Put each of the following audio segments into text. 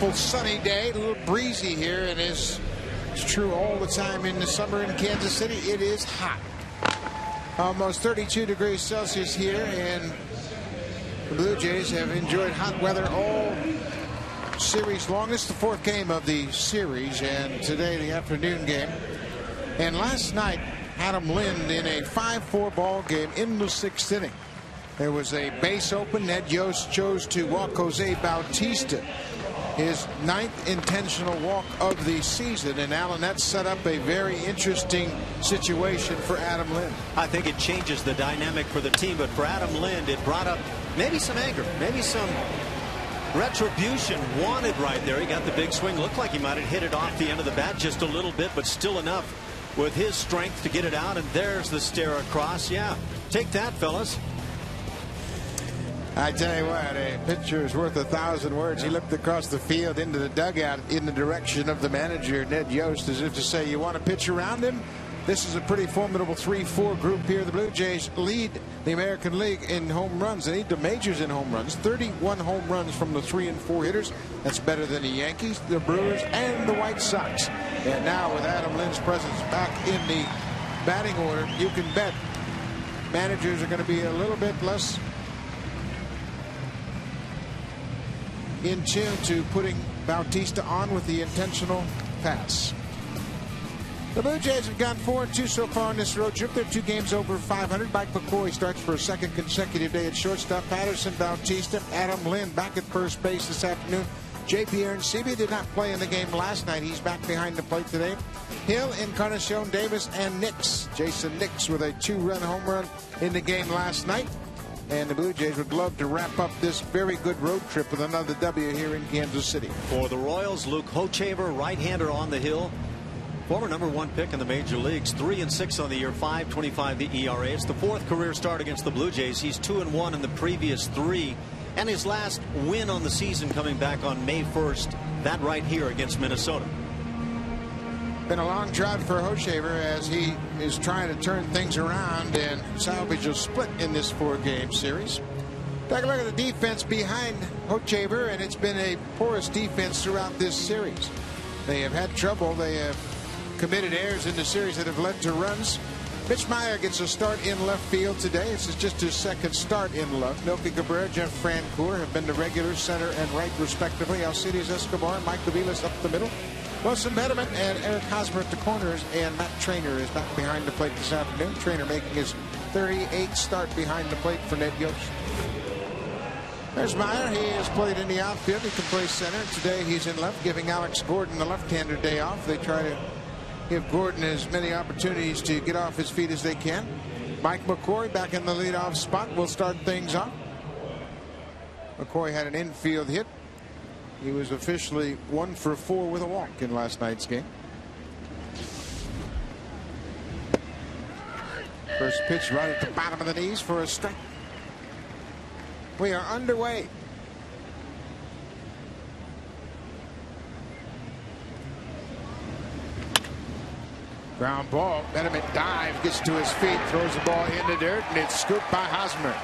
beautiful sunny day, a little breezy here, and it's true all the time in the summer in Kansas City. It is hot. Almost 32 degrees Celsius here, and the Blue Jays have enjoyed hot weather all series long. It's the fourth game of the series, and today the afternoon game. And last night, Adam Lind in a 5-4 ball game in the sixth inning. There was a base open. Ned Yost chose to walk Jose Bautista, his 9th intentional walk of the season. And Alan, that set up a very interesting situation for Adam Lind. I think it changes the dynamic for the team, but for Adam Lind, it brought up maybe some anger, maybe some retribution wanted right there. He got the big swing. Looked like he might have hit it off the end of the bat just a little bit, but still enough with his strength to get it out. And there's the stare across. Yeah, take that, fellas. I tell you what, a picture is worth 1,000 words. He looked across the field into the dugout in the direction of the manager, Ned Yost, as if to say, you want to pitch around him? This is a pretty formidable 3-4 group here. The Blue Jays lead the American League in home runs. They lead the majors in home runs. 31 home runs from the 3 and 4 hitters. That's better than the Yankees, the Brewers, and the White Sox. And now with Adam Lind's presence back in the batting order, you can bet managers are going to be a little bit less in tune to putting Bautista on with the intentional pass. The Blue Jays have gone 4-2 so far on this road trip. They're 2 games over 500. Mike McCoy starts for a second consecutive day at shortstop. Patterson, Bautista, Adam Lind back at first base this afternoon. J.P. Arencibia did not play in the game last night. He's back behind the plate today. Hill, Encarnacion, Davis, and Nix. Jason Nix with a 2-run home run in the game last night. And the Blue Jays would love to wrap up this very good road trip with another W here in Kansas City. For the Royals, Luke Hochevar, right-hander on the hill. Former #1 pick in the major leagues, 3-6 on the year, 5.25 the ERA. It's the 4th career start against the Blue Jays. He's 2-1 in the previous 3, and his last win on the season coming back on May 1st. That right here against Minnesota. Been a long drought for Hochevar as he is trying to turn things around and salvage a split in this 4-game series. Take a look at the defense behind Hochevar, and it's been a porous defense throughout this series. They have had trouble. They have committed errors in the series that have led to runs. Mitch Meyer gets a start in left field today. This is just his 2nd start in left. Melky Cabrera, Jeff Francoeur have been the regular center and right respectively. Alcides Escobar, Mike Aviles up the middle. Wilson Betterman and Eric Hosmer at the corners, and Matt Trainer is back behind the plate this afternoon. Trainer making his 38th start behind the plate for Ned Yost. There's Meyer. He has played in the outfield. He can play center. Today he's in left, giving Alex Gordon the left-hander day off. They try to give Gordon as many opportunities to get off his feet as they can. Mike McCoy back in the leadoff spot will start things off. McCoy had an infield hit. He was officially 1 for 4 with a walk in last night's game. First pitch right at the bottom of the knees for a strike. We are underway. Ground ball. Betterman dives, gets to his feet, throws the ball in the dirt, and it's scooped by Hosmer.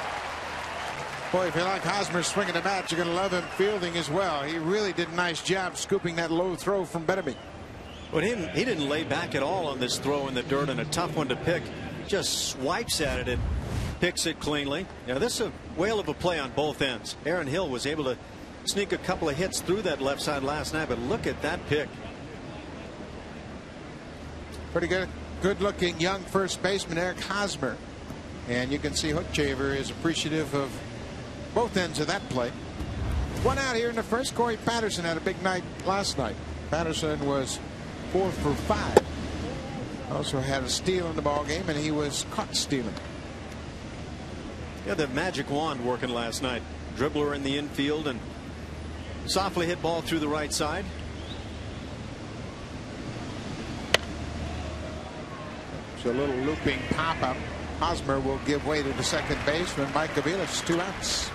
Boy, if you like Hosmer swinging the bat, you're going to love him fielding as well. He really did a nice job scooping that low throw from Betterman. But he didn't lay back at all on this throw in the dirt, and a tough one to pick. Just swipes at it and picks it cleanly. Now, this is a whale of a play on both ends. Aaron Hill was able to sneak a couple of hits through that left side last night, but look at that pick. Pretty good looking young first baseman Eric Hosmer. And you can see Hochevar is appreciative of both ends of that play. 1 out here in the first. Corey Patterson had a big night last night. Patterson was 4 for 5. Also had a steal in the ball game, and he was caught stealing. Yeah, the magic wand working last night. Dribbler in the infield and softly hit ball through the right side. So a little looping pop-up. Hosmer will give way to the second baseman, Mike Aviles, 2 outs.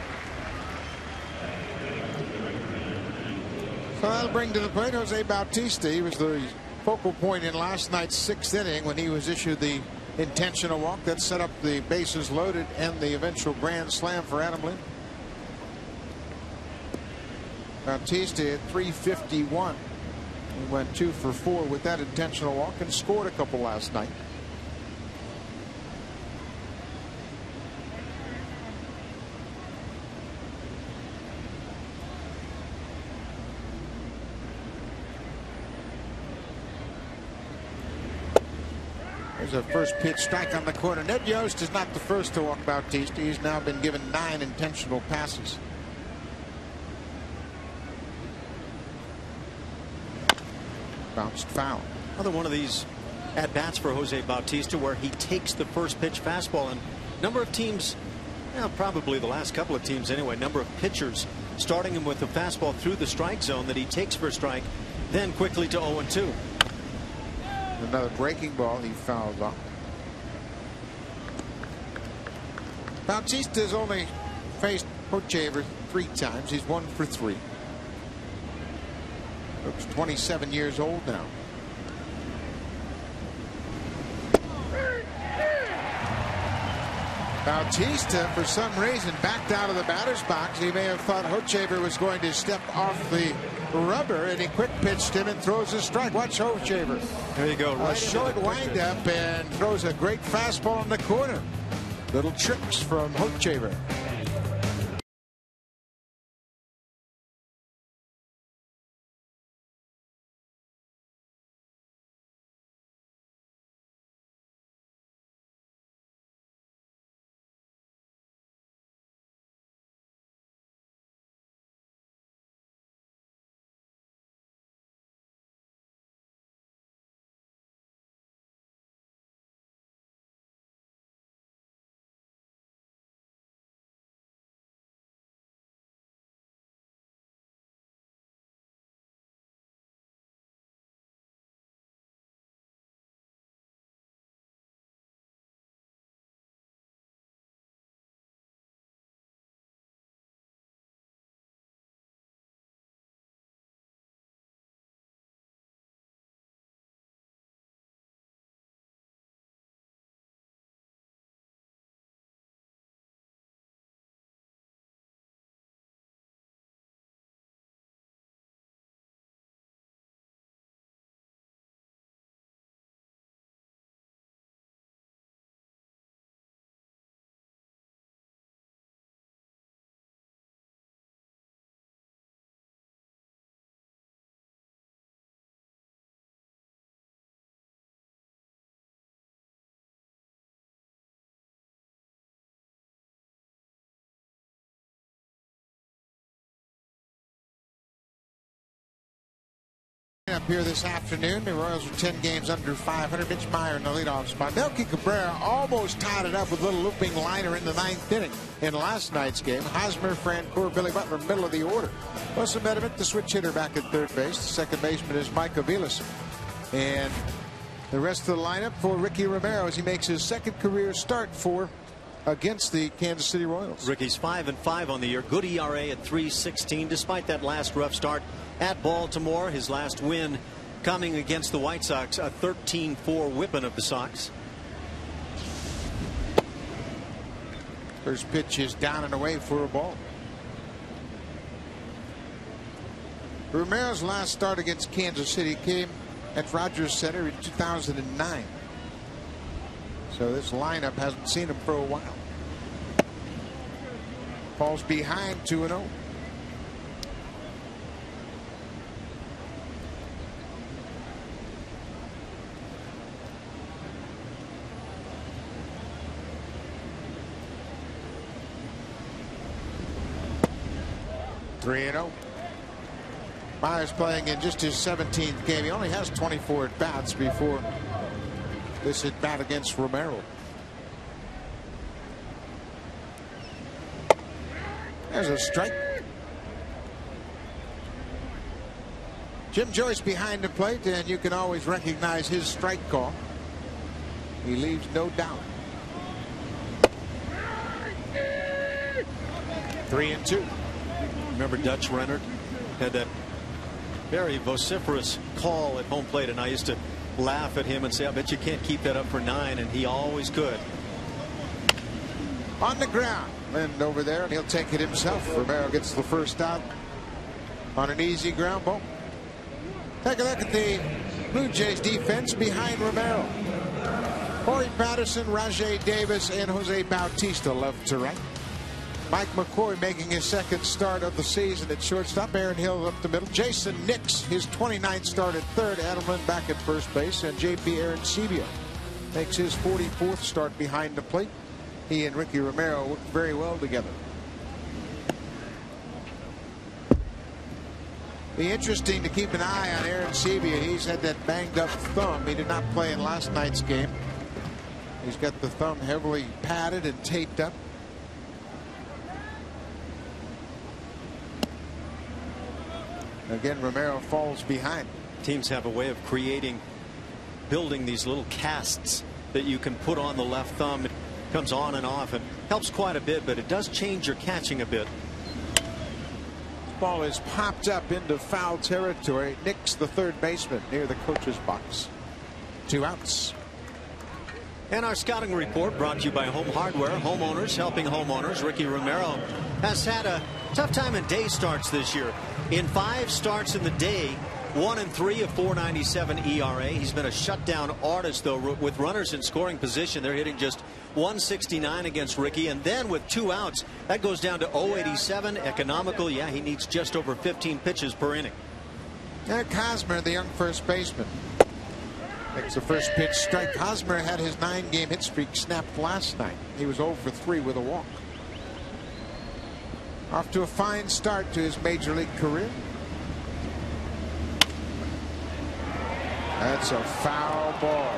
So that'll bring to the plate Jose Bautista. He was the focal point in last night's 6th inning when he was issued the intentional walk that set up the bases loaded and the eventual grand slam for Adam Lind. Bautista at 351. He went 2 for 4 with that intentional walk and scored a couple last night. There's a first pitch strike on the corner. Ned Yost is not the first to walk Bautista. He's now been given 9 intentional passes. Bounced foul. Another one of these at bats for Jose Bautista where he takes the first pitch fastball, and number of teams, probably the last couple of teams anyway, number of pitchers starting him with the fastball through the strike zone that he takes for a strike, then quickly to 0-2. Another breaking ball he fouled off. Bautista's only faced Hochevar 3 times. He's 1 for 3. Looks 27 years old now. Bautista, for some reason, backed out of the batter's box. He may have thought Hochevar was going to step off the rubber, and he quick pitched him and throws a strike. Watch Hochevar. There you go. Right, a short windup and throws a great fastball in the corner. Little tricks from Hochevar. Up here this afternoon, the Royals are 10 games under 500. Mitch Meyer in the leadoff spot. Melky Cabrera almost tied it up with a little looping liner in the 9th inning. In last night's game, Hosmer, Francoeur, Billy Butler, middle of the order. Plus Mediment, the switch hitter, back at third base. The second baseman is Mike Aviles. And the rest of the lineup for Ricky Romero as he makes his second career start against the Kansas City Royals. Ricky's 5-5 on the year. Good ERA at 3.16 despite that last rough start at Baltimore. His last win coming against the White Sox, a 13-4 whipping of the Sox. First pitch is down and away for a ball. Romero's last start against Kansas City came at Rogers Center in 2009. So this lineup hasn't seen him for a while. Falls behind 2-0. Myers playing in just his 17th game. He only has 24 at bats before this at bat against Romero. There's a strike. Jim Joyce behind the plate, and you can always recognize his strike call. He leaves no doubt. 3-2. Remember Dutch Rennert had that very vociferous call at home plate, and I used to laugh at him and say, I bet you can't keep that up for 9, and he always could. On the ground, and over there, and he'll take it himself. Romero gets the first out. on an easy ground ball. Take a look at the Blue Jays defense behind Romero. Corey Patterson, Rajay Davis, and Jose Bautista left to right. Mike McCoy making his second start of the season at shortstop. Aaron Hill up the middle. Jason Nix, his 29th start at third. Adam Lind back at first base. And JP Arancibia makes his 44th start behind the plate. He and Ricky Romero work very well together. Be interesting to keep an eye on Arancibia. He's had that banged up thumb. He did not play in last night's game. He's got the thumb heavily padded and taped up. Again, Romero falls behind. Teams have a way of building these little casts that you can put on the left thumb. It comes on and off and helps quite a bit, but it does change your catching a bit. Ball is popped up into foul territory. Nix, the third baseman, near the coach's box. 2 outs. And our scouting report brought to you by Home Hardware. Homeowners helping homeowners. Ricky Romero has had a tough time in day starts this year. In 5 starts in the day, 1-3, a 4.97 ERA. He's been a shutdown artist, though, with runners in scoring position. They're hitting just 169 against Ricky. And then with 2 outs, that goes down to 0.87. Economical. Yeah, he needs just over 15 pitches per inning. Eric Hosmer, the young first baseman, makes the first pitch strike. Hosmer had his 9-game hit streak snapped last night. He was 0 for 3 with a walk. Off to a fine start to his major league career. That's a foul ball.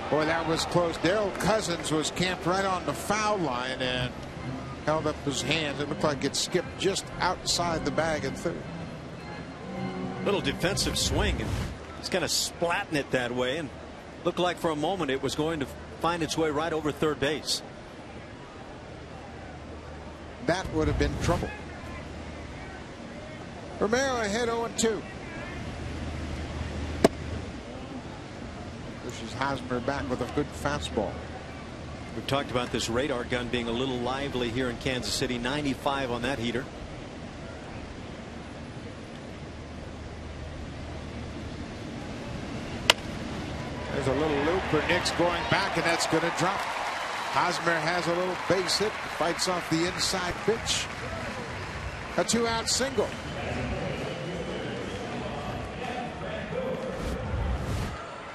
Boy, that was close. Darrell Cousins was camped right on the foul line and held up his hands. It looked like it skipped just outside the bag at third. Little defensive swing. He's kind of splatting it that way, and looked like for a moment it was going to find its way right over third base. That would have been trouble. Romero ahead 0-2. Pushes Hosmer back with a good fastball. We've talked about this radar gun being a little lively here in Kansas City. 95 on that heater. There's a little loop for Nix going back, and that's going to drop. Hosmer has a little base hit, fights off the inside pitch. A 2-out single.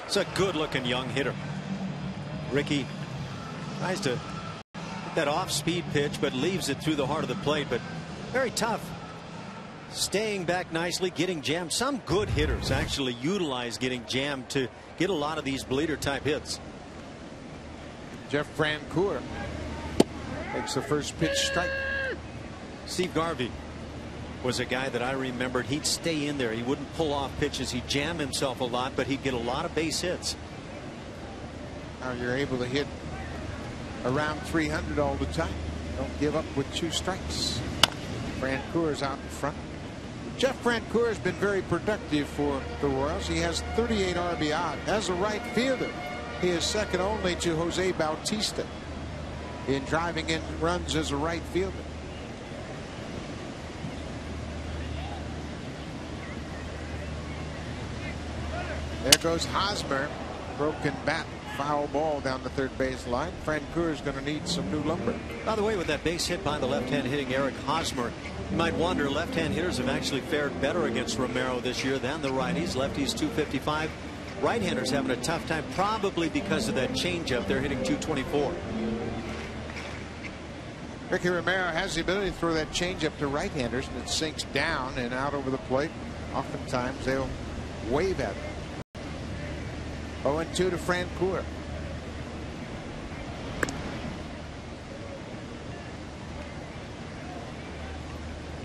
It's a good-looking young hitter. Ricky tries to hit that off-speed pitch, but leaves it through the heart of the plate. But very tough. Staying back nicely, getting jammed. Some good hitters actually utilize getting jammed to get a lot of these bleeder-type hits. Jeff Francoeur makes the first pitch strike. Steve Garvey was a guy that I remembered. He'd stay in there. He wouldn't pull off pitches. He'd jam himself a lot, but he'd get a lot of base hits. Now you're able to hit around 300 all the time. Don't give up with 2 strikes. Francoeur's out in front. Jeff Francoeur has been very productive for the Royals. He has 38 RBI as a right fielder. He is second only to Jose Bautista in driving in runs as a right fielder. There goes Hosmer. Broken bat. Foul ball down the third base line. Francoeur is going to need some new lumber. By the way, with that base hit by the left-hand hitting Eric Hosmer, you might wonder, left-hand hitters have actually fared better against Romero this year than the righties. Lefties 255. Right-handers having a tough time, probably because of that changeup. They're hitting 224. Ricky Romero has the ability to throw that changeup to right-handers, and it sinks down and out over the plate. Oftentimes they'll wave at it. 0-2 to Francoeur.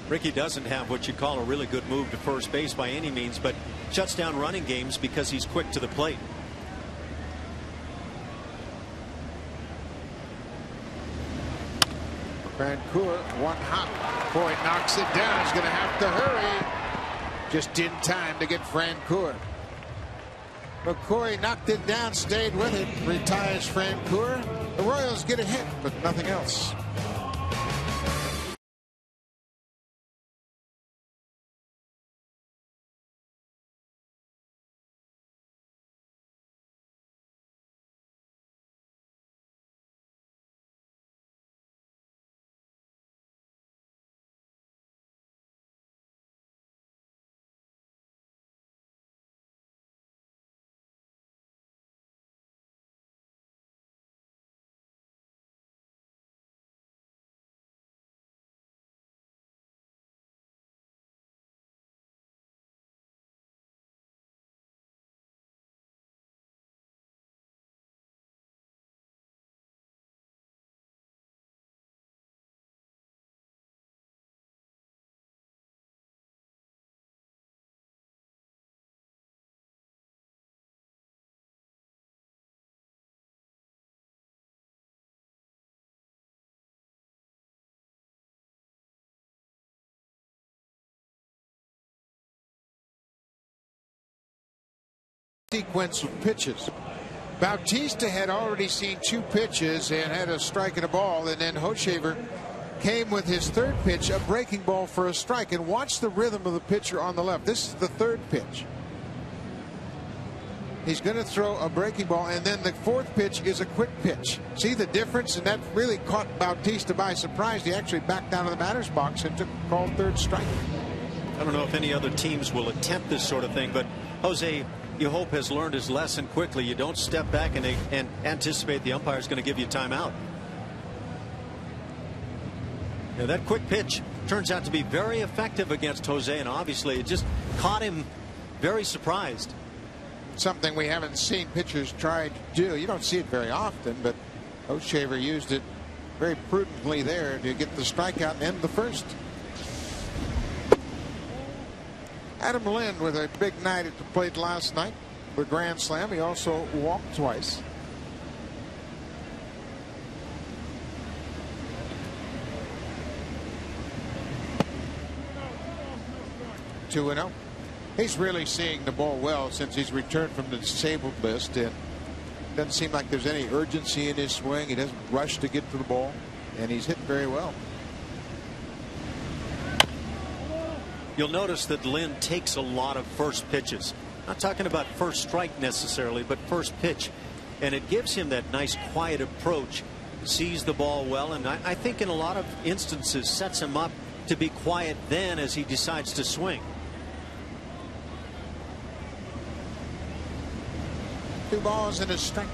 Ricky doesn't have what you call a really good move to first base by any means, but shuts down running games because he's quick to the plate. Francoeur, one hop. Boy, knocks it down. He's going to have to hurry. Just in time to get Francoeur. McCoy knocked it down, stayed with it, retires Francoeur. The Royals get a hit, but nothing else. sequence of pitches. Bautista had already seen 2 pitches and had a strike and a ball, and then Hochevar came with his 3rd pitch, a breaking ball for a strike. And watch the rhythm of the pitcher on the left. This is the 3rd pitch. He's going to throw a breaking ball, and then the 4th pitch is a quick pitch. See the difference? And that really caught Bautista by surprise. He actually backed down to the batter's box and took a called 3rd strike. I don't know if any other teams will attempt this sort of thing, but Jose, you hope, has learned his lesson quickly. You don't step back and anticipate the umpire is going to give you timeout. Now, that quick pitch turns out to be very effective against Jose, and obviously it just caught him very surprised. Something we haven't seen pitchers try to do. You don't see it very often, but Hochevar used it very prudently there to get the strikeout and end the 1st. Adam Lind with a big night at the plate last night with a grand slam. He also walked twice. Two and 0. He's really seeing the ball well since he's returned from the disabled list, and doesn't seem like there's any urgency in his swing. He doesn't rush to get to the ball, and he's hit very well. You'll notice that Lynn takes a lot of first pitches. Not talking about first strike necessarily, but first pitch, and it gives him that nice quiet approach. Sees the ball well, and I think in a lot of instances sets him up to be quiet then as he decides to swing. 2 balls and a strike.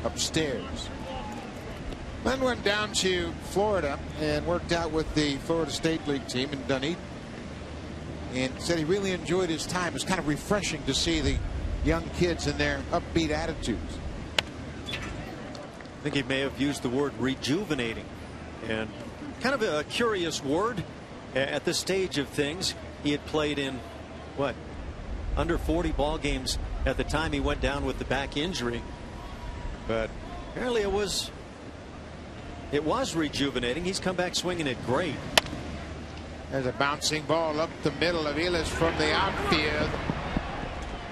Upstairs. Then went down to Florida and worked out with the Florida State League team in Dunedin, and said he really enjoyed his time. It was kind of refreshing to see the young kids and their upbeat attitudes. I think he may have used the word rejuvenating, and kind of a curious word at this stage of things. He had played in what, under 40 ball games at the time he went down with the back injury, but apparently it was rejuvenating. He's come back swinging it great. There's a bouncing ball up the middle of Elis from the outfield.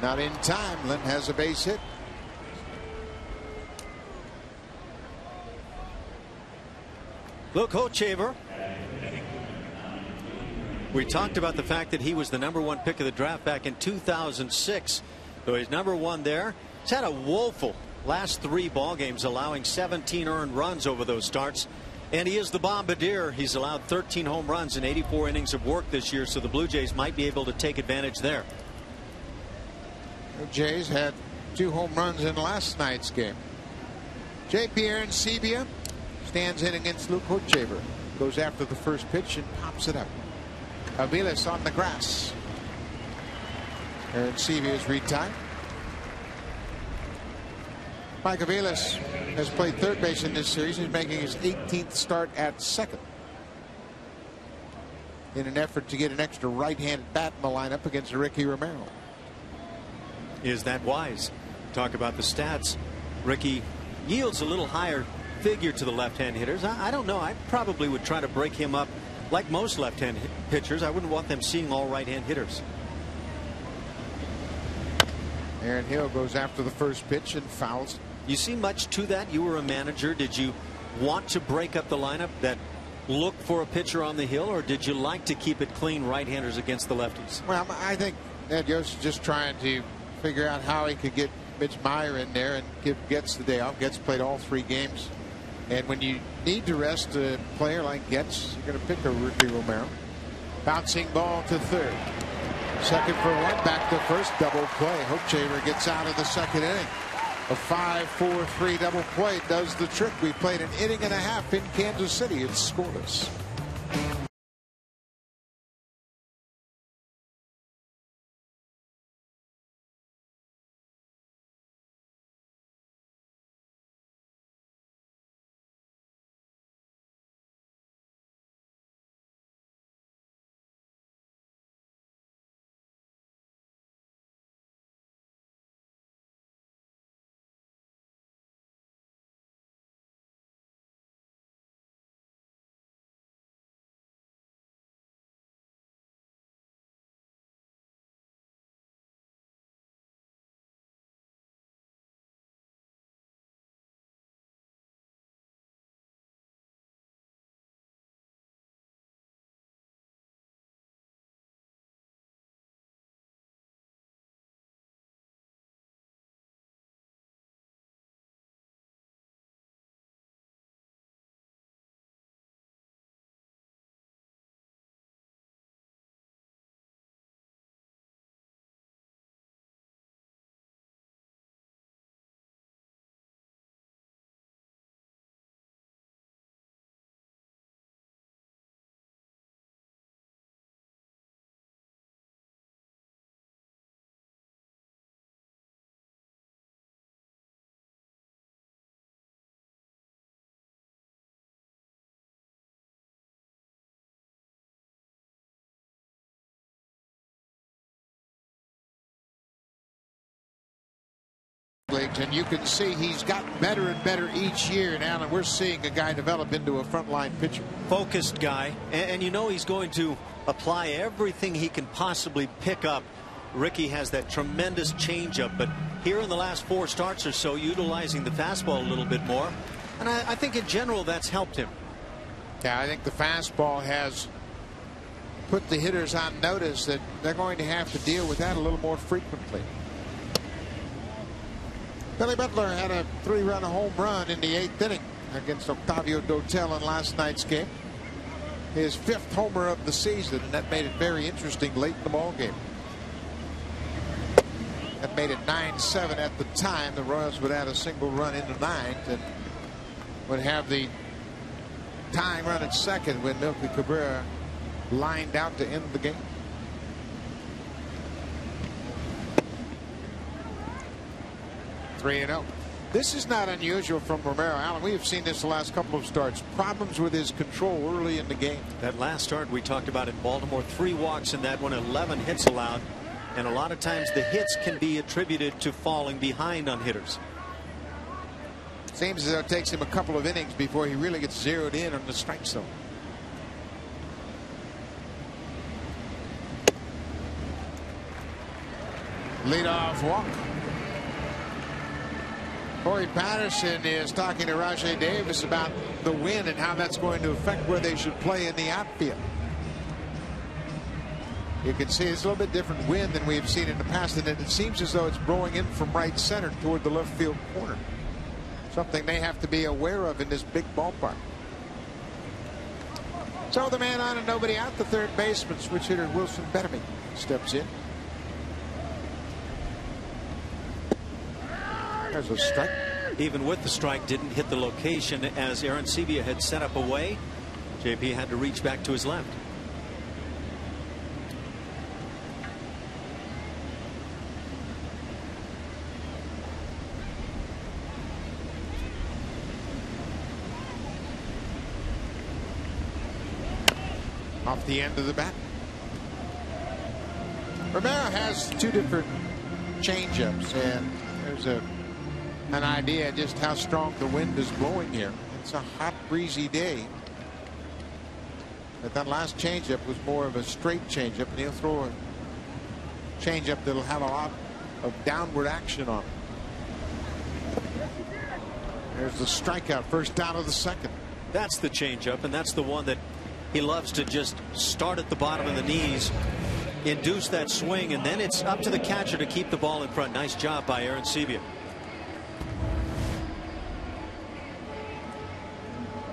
Not in time. Lynn has a base hit. Luke Hochevar. We talked about the fact that he was the #1 pick of the draft back in 2006. So he's #1 there. He's had a woeful last 3 ball games, allowing 17 earned runs over those starts. And he is the bombardier. He's allowed 13 home runs in 84 innings of work this year, so the Blue Jays might be able to take advantage there. The Jays had 2 home runs in last night's game. J.P. Arancibia stands in against Luke Hochevar. Goes after the first pitch and pops it up. Aviles on the grass. Arancibia is retired. Mike Aviles has played third base in this series. He's making his 18th start at second, in an effort to get an extra right-handed bat in the lineup against Ricky Romero. Is that wise? Talk about the stats. Ricky yields a little higher figure to the left-hand hitters. I don't know. I probably would try to break him up like most left-hand pitchers. I wouldn't want them seeing all right-hand hitters. Aaron Hill goes after the first pitch and fouls. You see much to that? You were a manager. Did you want to break up the lineup that look for a pitcher on the hill, or did you like to keep it clean, right-handers against the lefties? Well, I think Ed Yost is just trying to figure out how he could get Mitch Meyer in there and give Getz the day off. Getz played all 3 games. And when you need to rest a player like Getz, you're going to pick a Ricky Romero. Bouncing ball to third. Second for 1, back to first, double play. Hochevar gets out of the second inning. A 5-4-3 double play does the trick. We played an inning and a half in Kansas City. It's scoreless. talent, and you can see he's gotten better and better each year. And Alan, we're seeing a guy develop into a frontline pitcher. Focused guy, and you know he's going to apply everything he can possibly pick up. Ricky has that tremendous changeup, but here in the last 4 starts or so, utilizing the fastball a little bit more. And I think in general that's helped him. Yeah, I think the fastball has put the hitters on notice that they're going to have to deal with that a little more frequently. Billy Butler had a 3-run home run in the 8th inning against Octavio Dotel in last night's game. His 5th homer of the season, and that made it very interesting late in the ball game. That made it 9-7 at the time. The Royals would add a single run in the 9th and would have the tying run at second when Milky Cabrera lined out to end the game. (3-0). This is not unusual from Romero. Allen, we have seen this the last couple of starts. Problems with his control early in the game. That last start we talked about in Baltimore, 3 walks in that one, 11 hits allowed. And a lot of times the hits can be attributed to falling behind on hitters. Seems as though it takes him a couple of innings before he really gets zeroed in on the strike zone. Leadoff walk. Corey Patterson is talking to Rajay Davis about the wind and how that's going to affect where they should play in the outfield. You can see it's a little bit different wind than we've seen in the past, and it seems as though it's blowing in from right center toward the left field corner. Something they have to be aware of in this big ballpark. So the man on and nobody out, the third baseman, switch hitter Wilson Bettamy steps in. There's a strike. Even with the strike, didn't hit the location as Arancibia had set up away. JP had to reach back to his left. Off the end of the bat. Romero has 2 different changeups, and there's an idea just how strong the wind is blowing here. It's a hot, breezy day. But that last changeup was more of a straight changeup, and he'll throw a changeup that'll have a lot of downward action on it. There's the strikeout, first down of the 2nd. That's the changeup, and that's the one that he loves to just start at the bottom of the knees, induce that swing, and then it's up to the catcher to keep the ball in front. Nice job by Arancibia.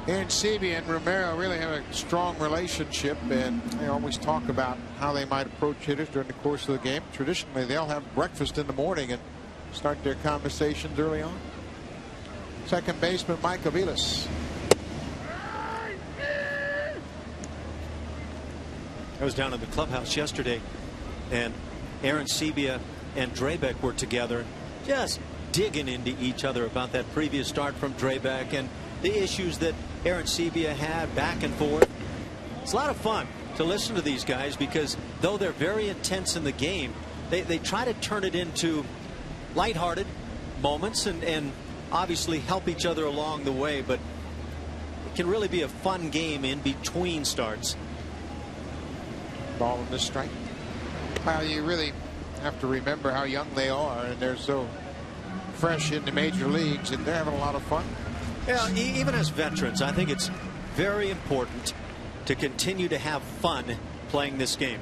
Arancibia and Romero really have a strong relationship, and they always talk about how they might approach hitters during the course of the game. Traditionally, they'll have breakfast in the morning and start their conversations early on. Second baseman Mike Aviles. I was down in the clubhouse yesterday, and Arancibia and Drabek were together, just digging into each other about that previous start from Drabek and the issues that Arancibia had back and forth. It's a lot of fun to listen to these guys because though they're very intense in the game, they try to turn it into lighthearted moments and obviously help each other along the way, but it can really be a fun game in between starts. Ball in the strike. Well, you really have to remember how young they are, and they're so fresh in the major leagues, and they're having a lot of fun. Yeah, even as veterans, I think it's very important to continue to have fun playing this game.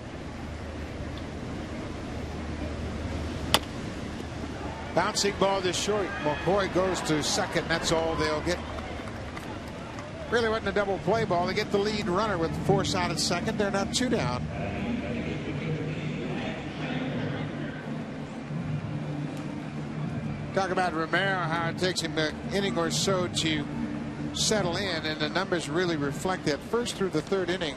Bouncing ball this short. McCoy goes to second. That's all they'll get. Really wasn't a double play ball. They get the lead runner with the force out at second. They're not 2 down. Talk about Romero, how it takes him an inning or so to settle in, and the numbers really reflect that. First through the 3rd inning,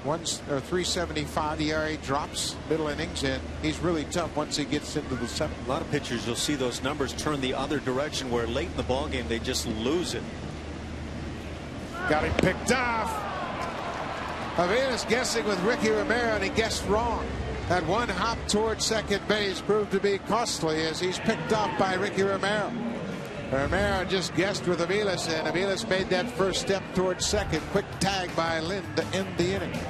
3.75 ERA drops middle innings, and he's really tough once he gets into the 7th. A lot of pitchers, you'll see those numbers turn the other direction, where late in the ball game they just lose it. Got him picked off. Aviles guessing with Ricky Romero, and he guessed wrong. That one hop toward second base proved to be costly as he's picked off by Ricky Romero. Romero just guessed with Aviles, and Aviles made that first step towards second. Quick tag by Lind to end the inning.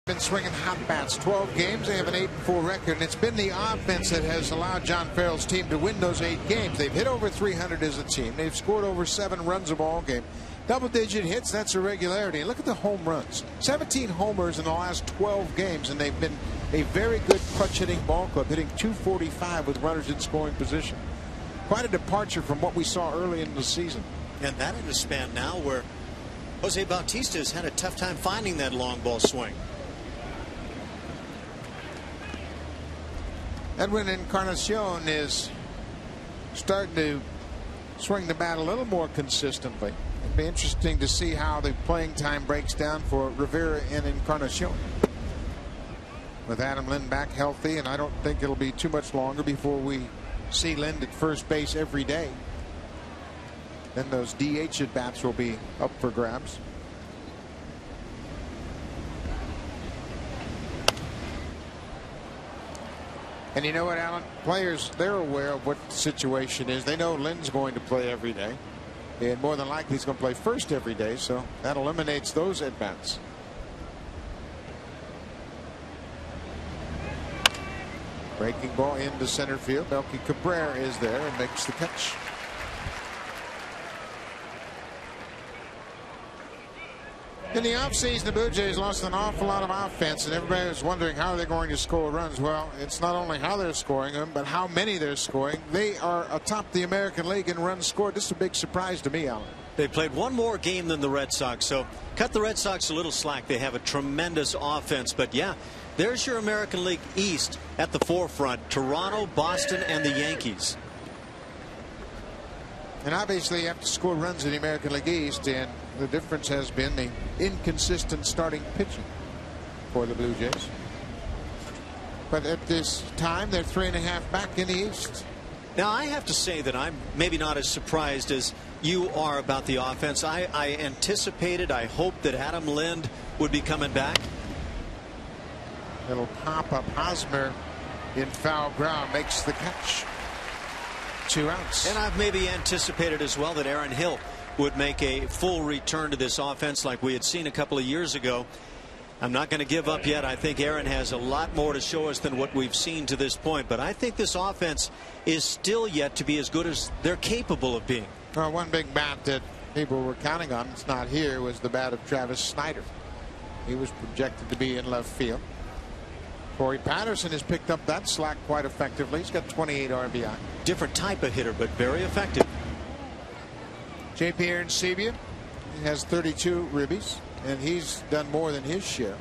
Been swinging hot bats 12 games. They have an 8-4 record, and it's been the offense that has allowed John Farrell's team to win those 8 games. They've hit over 300 as a team. They've scored over 7 runs a ball game. Double-digit hits, that's a regularity. And look at the home runs. 17 homers in the last 12 games, and they've been a very good clutch-hitting ball club, hitting .245 with runners in scoring position. Quite a departure from what we saw early in the season. And that in a span now where Jose Bautista has had a tough time finding that long ball swing. Edwin Encarnacion is starting to swing the bat a little more consistently. It'll be interesting to see how the playing time breaks down for Rivera and Encarnacion. With Adam Lind back healthy, and I don't think it'll be too much longer before we see Lind at first base every day. Then those DH at bats will be up for grabs. And you know what, Alan? Players, they're aware of what the situation is. They know Lind's going to play every day. And more than likely he's going to play first every day. So that eliminates those at-bats. Breaking ball into center field. Melky Cabrera is there and makes the catch. In the offseason, the Blue Jays lost an awful lot of offense, and everybody was wondering how they're going to score runs. Well, it's not only how they're scoring them, but how many they're scoring. They are atop the American League in runs scored. This is a big surprise to me, Alan. They played one more game than the Red Sox, so cut the Red Sox a little slack. They have a tremendous offense, but yeah, there's your American League East at the forefront. Toronto, Boston, and the Yankees. And obviously you have to score runs in the American League East, and the difference has been the inconsistent starting pitching for the Blue Jays. But at this time, they're 3.5 back in the East. Now, I have to say that I'm maybe not as surprised as you are about the offense. I anticipated, I hoped that Adam Lind would be coming back. It'll pop up. Hosmer in foul ground makes the catch. 2 outs. And I've maybe anticipated as well that Aaron Hill would make a full return to this offense like we had seen a couple of years ago. I'm not going to give up yet. I think Aaron has a lot more to show us than what we've seen to this point. But I think this offense is still yet to be as good as they're capable of being. Well, one big bat that people were counting on, it's not here, was the bat of Travis Snyder. He was projected to be in left field. Corey Patterson has picked up that slack quite effectively. He's got 28 RBI. Different type of hitter, but very effective. J.P. Arencibia has 32 ribbies, and he's done more than his share.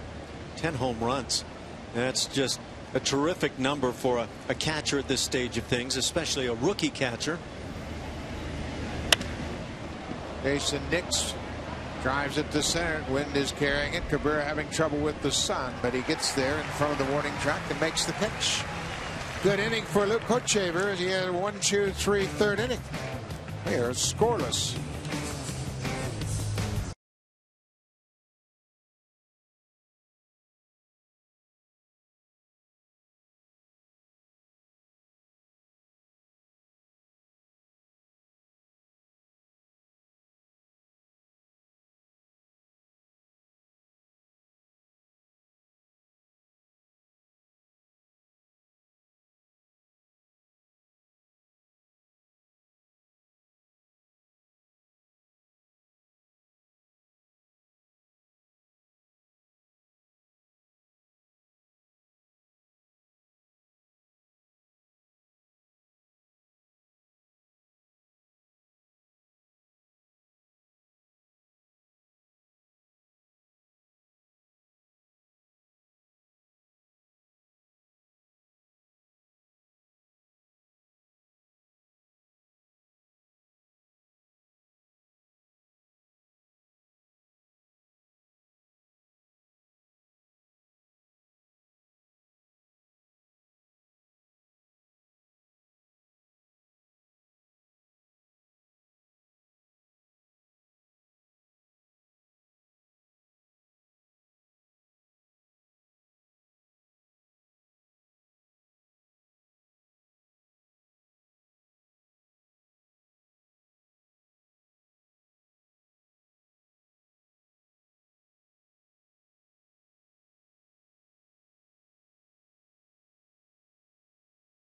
10 home runs. That's just a terrific number for a catcher at this stage of things, especially a rookie catcher. Jason Nix drives it to center. Wind is carrying it. Cabrera having trouble with the sun, but he gets there in front of the warning track and makes the catch. Good inning for Luke Hochevar as he had a 1-2-3 third inning. They are scoreless.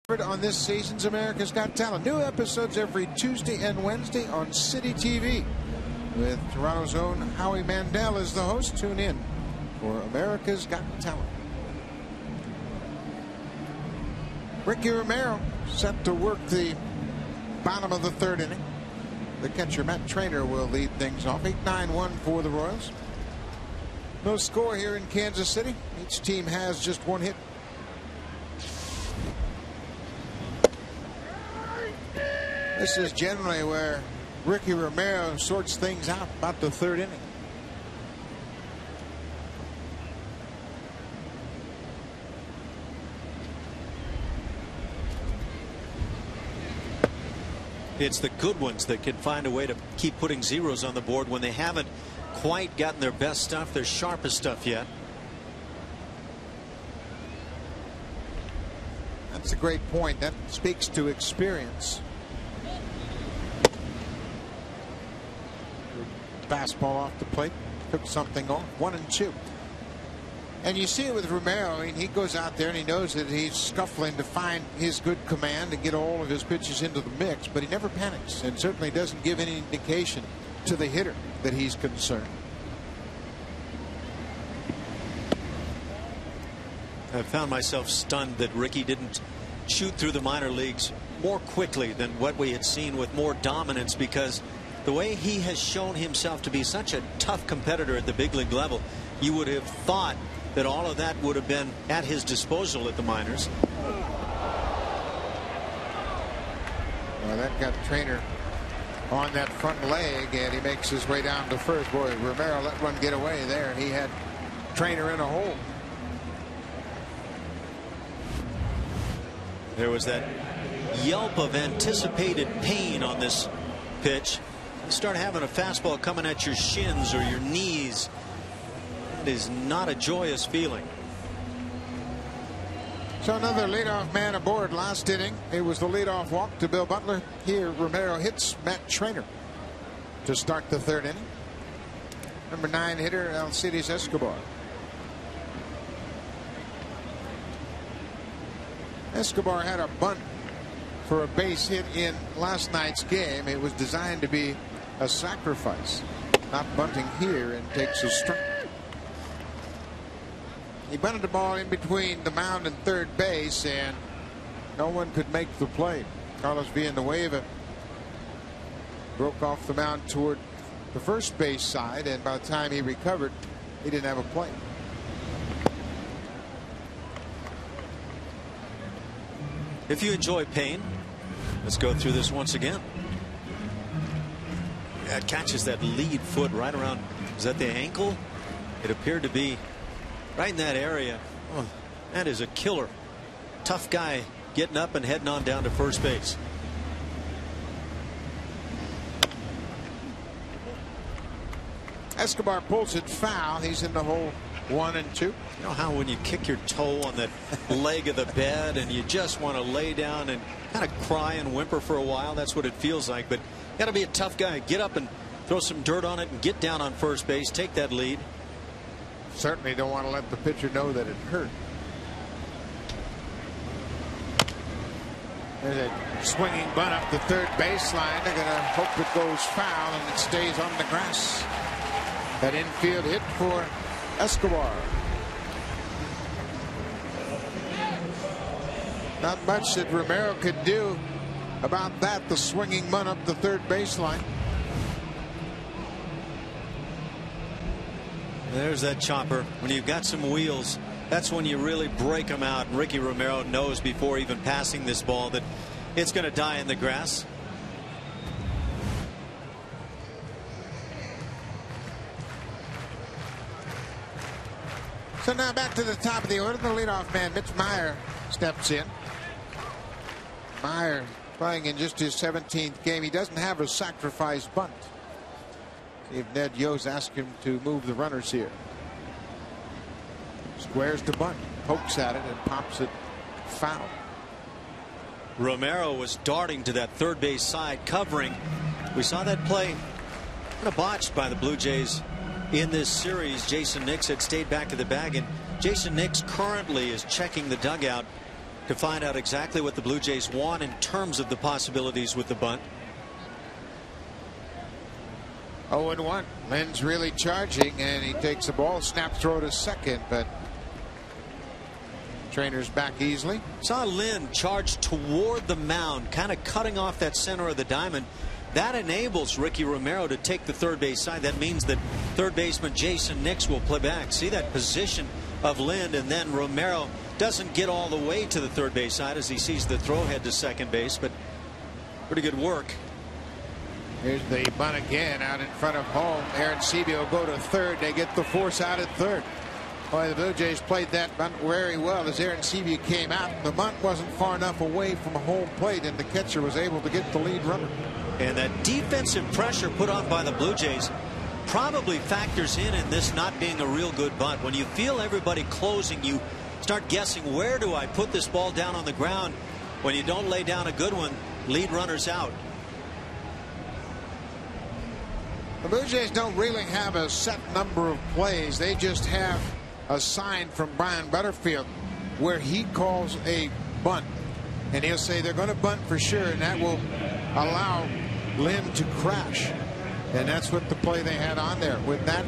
On this season's America's Got Talent. New episodes every Tuesday and Wednesday on City TV with Toronto's own Howie Mandel as the host. Tune in for America's Got Talent. Ricky Romero set to work the bottom of the third inning. The catcher Matt Trainer will lead things off. 8-9-1 for the Royals. No score here in Kansas City. Each team has just one hit. This is generally where Ricky Romero sorts things out, about the third inning. It's the good ones that can find a way to keep putting zeros on the board when they haven't quite gotten their best stuff, their sharpest stuff yet. That's a great point. That speaks to experience. Fastball off the plate, took something off. 1-2. And you see it with Romero. I mean, he goes out there and he knows that he's scuffling to find his good command and get all of his pitches into the mix, but he never panics and certainly doesn't give any indication to the hitter that he's concerned. I found myself stunned that Ricky didn't shoot through the minor leagues more quickly than what we had seen with more dominance, because the way he has shown himself to be such a tough competitor at the big league level, you would have thought that all of that would have been at his disposal at the minors. Well, that got Trainer on that front leg, and he makes his way down to first. Boy, Romero let one get away there. He had Trainer in a hole. There was that yelp of anticipated pain on this pitch. You start having a fastball coming at your shins or your knees. It is not a joyous feeling. So another leadoff man aboard last inning. It was the leadoff walk to Bill Butler. Here Romero hits Matt Trainer to start the third inning. Number 9 hitter Alcides Escobar. Escobar had a bunt for a base hit in last night's game. It was designed to be a sacrifice. Not bunting here, and takes a strike. He bunted the ball in between the mound and third base, and no one could make the play. Carlos Villanueva broke off the mound toward the first base side, and by the time he recovered, he didn't have a play. If you enjoy pain, let's go through this once again. catches that lead foot right around, is that the ankle? It appeared to be right in that area. Oh, that is a killer. Tough guy getting up and heading on down to first base. Escobar pulls it foul. He's in the hole 1 and 2. You know how when you kick your toe on that leg of the bed and you just want to lay down and kind of cry and whimper for a while? That's what it feels like. But got to be a tough guy. Get up and throw some dirt on it and get down on first base. Take that lead. Certainly don't want to let the pitcher know that it hurt. There's a swinging bunt up the third baseline. They're going to hope it goes foul and it stays on the grass. That infield hit for Escobar. Not much that Romero could do about that. The swinging bunt up the third baseline. There's that chopper. When you've got some wheels, that's when you really break them out. Ricky Romero knows before even passing this ball that it's going to die in the grass. So now back to the top of the order. The leadoff man, Mitch Meyer, steps in. Meyer playing in just his 17th game. He doesn't have a sacrifice bunt. See if Ned Yost asked him to move the runners here. Squares the bunt, pokes at it and pops it foul. Romero was darting to that third base side, covering. We saw that play kind of botched by the Blue Jays in this series. Jason Nix had stayed back to the bag, and Jason Nix currently is checking the dugout to find out exactly what the Blue Jays want in terms of the possibilities with the bunt. 0-1. Lynn's really charging, and he takes a ball, snap throw to second, but trainer's back easily. Saw Lynn charge toward the mound, kind of cutting off that center of the diamond. That enables Ricky Romero to take the third base side. That means that third baseman Jason Nix will play back. See that position of Lynn, and then Romero doesn't get all the way to the third base side as he sees the throw head to second base, but pretty good work. Here's the bunt again out in front of home. Aaron Sebe will go to third. They get the force out at third. Boy, the Blue Jays played that bunt very well as Aaron Sebe came out. The bunt wasn't far enough away from home plate, and the catcher was able to get the lead runner. And that defensive pressure put on by the Blue Jays probably factors in this not being a real good bunt. When you feel everybody closing, you start guessing, where do I put this ball down on the ground? When you don't lay down a good one, lead runners out. The Blue Jays don't really have a set number of plays. They just have a sign from Brian Butterfield where he calls a bunt, and he'll say they're going to bunt for sure, and that will allow Lynn to crash. And that's what the play they had on there. When that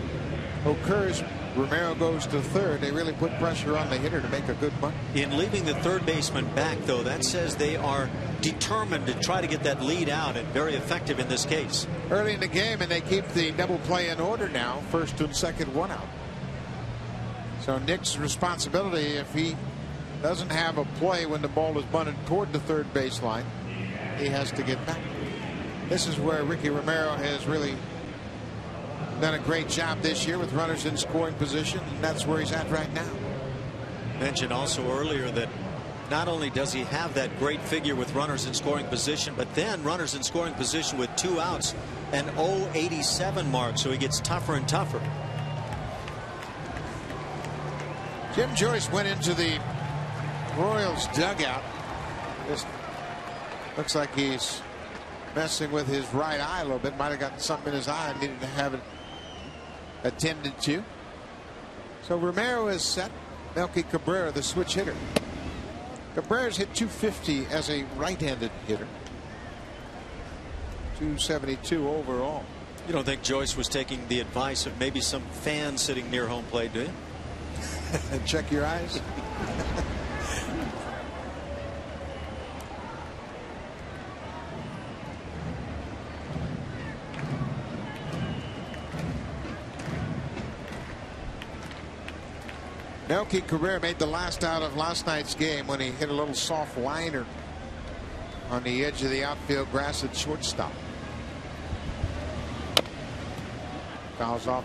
occurs, Romero goes to third. They really put pressure on the hitter to make a good bunt. In leaving the third baseman back, though, that says they are determined to try to get that lead out, and very effective in this case. Early in the game, and they keep the double play in order now. First and second, one out. So Nick's responsibility, if he doesn't have a play when the ball is bunted toward the third baseline, he has to get back. This is where Ricky Romero has really done a great job this year with runners in scoring position, and that's where he's at right now. Mentioned also earlier that not only does he have that great figure with runners in scoring position, but then runners in scoring position with 2 outs, an 0.87 mark, so he gets tougher and tougher. Jim Joyce went into the Royals dugout. Just looks like he's messing with his right eye a little bit. Might have gotten something in his eye and needed to have it attended to. So Romero is set. Melky Cabrera, the switch hitter. Cabrera's hit .250 as a right-handed hitter. .272 overall. You don't think Joyce was taking the advice of maybe some fan sitting near home plate, do you? Check your eyes. Melky Cabrera made the last out of last night's game when he hit a little soft liner on the edge of the outfield grass at shortstop. Fouls off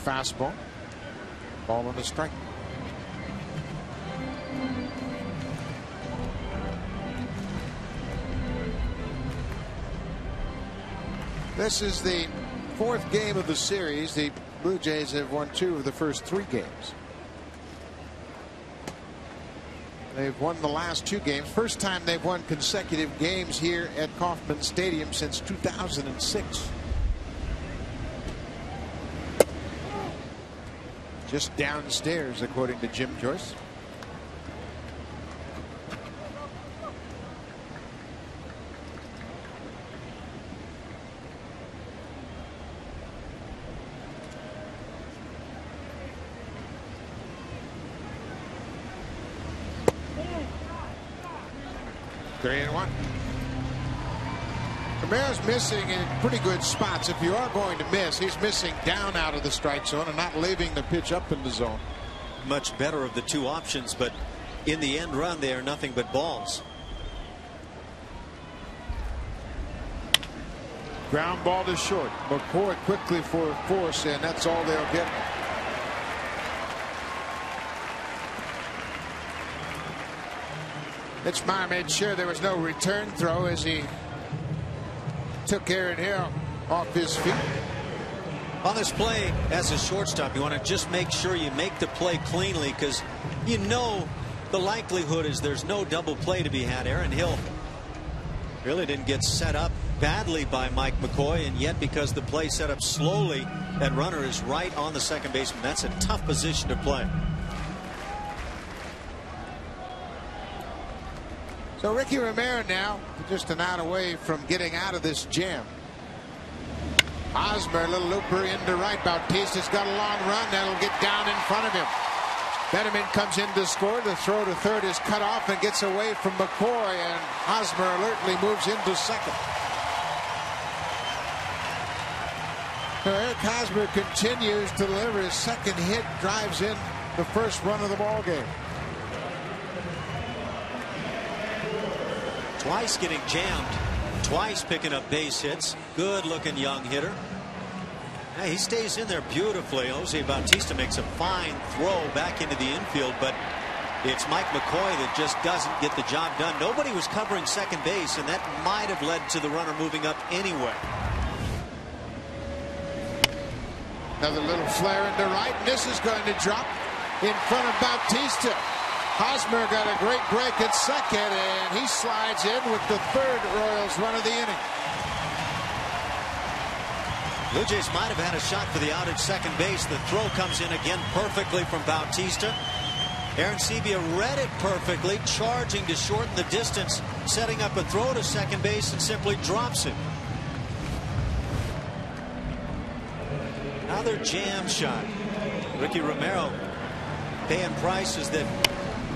fastball. Ball on the strike. This is the fourth game of the series. The Blue Jays have won 2 of the first 3 games. They've won the last 2 games. First time they've won consecutive games here at Kauffman Stadium since 2006. Just downstairs, according to Jim Joyce. Three and one. Romero's missing in pretty good spots. If you are going to miss, he's missing down out of the strike zone and not leaving the pitch up in the zone. Much better of the 2 options, but in the end run, they are nothing but balls. Ground ball to short. McCoy quickly for force, and that's all they'll get. Mitch Meyer made sure there was no return throw as he took Aaron Hill off his feet. On this play, as a shortstop, you want to just make sure you make the play cleanly, because you know the likelihood is there's no double play to be had. Aaron Hill really didn't get set up badly by Mike McCoy, and yet because the play set up slowly, that runner is right on the second baseman. That's a tough position to play. So Ricky Romero now just an out away from getting out of this jam. Hosmer, a little looper into right. Bautista's got a long run that'll get down in front of him. Betterman comes in to score. The throw to third is cut off and gets away from McCoy, and Hosmer alertly moves into second. So Eric Hosmer continues to deliver. His second hit drives in the first run of the ball game. Twice getting jammed, twice picking up base hits. Good looking young hitter. Yeah, he stays in there beautifully. Jose Bautista makes a fine throw back into the infield, but it's Mike McCoy that just doesn't get the job done. Nobody was covering second base, and that might have led to the runner moving up anyway. Another little flare into right, and this is going to drop in front of Bautista. Hosmer got a great break at second, and he slides in with the third Royals run of the inning. Blue Jays might have had a shot for the out at second base. The throw comes in again perfectly from Bautista. Arancibia read it perfectly, charging to shorten the distance, setting up a throw to second base, and simply drops it. Another jam shot. Ricky Romero paying prices that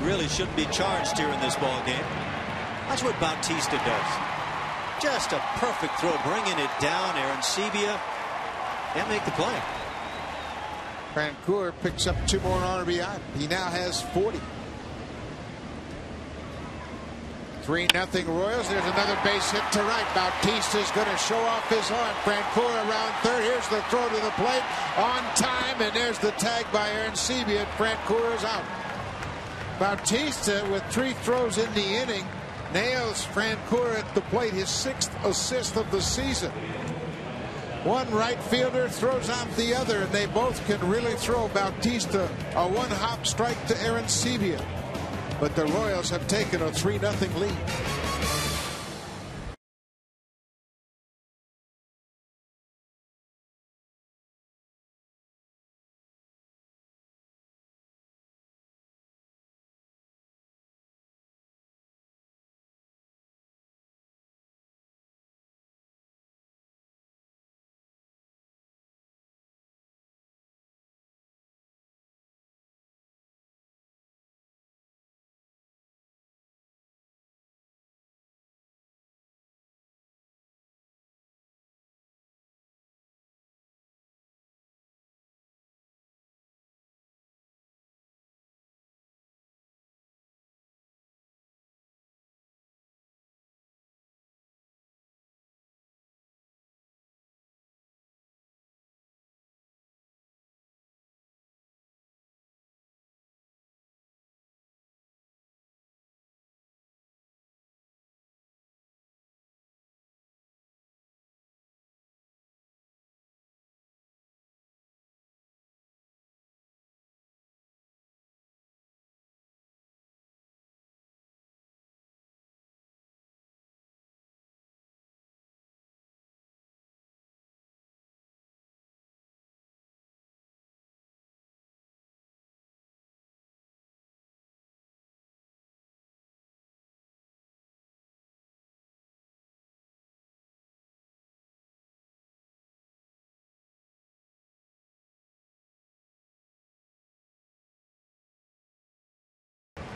really shouldn't be charged here in this ball game. That's what Bautista does. Just a perfect throw, bringing it down. Arancibia can't make the play. Francoeur picks up 2 more RBI. He now has 40. 3-0 Royals. There's another base hit to right. Bautista's going to show off his arm. Francoeur around third. Here's the throw to the plate on time, and there's the tag by Arancibia. Francoeur is out. Bautista, with 3 throws in the inning, nails Francoeur at the plate, his 6th assist of the season. One right fielder throws out the other, and they both can really throw. Bautista a 1-hop strike to Arancibia, but the Royals have taken a 3-0 lead.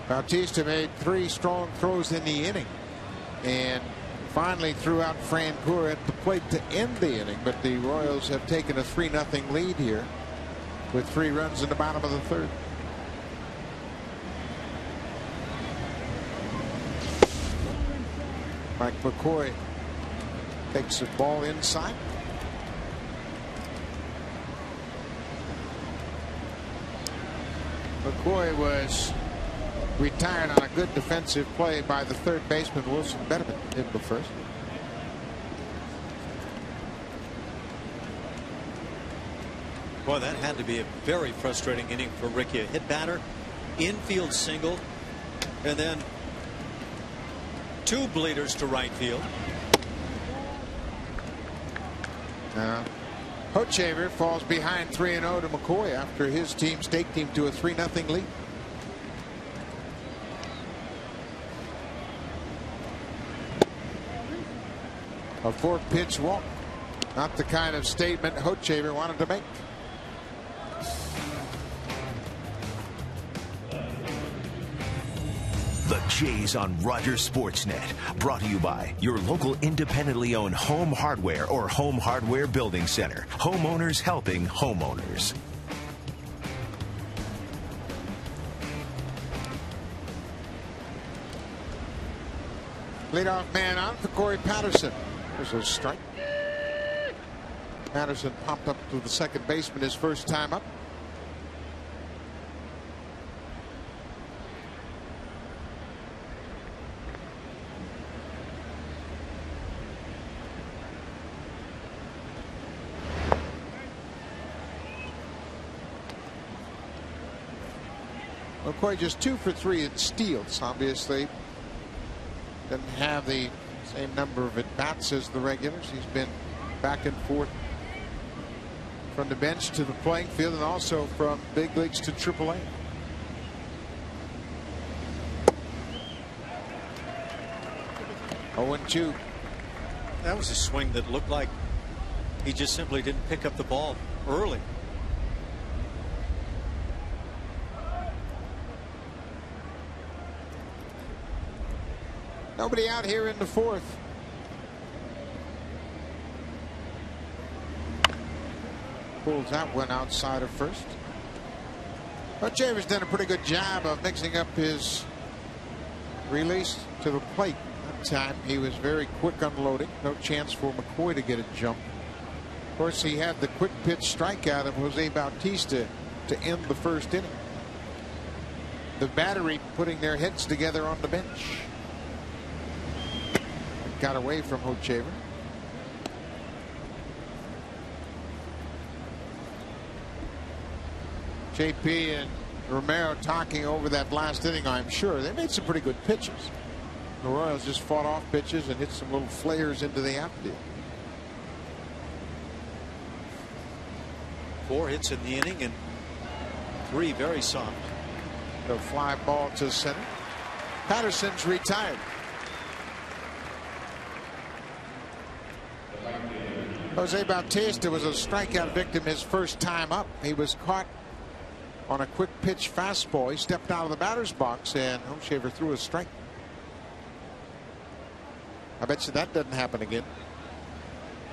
Bautista made 3 strong throws in the inning and finally threw out Francoeur at the plate to end the inning. But the Royals have taken a 3-0 lead here with 3 runs in the bottom of the 3rd. Mike McCoy takes the ball inside. McCoy was retired on a good defensive play by the 3rd baseman Wilson Betterman in the 1st. Boy, that had to be a very frustrating inning for Ricky. A hit batter, infield single, and then 2 bleeders to right field. Hochevar falls behind 3-0 to McCoy after his team staked him to a 3-0 lead. A 4-pitch walk. Not the kind of statement Hochevar wanted to make. The Jays on Rogers Sportsnet, brought to you by your local independently owned home hardware or home hardware building center. Homeowners helping homeowners. Leadoff man on for Corey Patterson. There's a strike. Patterson popped up to the second baseman his first time up. McCoy just 2 for 3 in steals. Obviously doesn't have the same number of at bats as the regulars. He's been back and forth from the bench to the playing field and also from big leagues to AAA. Oh, 2. That was a swing that looked like he just simply didn't pick up the ball early. Nobody out here in the 4th. Pulls that one outside of first. But Hochevar's done a pretty good job of mixing up his release to the plate. That time he was very quick unloading. No chance for McCoy to get a jump. Of course, he had the quick pitch strikeout of Jose Bautista to end the 1st inning. The battery putting their heads together on the bench. Got away from Hochevar. JP and Romero talking over that last inning. I'm sure they made some pretty good pitches. The Royals just fought off pitches and hit some little flares into the outfield. 4 hits in the inning and 3 very soft. The fly ball to center. Patterson's retired. Jose Bautista was a strikeout victim his first time up. He was caught on a quick pitch fastball. He stepped out of the batter's box and Hochevar threw a strike. I bet you that doesn't happen again.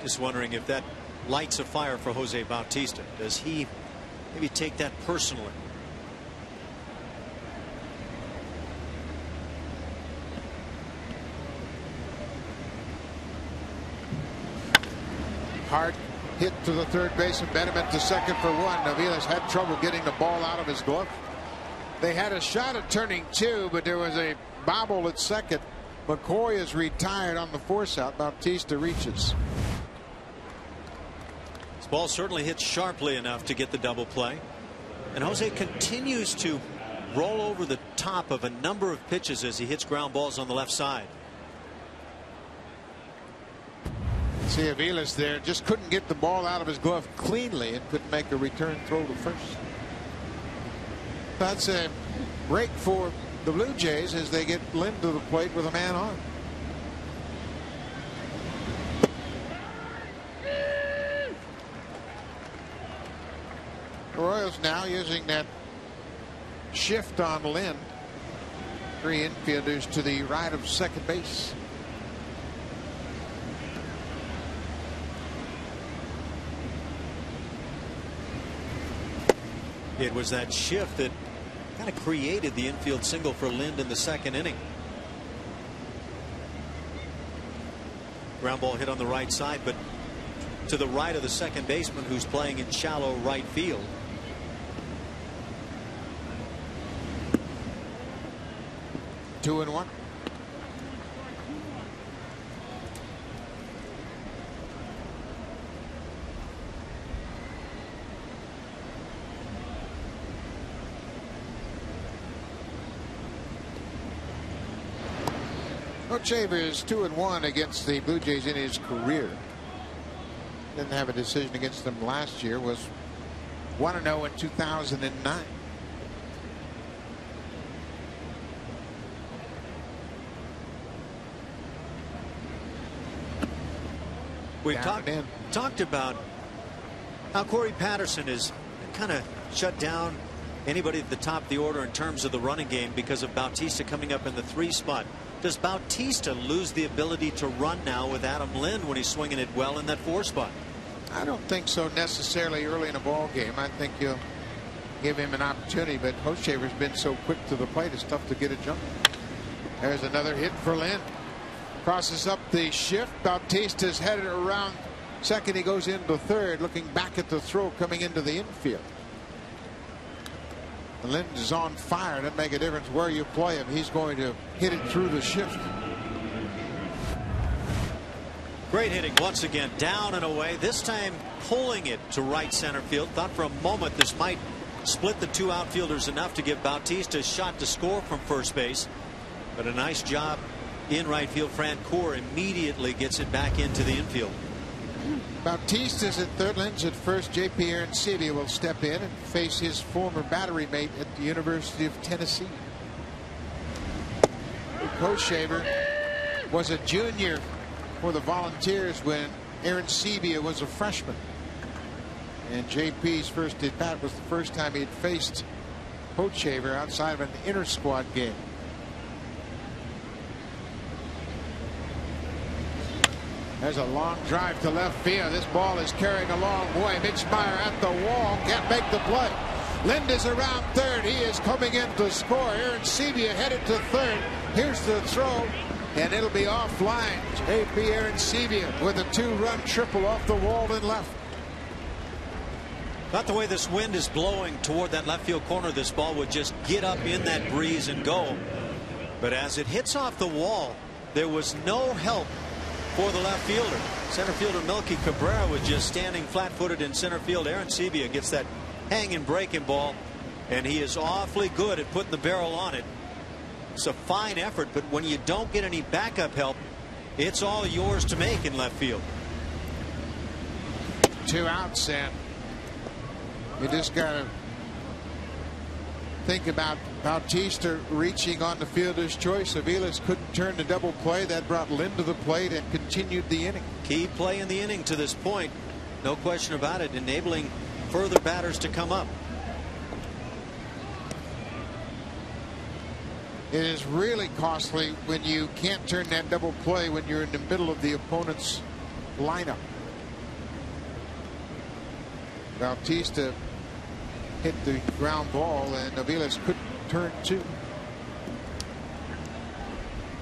Just wondering if that lights a fire for Jose Bautista. Does he maybe take that personally? Hard hit to the 3rd base and Betterman to second for 1. Aviles had trouble getting the ball out of his glove. They had a shot at turning 2, but there was a bobble at second. McCoy is retired on the force out. Bautista reaches. This ball certainly hits sharply enough to get the double play. And Jose continues to roll over the top of a number of pitches as he hits ground balls on the left side. See Aviles there, just couldn't get the ball out of his glove cleanly and couldn't make a return throw to first. That's a break for the Blue Jays as they get Lind to the plate with a man on. The Royals now using that shift on Lind. 3 infielders to the right of second base. It was that shift that kind of created the infield single for Lind in the second inning. Ground ball hit on the right side, but to the right of the second baseman, who's playing in shallow right field. Two and one. Shaver is 2-1 against the Blue Jays in his career. Didn't have a decision against them last year. Was 1-0 in 2009. We've talked about how Corey Patterson is kind of shut down anybody at the top of the order in terms of the running game because of Bautista coming up in the 3 spot. Does Bautista lose the ability to run now with Adam Lind when he's swinging it well in that 4 spot? I don't think so necessarily early in a ball game. I think you'll give him an opportunity, but Hochevar's been so quick to the plate, it's tough to get a jump. There's another hit for Lind. Crosses up the shift. Bautista's headed around second. He goes into third, looking back at the throw coming into the infield. Lind is on fire. Doesn't make a difference where you play him. He's going to hit it through the shift. Great hitting once again, down and away, this time pulling it to right center field. Thought for a moment this might split the 2 outfielders enough to give Bautista a shot to score from first base, but a nice job in right field. Francoeur immediately gets it back into the infield. Bautista's at third, Lind's at first. J.P. Arancibia will step in and face his former battery mate at the University of Tennessee. Hochevar was a junior for the Volunteers when Arancibia was a freshman. And J.P.'s first at bat was the first time he had faced Hochevar outside of an inter-squad game. There's a long drive to left field. This ball is carrying a long way. Mitchmeyer at the wall. Can't make the play. Lind is around third. He is coming in to score. Arancibia headed to third. Here's the throw, and it'll be offline. J.P. Arancibia with a 2-run triple off the wall and left. Not the way this wind is blowing toward that left field corner. This ball would just get up in that breeze and go. But as it hits off the wall, there was no help for the left fielder. Center fielder Melky Cabrera was just standing flat-footed in center field. Arancibia gets that hanging breaking ball, and he is awfully good at putting the barrel on it. It's a fine effort, but when you don't get any backup help, it's all yours to make in left field. 2 outs, and you just gotta think about Bautista reaching on the fielder's choice. Aviles couldn't turn the double play. That brought Lind to the plate and continued the inning. Key play in the inning to this point, no question about it, enabling further batters to come up. It is really costly when you can't turn that double play when you're in the middle of the opponent's lineup. Bautista hit the ground ball, and Aviles couldn't turn 2.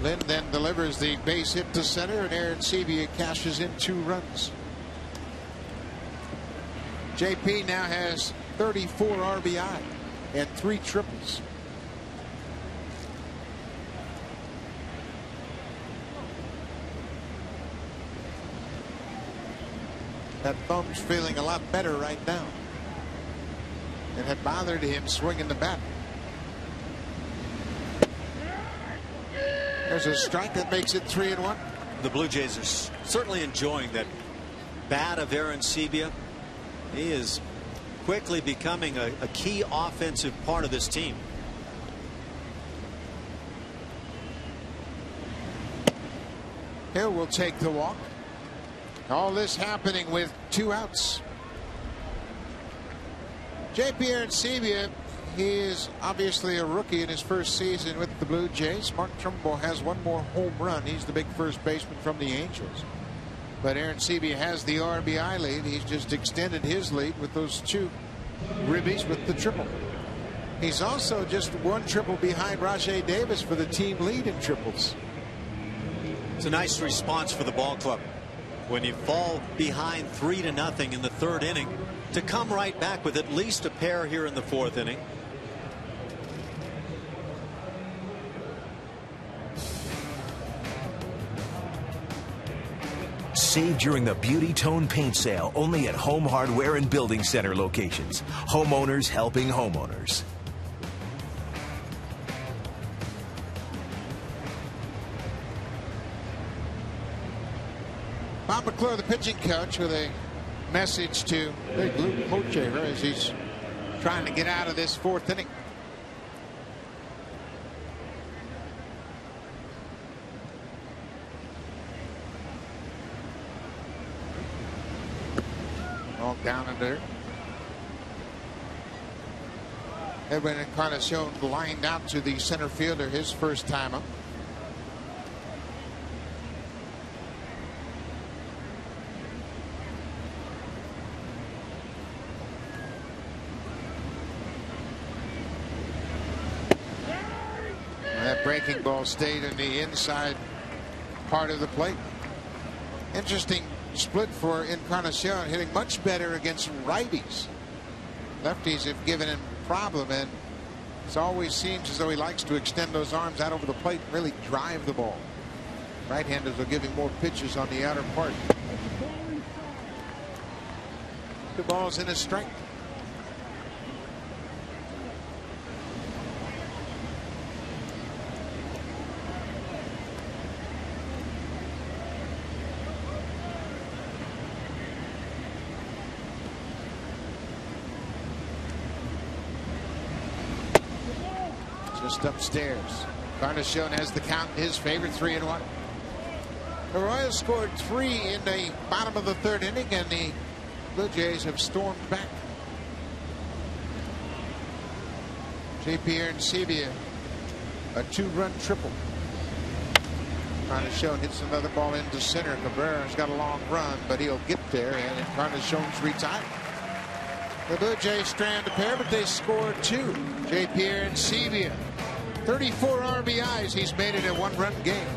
Lind then delivers the base hit to center, and Arancibia cashes in 2 runs. JP now has 34 RBI and 3 triples. That thumb's feeling a lot better right now. It had bothered him swinging the bat. There's a strike that makes it 3-1. The Blue Jays are certainly enjoying that bat of Arancibia. He is quickly becoming a key offensive part of this team. Hill will take the walk. All this happening with 2 outs. J.P. Arancibia, he is obviously a rookie in his first season with the Blue Jays. Mark Trumbo has one more home run. He's the big first baseman from the Angels. But Aaron Sebia has the RBI lead. He's just extended his lead with those 2 ribbies with the triple. He's also just 1 triple behind Rajay Davis for the team lead in triples. It's a nice response for the ball club when you fall behind 3-0 in the 3rd inning to come right back with at least a pair here in the 4th inning. Save during the Beauty Tone Paint Sale only at Home Hardware and Building Center locations. Homeowners helping homeowners. Bob McClure, the pitching coach, with a message to Big Luke Hochevar as he's trying to get out of this 4th inning. All down and dirt. Edwin Encarnacion lined out to the center fielder his first time up. That breaking ball stayed in the inside part of the plate. Interesting split for Encarnacion, hitting much better against righties. Lefties have given him a problem, and it always seems as though he likes to extend those arms out over the plate and really drive the ball. Right-handers are giving more pitches on the outer part. The ball's in his strength. Just upstairs. Encarnacion has the count in his favor, 3-1. The Royals scored 3 in the bottom of the 3rd inning, and the Blue Jays have stormed back. J.P. Sebia, a 2-run triple. Encarnacion hits another ball into center. Cabrera's got a long run, but he'll get there, and Encarnacion's retired. The Blue Jays strand a pair, but they scored 2. J.P. Sebia, 34 RBIs. He's made it a 1-run game.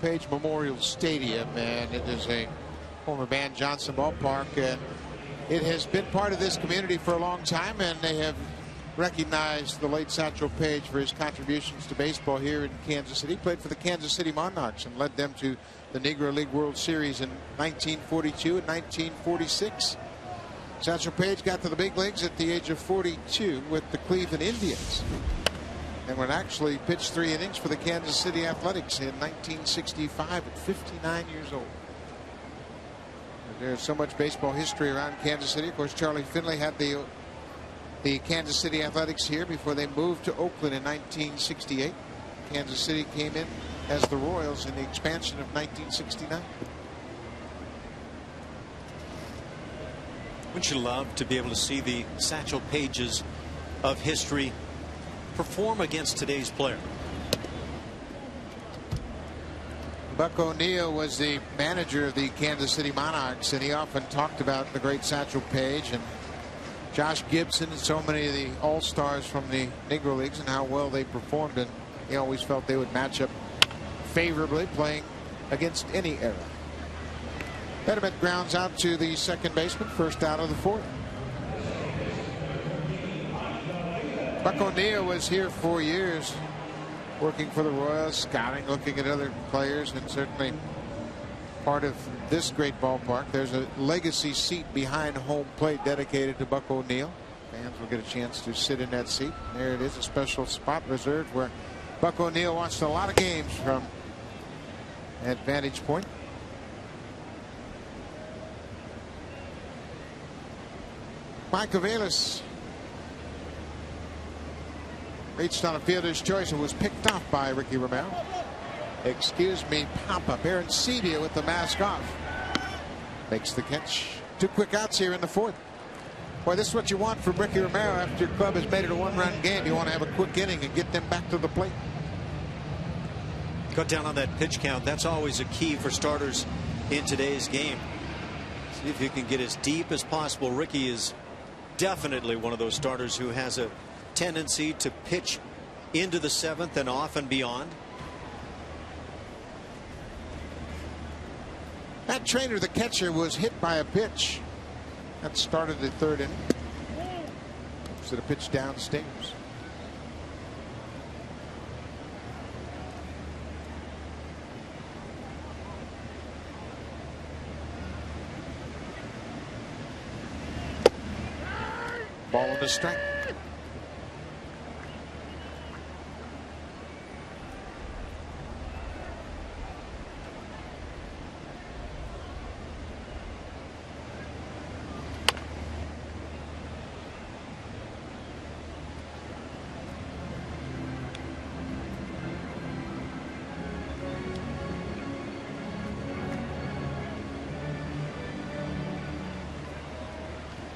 Page Memorial Stadium, and it is a former Van Johnson ballpark, and it has been part of this community for a long time, and they have recognized the late Satchel Paige for his contributions to baseball here in Kansas City. He played for the Kansas City Monarchs and led them to the Negro League World Series in 1942 and 1946. Satchel Paige got to the big leagues at the age of 42 with the Cleveland Indians, and would actually pitch 3 innings for the Kansas City Athletics in 1965 at 59 years old. There's so much baseball history around Kansas City. Of course, Charlie Finley had the Kansas City Athletics here before they moved to Oakland in 1968. Kansas City came in as the Royals in the expansion of 1969. Wouldn't you love to be able to see the Satchel Pages of history perform against today's player? Buck O'Neill was the manager of the Kansas City Monarchs, and he often talked about the great Satchel Paige and Josh Gibson and so many of the all-stars from the Negro Leagues and how well they performed, and he always felt they would match up favorably playing against any era. Pettit grounds out to the second baseman, first out of the fourth. Buck O'Neill was here for years, working for the Royals, scouting, looking at other players, and certainly part of this great ballpark. There's a legacy seat behind home plate dedicated to Buck O'Neill. Fans will get a chance to sit in that seat. There it is, a special spot reserved where Buck O'Neill watched a lot of games from that vantage point. Mike Avelis reached on a fielder's choice and was picked off by Ricky Romero. Excuse me, Papa. Baron Sebia with the mask off. Makes the catch. 2 quick outs here in the fourth. Boy, this is what you want from Ricky Romero after your club has made it a one-run game. You want to have a quick inning and get them back to the plate. Cut down on that pitch count. That's always a key for starters in today's game. See if you can get as deep as possible. Ricky is definitely one of those starters who has a tendency to pitch into the seventh and off and beyond. Matt Trainer, the catcher, was hit by a pitch that started the third inning. So the pitch downstairs. Ball on the strike.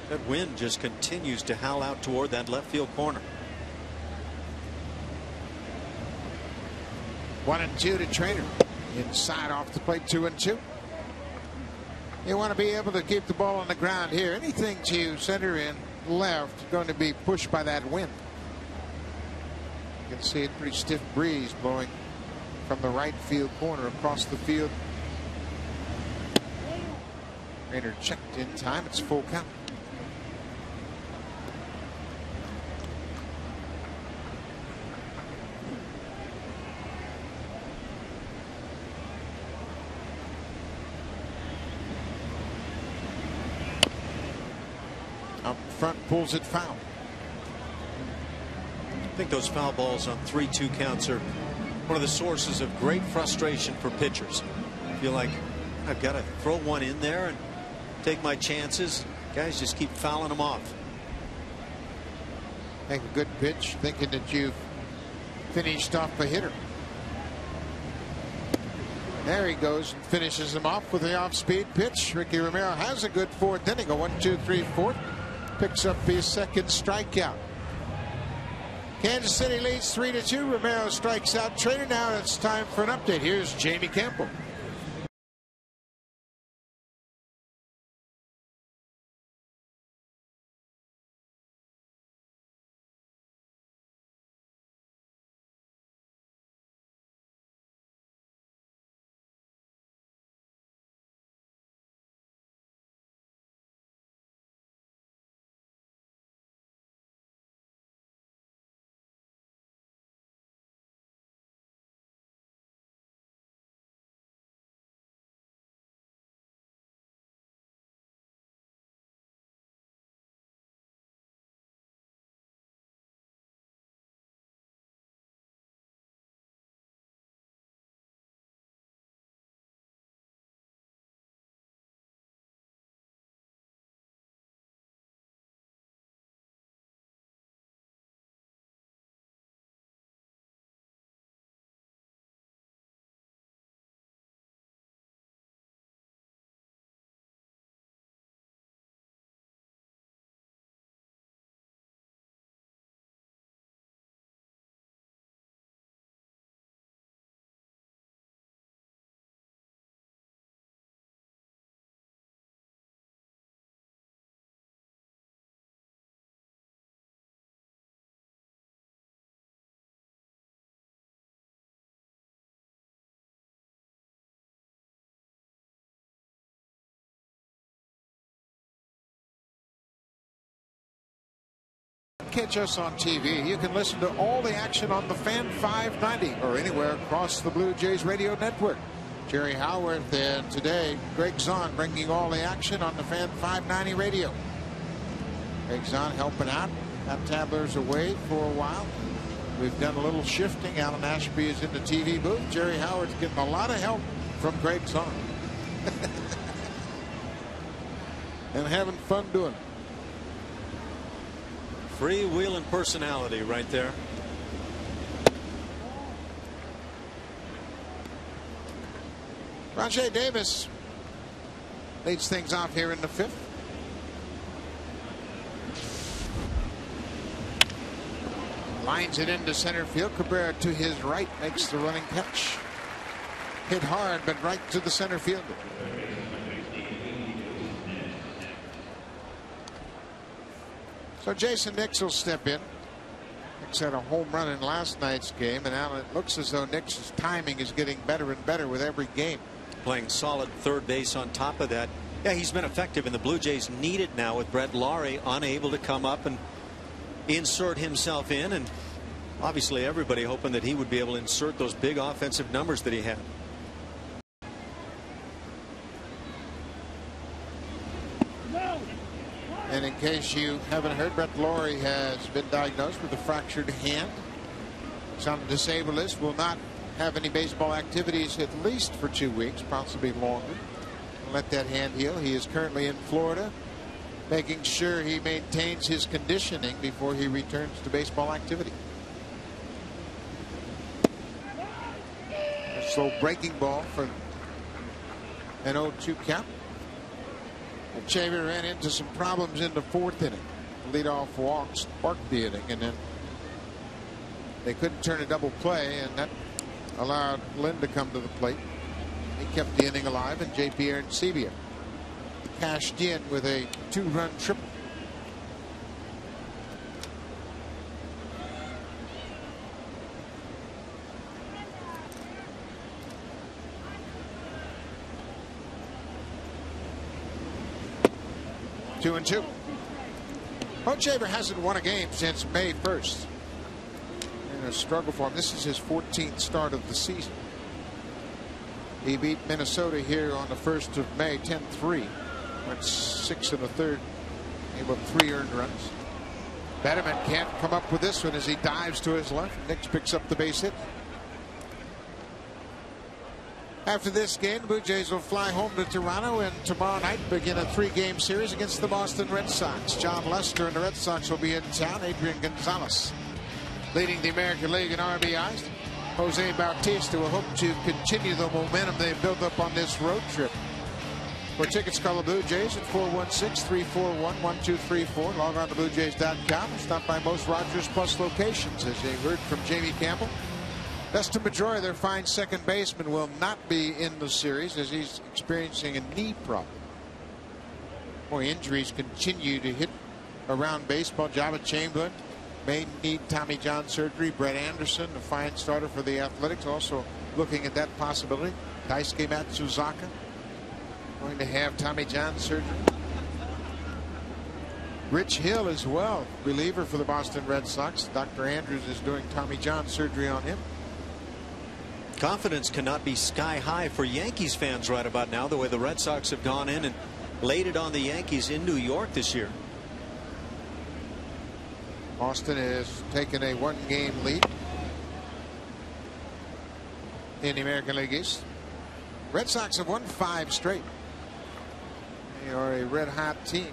That wind just continues to howl out toward that left field corner. 1-2 to Trainer. Inside off the plate, 2-2. You want to be able to keep the ball on the ground here. Anything to center in left going to be pushed by that wind. You can see a pretty stiff breeze blowing from the right field corner across the field. Trainer checked in time. It's full count. Up front, pulls it foul. I think those foul balls on 3-2 counts are one of the sources of great frustration for pitchers. I feel like I've got to throw one in there and take my chances. Guys just keep fouling them off. Make a good pitch, thinking that you've finished off a hitter. There he goes and finishes him off with the off-speed pitch. Ricky Romero has a good fourth inning. A 1-2-3-4. Picks up his second strikeout. Kansas City leads 3-2. Romero strikes out Trainer. Now it's time for an update. Here's Jamie Campbell. catch us on TV, you can listen to all the action on the Fan 590 or anywhere across the Blue Jays radio network. Jerry Howarth and today Greg Zahn bringing all the action on the Fan 590 radio. Greg Zahn helping out. Got Tabler's away for a while. We've done a little shifting. Alan Ashby is in the TV booth. Jerry Howard's getting a lot of help from Greg Zahn. And having fun doing it. Freewheeling personality right there. Rajay Davis leads things off here in the 5th. Lines it into center field. Cabrera to his right makes the running catch. Hit hard, but right to the center fielder. So Jason Nix will step in. Nix had a home run in last night's game, and now it looks as though Nix's timing is getting better and better with every game. Playing solid third base on top of that. Yeah, he's been effective, and the Blue Jays need it now with Brett Laurie unable to come up and insert himself in, and obviously everybody hoping that he would be able to insert those big offensive numbers that he had. And in case you haven't heard, Brett Laurie has been diagnosed with a fractured hand. He's on the disabled list, will not have any baseball activities at least for 2 weeks, possibly longer. Let that hand heal. He is currently in Florida, making sure he maintains his conditioning before he returns to baseball activity. A slow breaking ball for an 0-2 count. Shaver ran into some problems in the 4th inning. Leadoff walk sparked the inning, and then they couldn't turn a double play, and that allowed Lynn to come to the plate. He kept the inning alive, and J.P. Arancibia cashed in with a 2-run triple. Two and two. Hochevar hasn't won a game since May 1st. In a struggle for him. This is his 14th start of the season. He beat Minnesota here on the 1st of May, 10-3. Went 6 1/3. Able 3 earned runs. Betterman can't come up with this one as he dives to his left. Nix picks up the base hit. After this game, the Blue Jays will fly home to Toronto and tomorrow night begin a 3-game series against the Boston Red Sox. John Lester and the Red Sox will be in town. Adrian Gonzalez leading the American League in RBIs. Jose Bautista will hope to continue the momentum they've built up on this road trip. For tickets, call the Blue Jays at 416-341-1234. Log on to BlueJays.com. Stop by most Rogers Plus locations. As you heard from Jamie Campbell, Dustin Pedroia, their fine second baseman, will not be in the series as he's experiencing a knee problem. Boy, injuries continue to hit around baseball. Java Chamberlain may need Tommy John surgery. Brett Anderson, a fine starter for the Athletics, also looking at that possibility. Daisuke Matsuzaka going to have Tommy John surgery. Rich Hill as well, reliever for the Boston Red Sox. Dr. Andrews is doing Tommy John surgery on him. Confidence cannot be sky high for Yankees fans right about now, the way the Red Sox have gone in and laid it on the Yankees in New York this year. Boston has taken a 1-game lead in the American League East. Red Sox have won 5 straight. They are a red-hot team.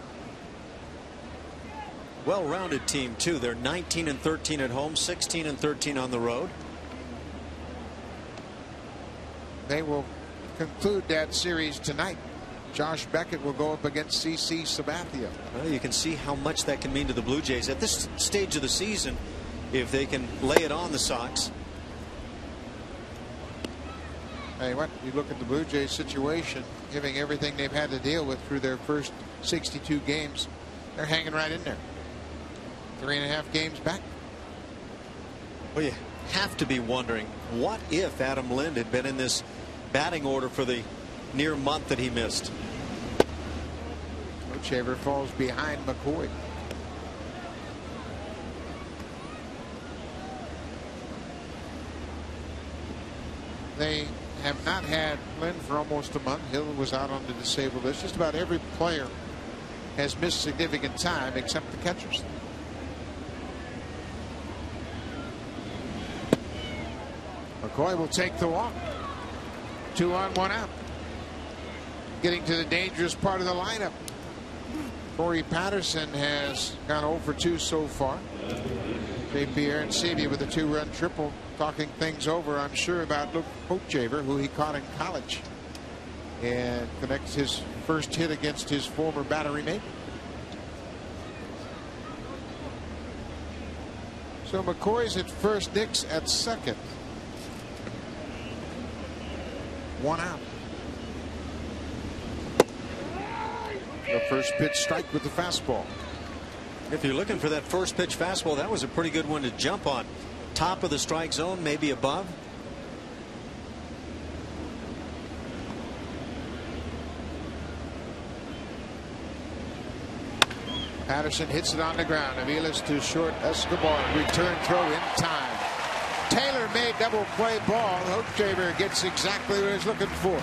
Well-rounded team too. They're 19-13 at home, 16-13 on the road. They will conclude that series tonight. Josh Beckett will go up against CC Sabathia. Well, you can see how much that can mean to the Blue Jays at this stage of the season if they can lay it on the Sox. Hey, what you look at the Blue Jays situation, giving everything they've had to deal with through their first 62 games, they're hanging right in there. 3.5 games back. Well, you have to be wondering, what if Adam Lind had been in this batting order for the near month that he missed? Shaver falls behind McCoy. they have not had Lynn for almost a month. Hill was out on the disabled list. Just about every player has missed significant time except the catchers. McCoy will take the walk. 2 on, 1 out. Getting to the dangerous part of the lineup. Corey Patterson has gone 0 for 2 so far. J.P. Arancini with a 2-run triple, talking things over, I'm sure, about Luke Hochhaver, who he caught in college, and connects his first hit against his former battery mate. So McCoy's at first, Nick's at second. 1 out. The first pitch strike with the fastball. If you're looking for that first pitch fastball, that was a pretty good one to jump on. Top of the strike zone, maybe above. Patterson hits it on the ground. Aviles to short. Escobar return throw in time. Taylor made double play ball. Hochhaver gets exactly what he's looking for.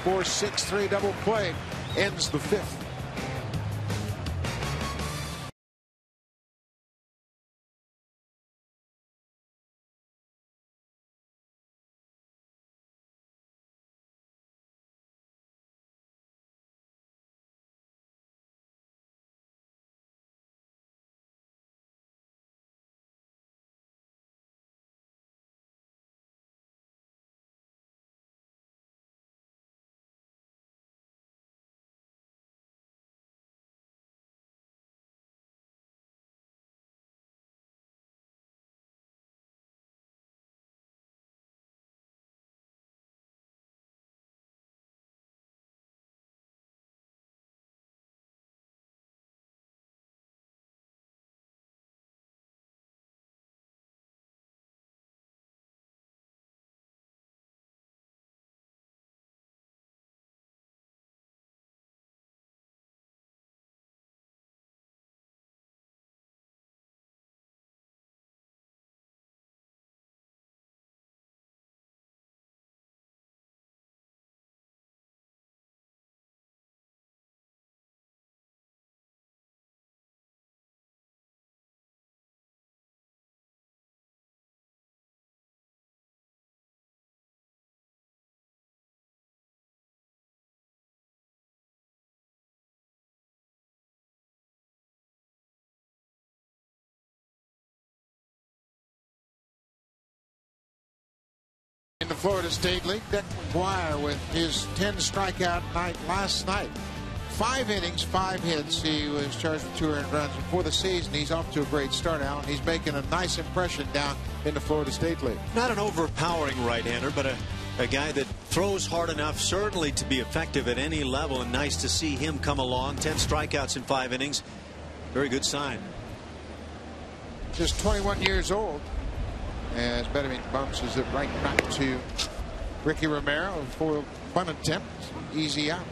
4-6-3 double play ends the 5th. In the Florida State League, Deck McGuire with his 10 strikeout night last night. 5 innings, 5 hits. He was charged with 2 earned runs. Before the season, he's off to a great start, Alan. He's making a nice impression down in the Florida State League. Not an overpowering right-hander, but a guy that throws hard enough, certainly, to be effective at any level, and nice to see him come along. 10 strikeouts in 5 innings. Very good sign. Just 21 years old. As Betterman bounces it right back to Ricky Romero for a bunt attempt. Easy out.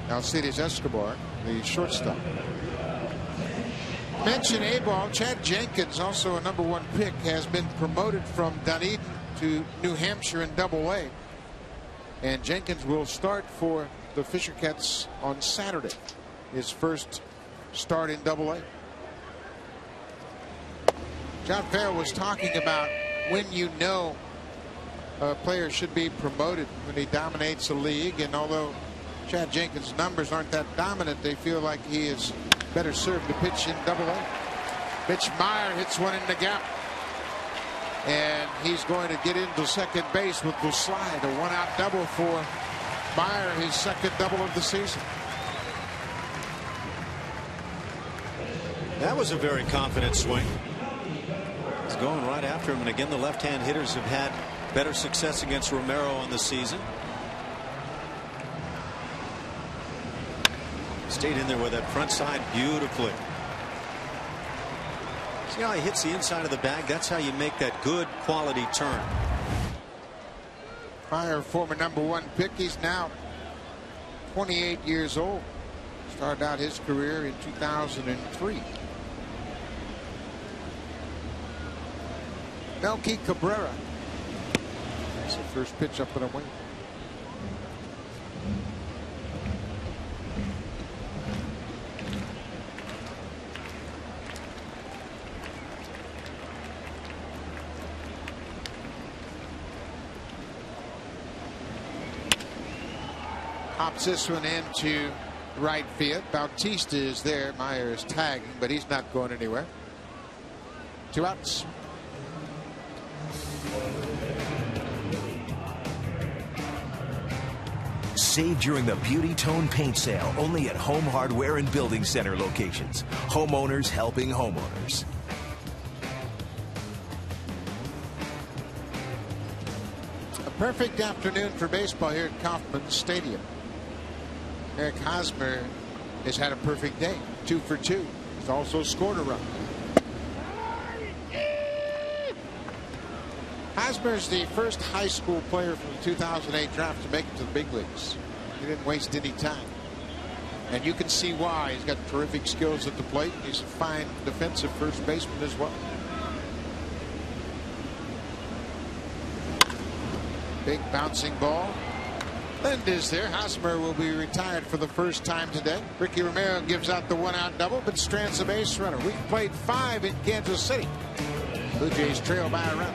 Alcides Escobar, the shortstop. Mention A-ball. Chad Jenkins, also a #1 pick, has been promoted from Dunedin to New Hampshire in Double-A. And Jenkins will start for the Fisher Cats on Saturday. His first start in Double-A. John Farrell was talking about when you know a player should be promoted, when he dominates a league. And although Chad Jenkins' numbers aren't that dominant, they feel like he is better served to pitch in Double-A. Mitch Meyer hits one in the gap. And he's going to get into second base with the slide. A 1-out double for Meyer, his second double of the season. That was a very confident swing. He's going right after him, and again, the left-hand hitters have had better success against Romero on the season. Stayed in there with that front side beautifully. See how he hits the inside of the bag? That's how you make that good quality turn. Meyer, former #1 pick. He's now 28 years old. Started out his career in 2003. Melky Cabrera. First pitch up and away. Pops this one into right field. Bautista is there. Meyer is tagging, but he's not going anywhere. 2 outs. Save during the Beauty Tone Paint Sale only at Home Hardware and Building Center locations. Homeowners helping homeowners. A perfect afternoon for baseball here at Kauffman Stadium. Eric Hosmer has had a perfect day. 2 for 2. He's also scored a run. Hosmer is the first high school player from the 2008 draft to make it to the big leagues. He didn't waste any time. And you can see why. He's got terrific skills at the plate. He's a fine defensive first baseman as well. Big bouncing ball. Lind is there. Hosmer will be retired for the first time today. Ricky Romero gives out the 1-out double, but strands the base runner. We've played 5 in Kansas City. Blue Jays trail by a run.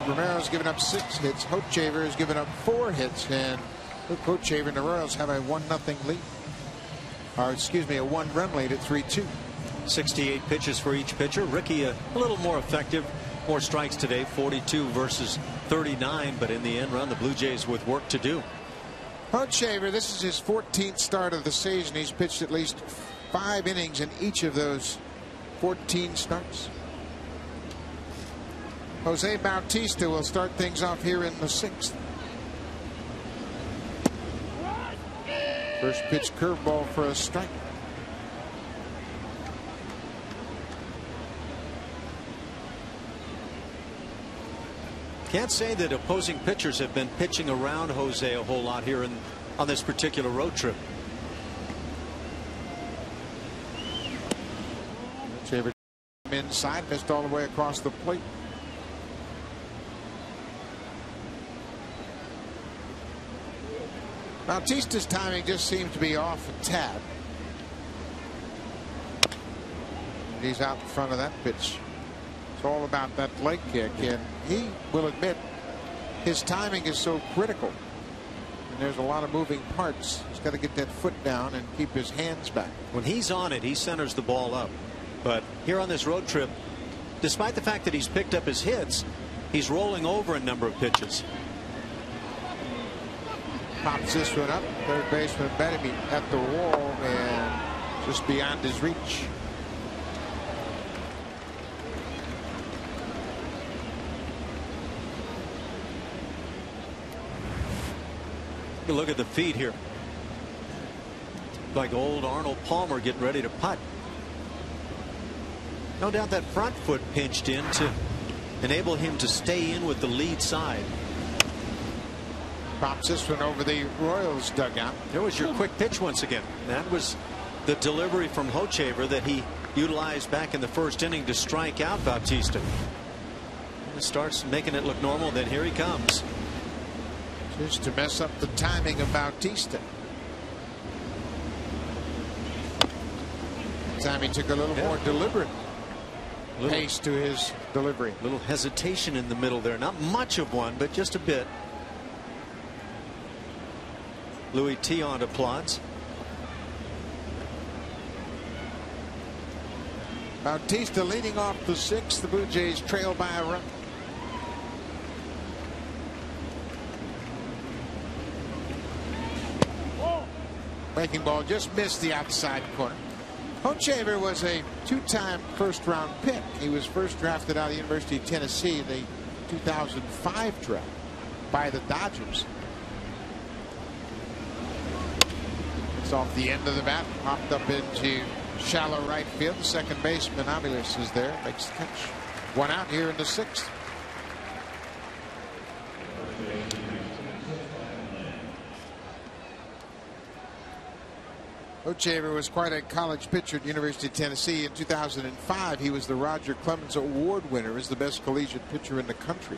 Romero's given up 6 hits. Hochevar has given up 4 hits, and Luke Hochevar and the Royals have a 1-0 lead. Or excuse me, a 1-run lead at 3-2. 68 pitches for each pitcher. Ricky a little more effective, more strikes today, 42 versus 39, but in the end run, the Blue Jays with work to do. Hochevar, this is his 14th start of the season. He's pitched at least 5 innings in each of those 14 starts. Jose Bautista will start things off here in the 6th. First pitch curveball for a strike. Can't say that opposing pitchers have been pitching around Jose a whole lot here on this particular road trip. Hochevar inside, missed all the way across the plate. Bautista's timing just seems to be off a tad. He's out in front of that pitch. It's all about that leg kick, and he will admit his timing is so critical. And there's a lot of moving parts. He's got to get that foot down and keep his hands back. When he's on it, he centers the ball up. But here on this road trip, despite the fact that he's picked up his hits, he's rolling over a number of pitches. Pops this one up. Third baseman Bettemy at the wall and just beyond his reach. Look at the feet here. Like old Arnold Palmer getting ready to putt. No doubt that front foot pinched in to enable him to stay in with the lead side. Pops this one over the Royals dugout. There was your quick pitch once again. That was the delivery from Hochevar that he utilized back in the first inning to strike out Bautista. And it starts making it look normal. Then here he comes. Just to mess up the timing of Bautista. This time he took a little more deliberate pace to his delivery. Little hesitation in the middle there. Not much of one, but just a bit. Louis Tion applauds. Bautista leading off the sixth. The Blue Jays trail by a run. Breaking ball just missed the outside corner. Hochevar was a two-time first-round pick. He was first drafted out of the University of Tennessee in the 2005 draft by the Dodgers. It's off the end of the bat, popped up into shallow right field. The second baseman Aviles is there, makes the catch. One out here in the sixth. Hochevar was quite a college pitcher at the University of Tennessee. In 2005, he was the Roger Clemens Award winner as the best collegiate pitcher in the country.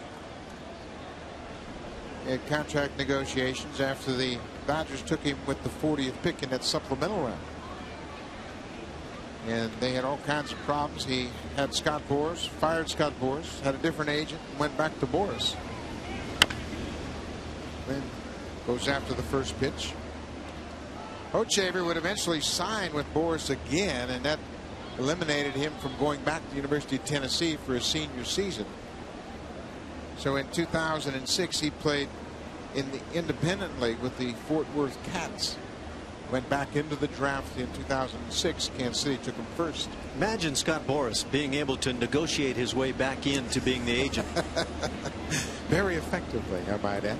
He had contract negotiations after the Dodgers took him with the 40th pick in that supplemental round. And they had all kinds of problems. He had Scott Boras, fired Scott Boras, had a different agent, and went back to Boras. Then goes after the first pitch. Hochevar would eventually sign with Boras again, and that eliminated him from going back to the University of Tennessee for his senior season. So in 2006, he played in the Independent League with the Fort Worth Cats. Went back into the draft in 2006. Kansas City took him first. Imagine Scott Boras being able to negotiate his way back into being the agent. Very effectively, I might add.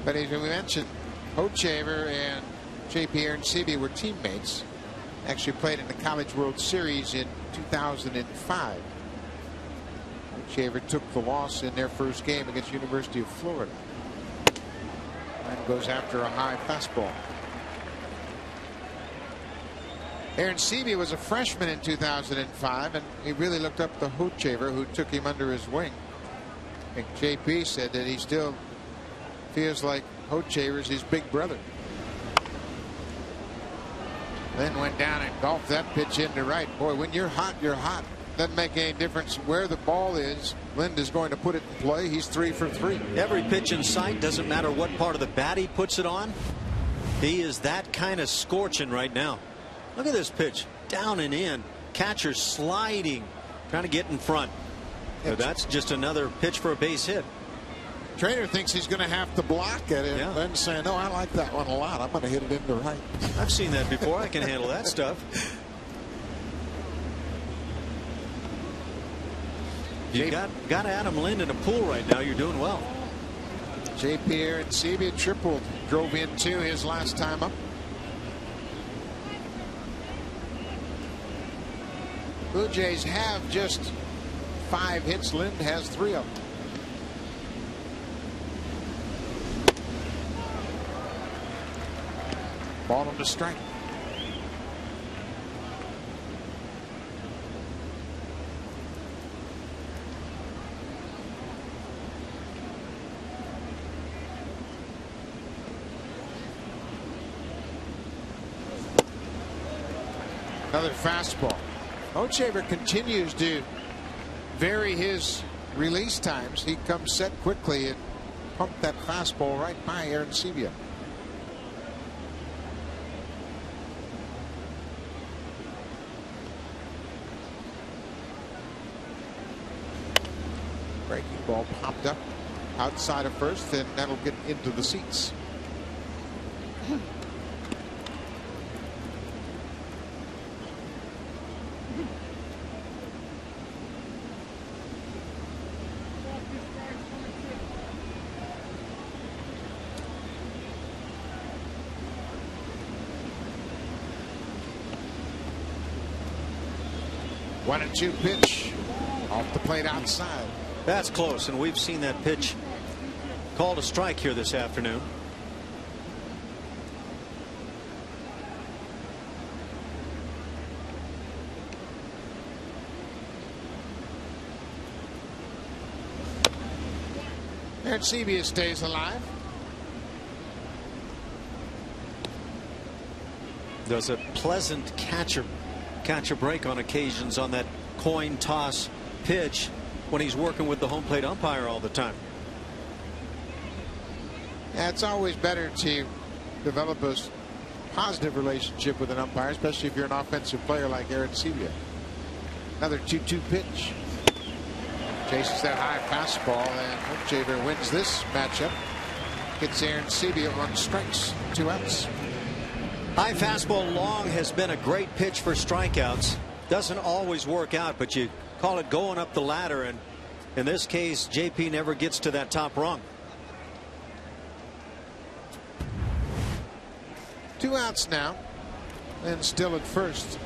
But as we mentioned, Hochevar and J.P. Aronsebi were teammates. Actually played in the College World Series in 2005. Hochevar took the loss in their first game against University of Florida. And goes after a high fastball. Aronsebi was a freshman in 2005, and he really looked up to Hochevar, who took him under his wing. And J.P. said that he still feels like Hochevar is his big brother. Then went down and golfed that pitch into right. Boy, when you're hot, you're hot. Doesn't make any difference where the ball is. Lind is going to put it in play. He's 3 for 3. Every pitch in sight, doesn't matter what part of the bat he puts it on. He is that kind of scorching right now. Look at this pitch, down and in. Catcher sliding, trying to get in front. But that's just another pitch for a base hit. Trainer thinks he's going to have to block it, and then saying, no, I like that one a lot. I'm going to hit it into right. I've seen that before. I can handle that stuff. You got Adam Lind in a pool right now. You're doing well. J.P. Aronsebi tripled, drove into his last time up. Blue Jays have just 5 hits. Lind has 3 of them. Ball him to strike. Another fastball. Hochevar continues to vary his release times. He comes set quickly and pumped that fastball right by Aronsebi. Breaking ball popped up outside of first, and that'll get into the seats. 1-2 pitch off the plate outside. That's close, and we've seen that pitch called a strike here this afternoon. And CB stays alive. Does a pleasant catch a break on occasions on that coin toss pitch when he's working with the home plate umpire all the time. Yeah, it's always better to develop a positive relationship with an umpire, especially if you're an offensive player like Aaron Sebia. Another 2-2 pitch. Chases that high fastball, and Hochevar wins this matchup. Gets Aaron Sebia on strikes, 2 outs. High fastball long has been a great pitch for strikeouts. Doesn't always work out, but you call it going up the ladder, and in this case JP never gets to that top rung. 2 outs now, and still at first.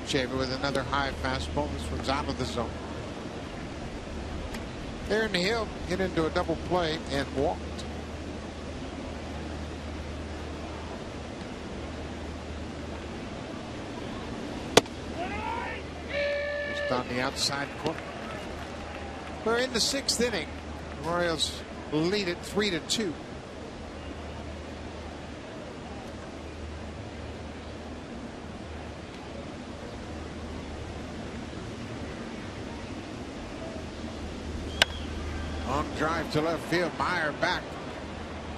Hochevar with another high fastball. This one's out of the zone. Aaron Hill hit into a double play and walked. Just on the outside corner. We're in the 6th inning. The Royals lead it 3-2. On drive to left field. Meyer back,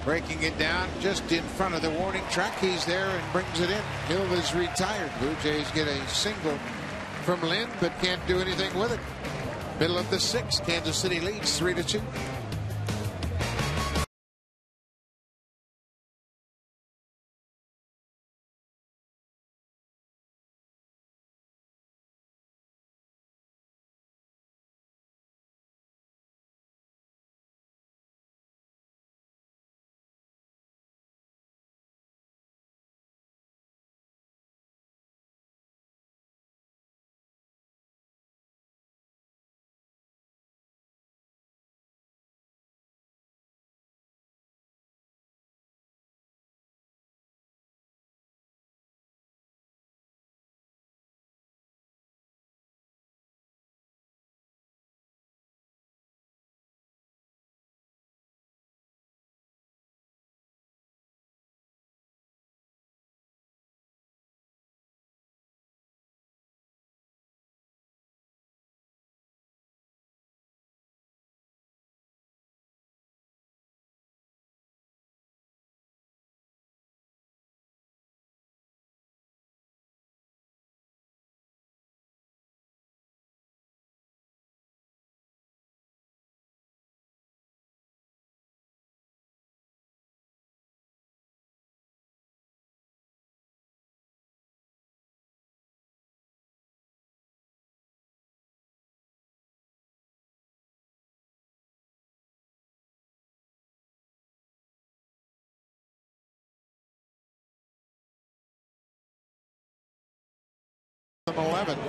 breaking it down just in front of the warning track. He's there and brings it in. Hill is retired. Blue Jays get a single from Lynn, but can't do anything with it. Middle of the 6th. Kansas City leads 3-2.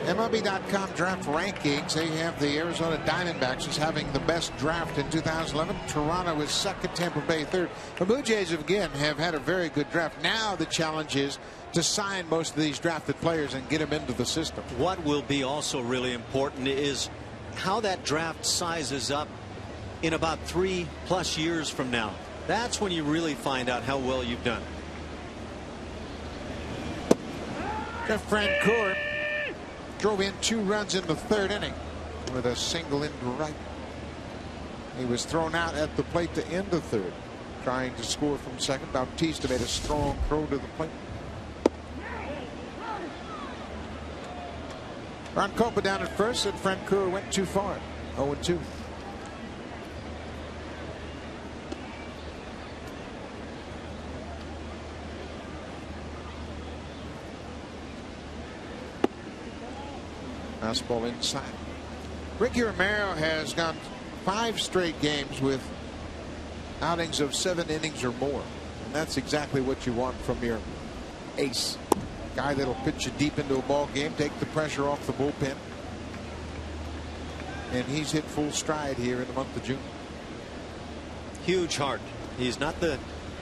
MLB.com draft rankings. They have the Arizona Diamondbacks as having the best draft in 2011. Toronto is second, Tampa Bay third. The Blue Jays again have had a very good draft. Now the challenge is to sign most of these drafted players and get them into the system. What will be also really important is how that draft sizes up in about 3+ years from now. That's when you really find out how well you've done. Jeff Francoeur drove in 2 runs in the 3rd inning with a single into right. He was thrown out at the plate to end the 3rd, trying to score from second. Bautista made a strong throw to the plate. Ron Copa down at first, and Francoeur went too far. 0-2. Fastball inside. Ricky Romero has gone 5 straight games with outings of 7 innings or more. And that's exactly what you want from your ace. guy that'll pitch you deep into a ball game, take the pressure off the bullpen. And he's hit full stride here in the month of June. Huge heart. He's not the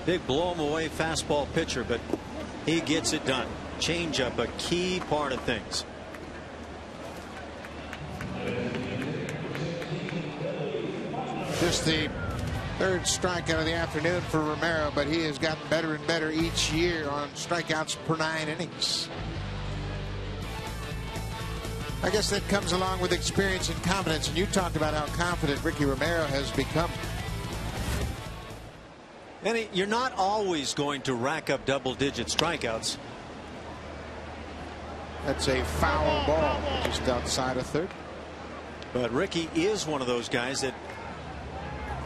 big blow him away fastball pitcher, but he gets it done. Changeup, a key part of things. Just the third strikeout of the afternoon for Romero, but he has gotten better and better each year on strikeouts per 9 innings. I guess that comes along with experience and confidence, and you talked about how confident Ricky Romero has become. And you're not always going to rack up double-digit strikeouts. That's a foul ball just outside of third. But Ricky is one of those guys that,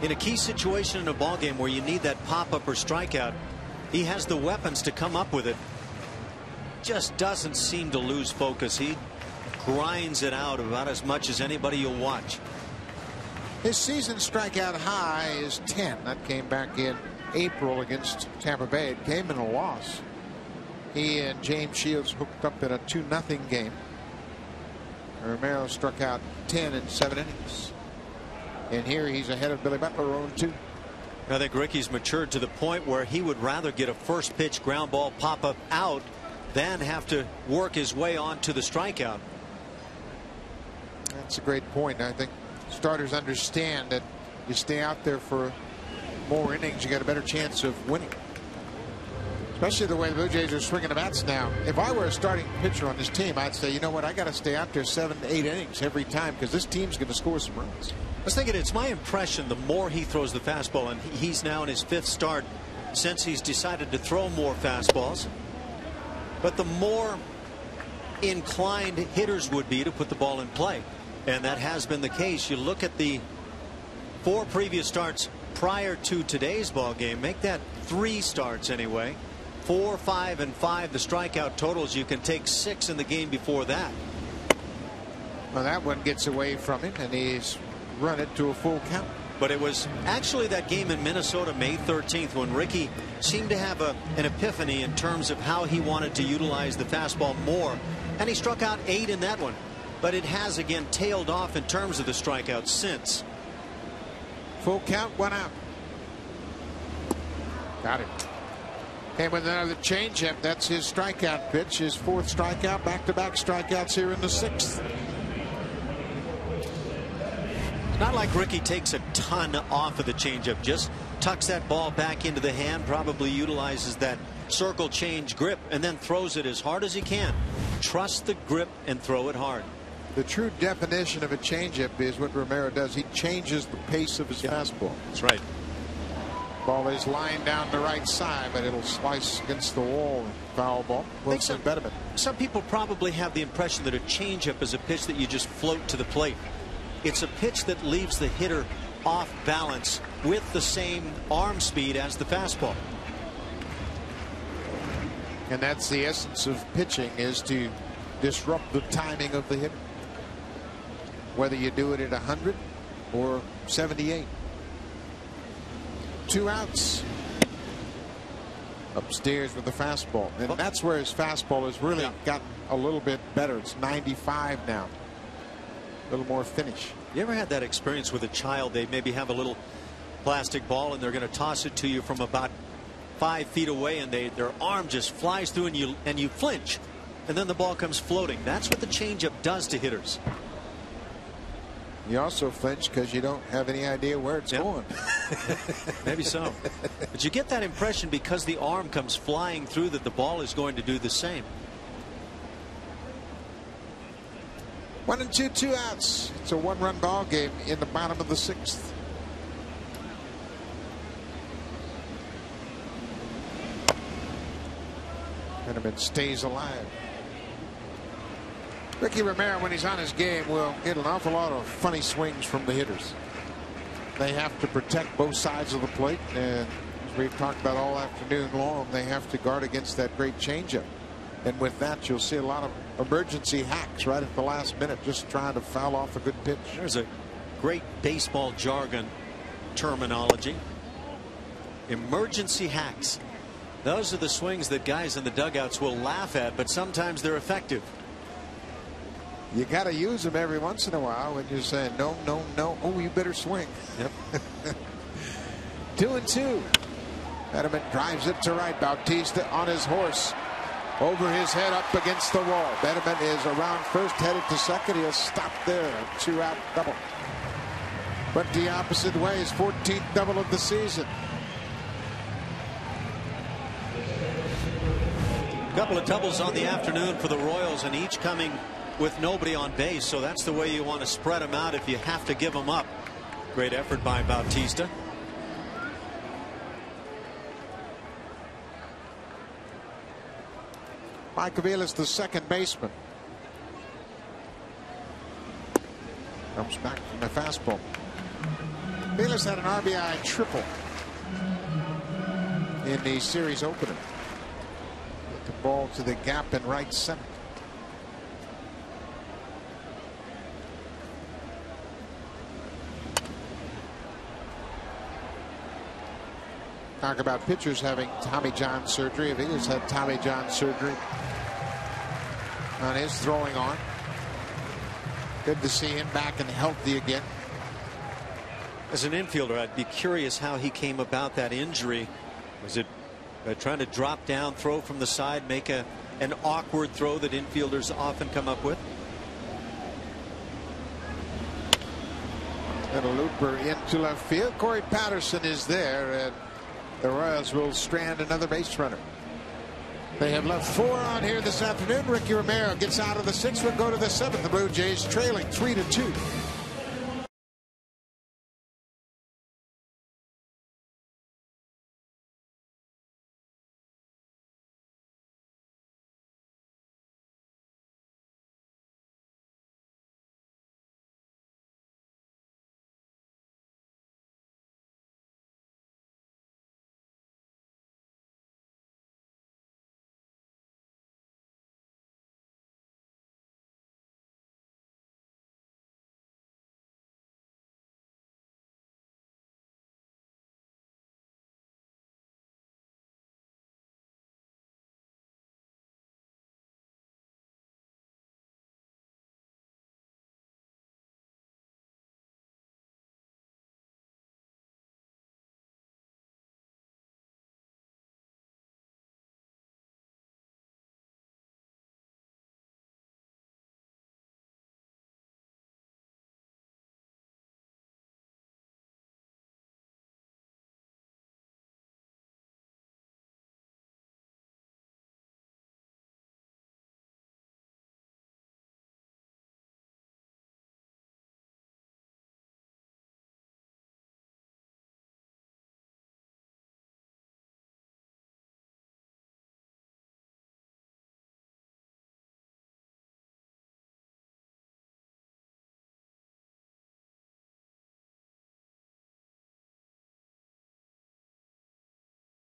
in a key situation in a ball game where you need that pop-up or strikeout, he has the weapons to come up with it. Just doesn't seem to lose focus. He grinds it out about as much as anybody you'll watch. His season strikeout high is 10. That came back in April against Tampa Bay. It came in a loss. He and James Shields hooked up in a 2-0 game. Romero struck out 10 in 7 innings. And here he's ahead of Billy Butler 0-2. I think Ricky's matured to the point where he would rather get a first pitch ground ball pop up out than have to work his way on to the strikeout. That's a great point. I think starters understand that you stay out there for more innings, you got a better chance of winning. Especially the way the Blue Jays are swinging the bats now. If I were a starting pitcher on this team, I'd say, you know what, I got to stay out there 7 to 8 innings every time because this team's going to score some runs. I was thinking, it's my impression the more he throws the fastball, and he's now in his 5th start since he's decided to throw more fastballs, but the more inclined hitters would be to put the ball in play. And that has been the case. You look at the 4 previous starts prior to today's ball game, make that 3 starts anyway. 4, 5, and 5 the strikeout totals. You can take 6 in the game before that. Well, that one gets away from him, and he's run it to a full count. But it was actually that game in Minnesota, May 13th, when Ricky seemed to have an epiphany in terms of how he wanted to utilize the fastball more. And he struck out 8 in that one. But it has again tailed off in terms of the strikeouts since. Full count, 1 out. Got it. And with another changeup, that's his strikeout pitch, his 4th strikeout, back-to-back strikeouts here in the 6th. It's not like Ricky takes a ton off of the changeup, just tucks that ball back into the hand, probably utilizes that circle change grip, and then throws it as hard as he can. Trust the grip and throw it hard. The true definition of a changeup is what Romero does. He changes the pace of his fastball. That's right. Ball is lined down the right side, but it'll slice against the wall. Foul ball. Wilson Betterman. Some people probably have the impression that a changeup is a pitch that you just float to the plate. It's a pitch that leaves the hitter off balance with the same arm speed as the fastball. And that's the essence of pitching, is to disrupt the timing of the hitter. Whether you do it at 100 or 78. 2 outs. Upstairs with the fastball. And that's where his fastball has really gotten a little bit better. It's 95 now. A little more finish. You ever had that experience with a child? They maybe have a little plastic ball and they're going to toss it to you from about 5 feet away, and their arm just flies through and you flinch, and then the ball comes floating. That's what the changeup does to hitters. You also flinch because you don't have any idea where it's going. Maybe so. But you get that impression because the arm comes flying through that the ball is going to do the same. 1 and 2, 2 outs. It's a 1-run ball game in the bottom of the 6th. Betterman stays alive. Ricky Romero, when he's on his game, will get an awful lot of funny swings from the hitters. They have to protect both sides of the plate, and as we've talked about all afternoon long, they have to guard against that great changeup. And with that, you'll see a lot of emergency hacks right at the last minute, just trying to foul off a good pitch. There's a great baseball jargon terminology. Emergency hacks. Those are the swings that guys in the dugouts will laugh at, but sometimes they're effective. You got to use them every once in a while when you're saying no, no, no. Oh, you better swing. Yep. 2-2. Fetterman drives it to right. Bautista on his horse. Over his head, up against the wall. Fetterman is around first, headed to second. He'll stop there. 2-out double. But the opposite way, his 14th double of the season. A couple of doubles on the afternoon for the Royals, and each coming with nobody on base. So that's the way you want to spread them out if you have to give them up. Great effort by Bautista. Mike Aviles, the second baseman. Comes back from the fastball. Aviles had an RBI triple in the series opener. Get the ball to the gap in right center. Talk about pitchers having Tommy John surgery. Aviles had Tommy John surgery on his throwing arm. Good to see him back and healthy again. As an infielder, I'd be curious how he came about that injury. Was it trying to drop down, throw from the side, make an awkward throw that infielders often come up with? And a looper into left field. Corey Patterson is there, and the Royals will strand another base runner. They have left 4 on here this afternoon. Ricky Romero gets out of the 6th. We'll go to the 7th. The Blue Jays trailing 3-2.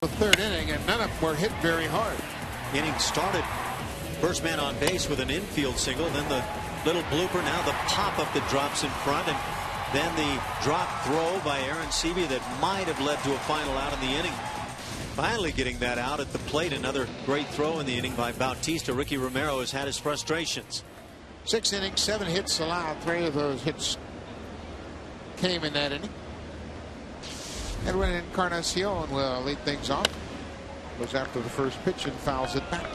The third inning, and none of them were hit very hard. Inning started. First man on base with an infield single, then the little blooper, now the pop-up that drops in front, and then the drop throw by Aaron Seavey that might have led to a final out in the inning. Finally getting that out at the plate. Another great throw in the inning by Bautista. Ricky Romero has had his frustrations. 6 innings, 7 hits allowed. 3 of those hits came in that inning. Edwin Encarnacion will lead things off. Goes after the first pitch and fouls it back.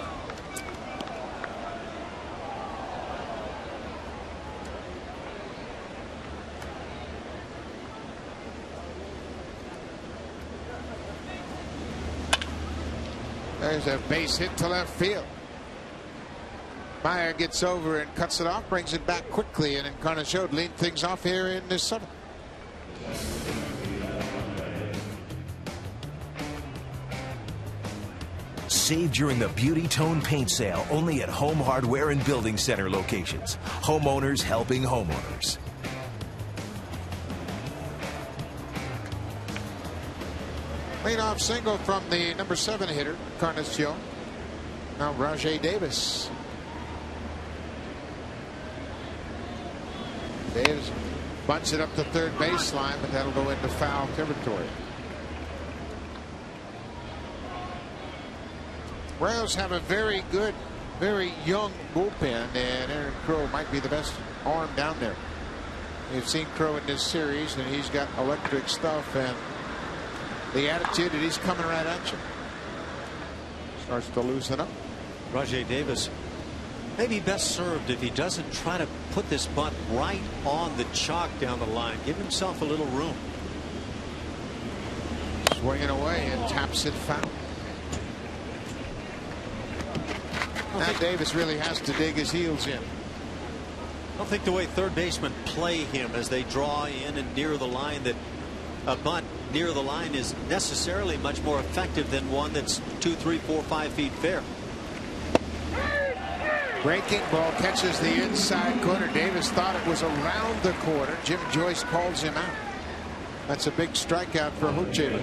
There's a base hit to left field. Meyer gets over and cuts it off, brings it back quickly, and Encarnacion lead things off here in the 7th. Save during the Beauty Tone Paint Sale only at Home Hardware and Building Center locations. Homeowners helping homeowners. Leadoff single from the number 7 hitter, Encarnacion. Now Rajay Davis. Davis bunts it up to third baseline, but that'll go into foul territory. Royals have a very good, very young bullpen, and Aaron Crow might be the best arm down there. You've seen Crow in this series, and he's got electric stuff, and the attitude that he's coming right at you. Starts to loosen up. Rajai Davis maybe best served if he doesn't try to put this bunt right on the chalk down the line. Give himself a little room. Swinging away and taps it foul. Now Davis really has to dig his heels in. I don't think the way third basemen play him as they draw in and near the line, that a bunt near the line is necessarily much more effective than one that's 2, 3, 4, 5 feet fair. Breaking ball catches the inside corner. Davis thought it was around the corner. Jim Joyce calls him out. That's a big strikeout for Hochevar.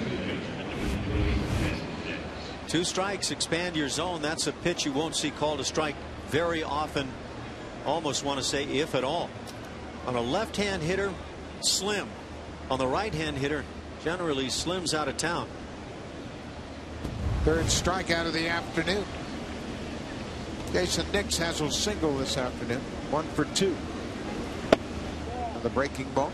2 strikes, expand your zone. That's a pitch you won't see called a strike very often. Almost want to say if at all. On a left-hand hitter, slim. On the right-hand hitter, generally slims out of town. Third strikeout of the afternoon. Jason Nix has a single this afternoon. 1 for 2. And the breaking ball.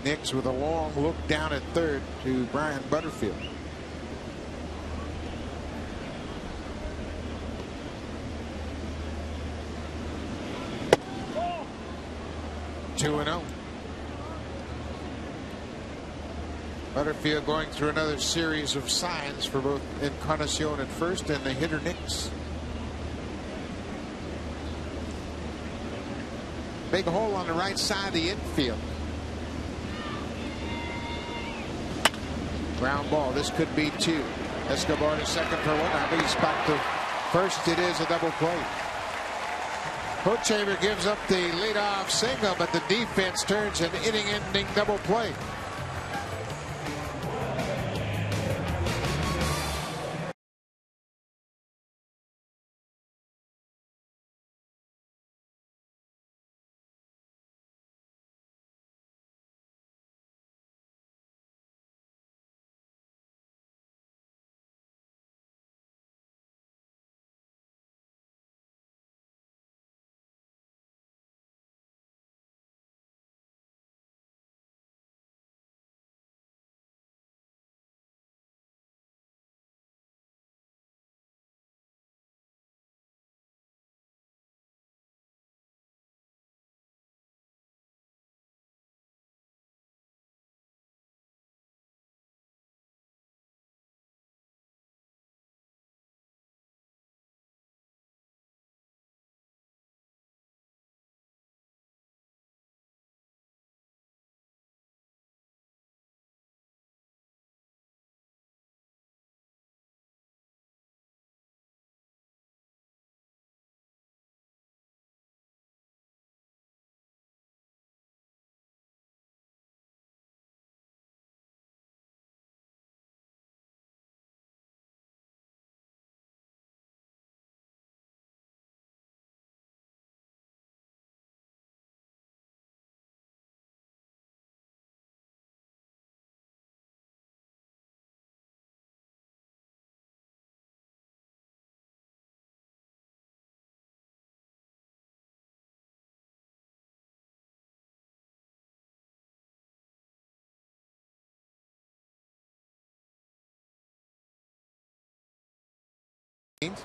Nix with a long look down at third to Brian Butterfield. Two and 0. Butterfield going through another series of signs for both Encarnacion at first and the hitter Nix. Big hole on the right side of the infield. Ground ball. This could be 2. Escobar to second for 1. I believe he's back to first. It is a double play. Hochevar gives up the leadoff single, but the defense turns an inning-ending double play.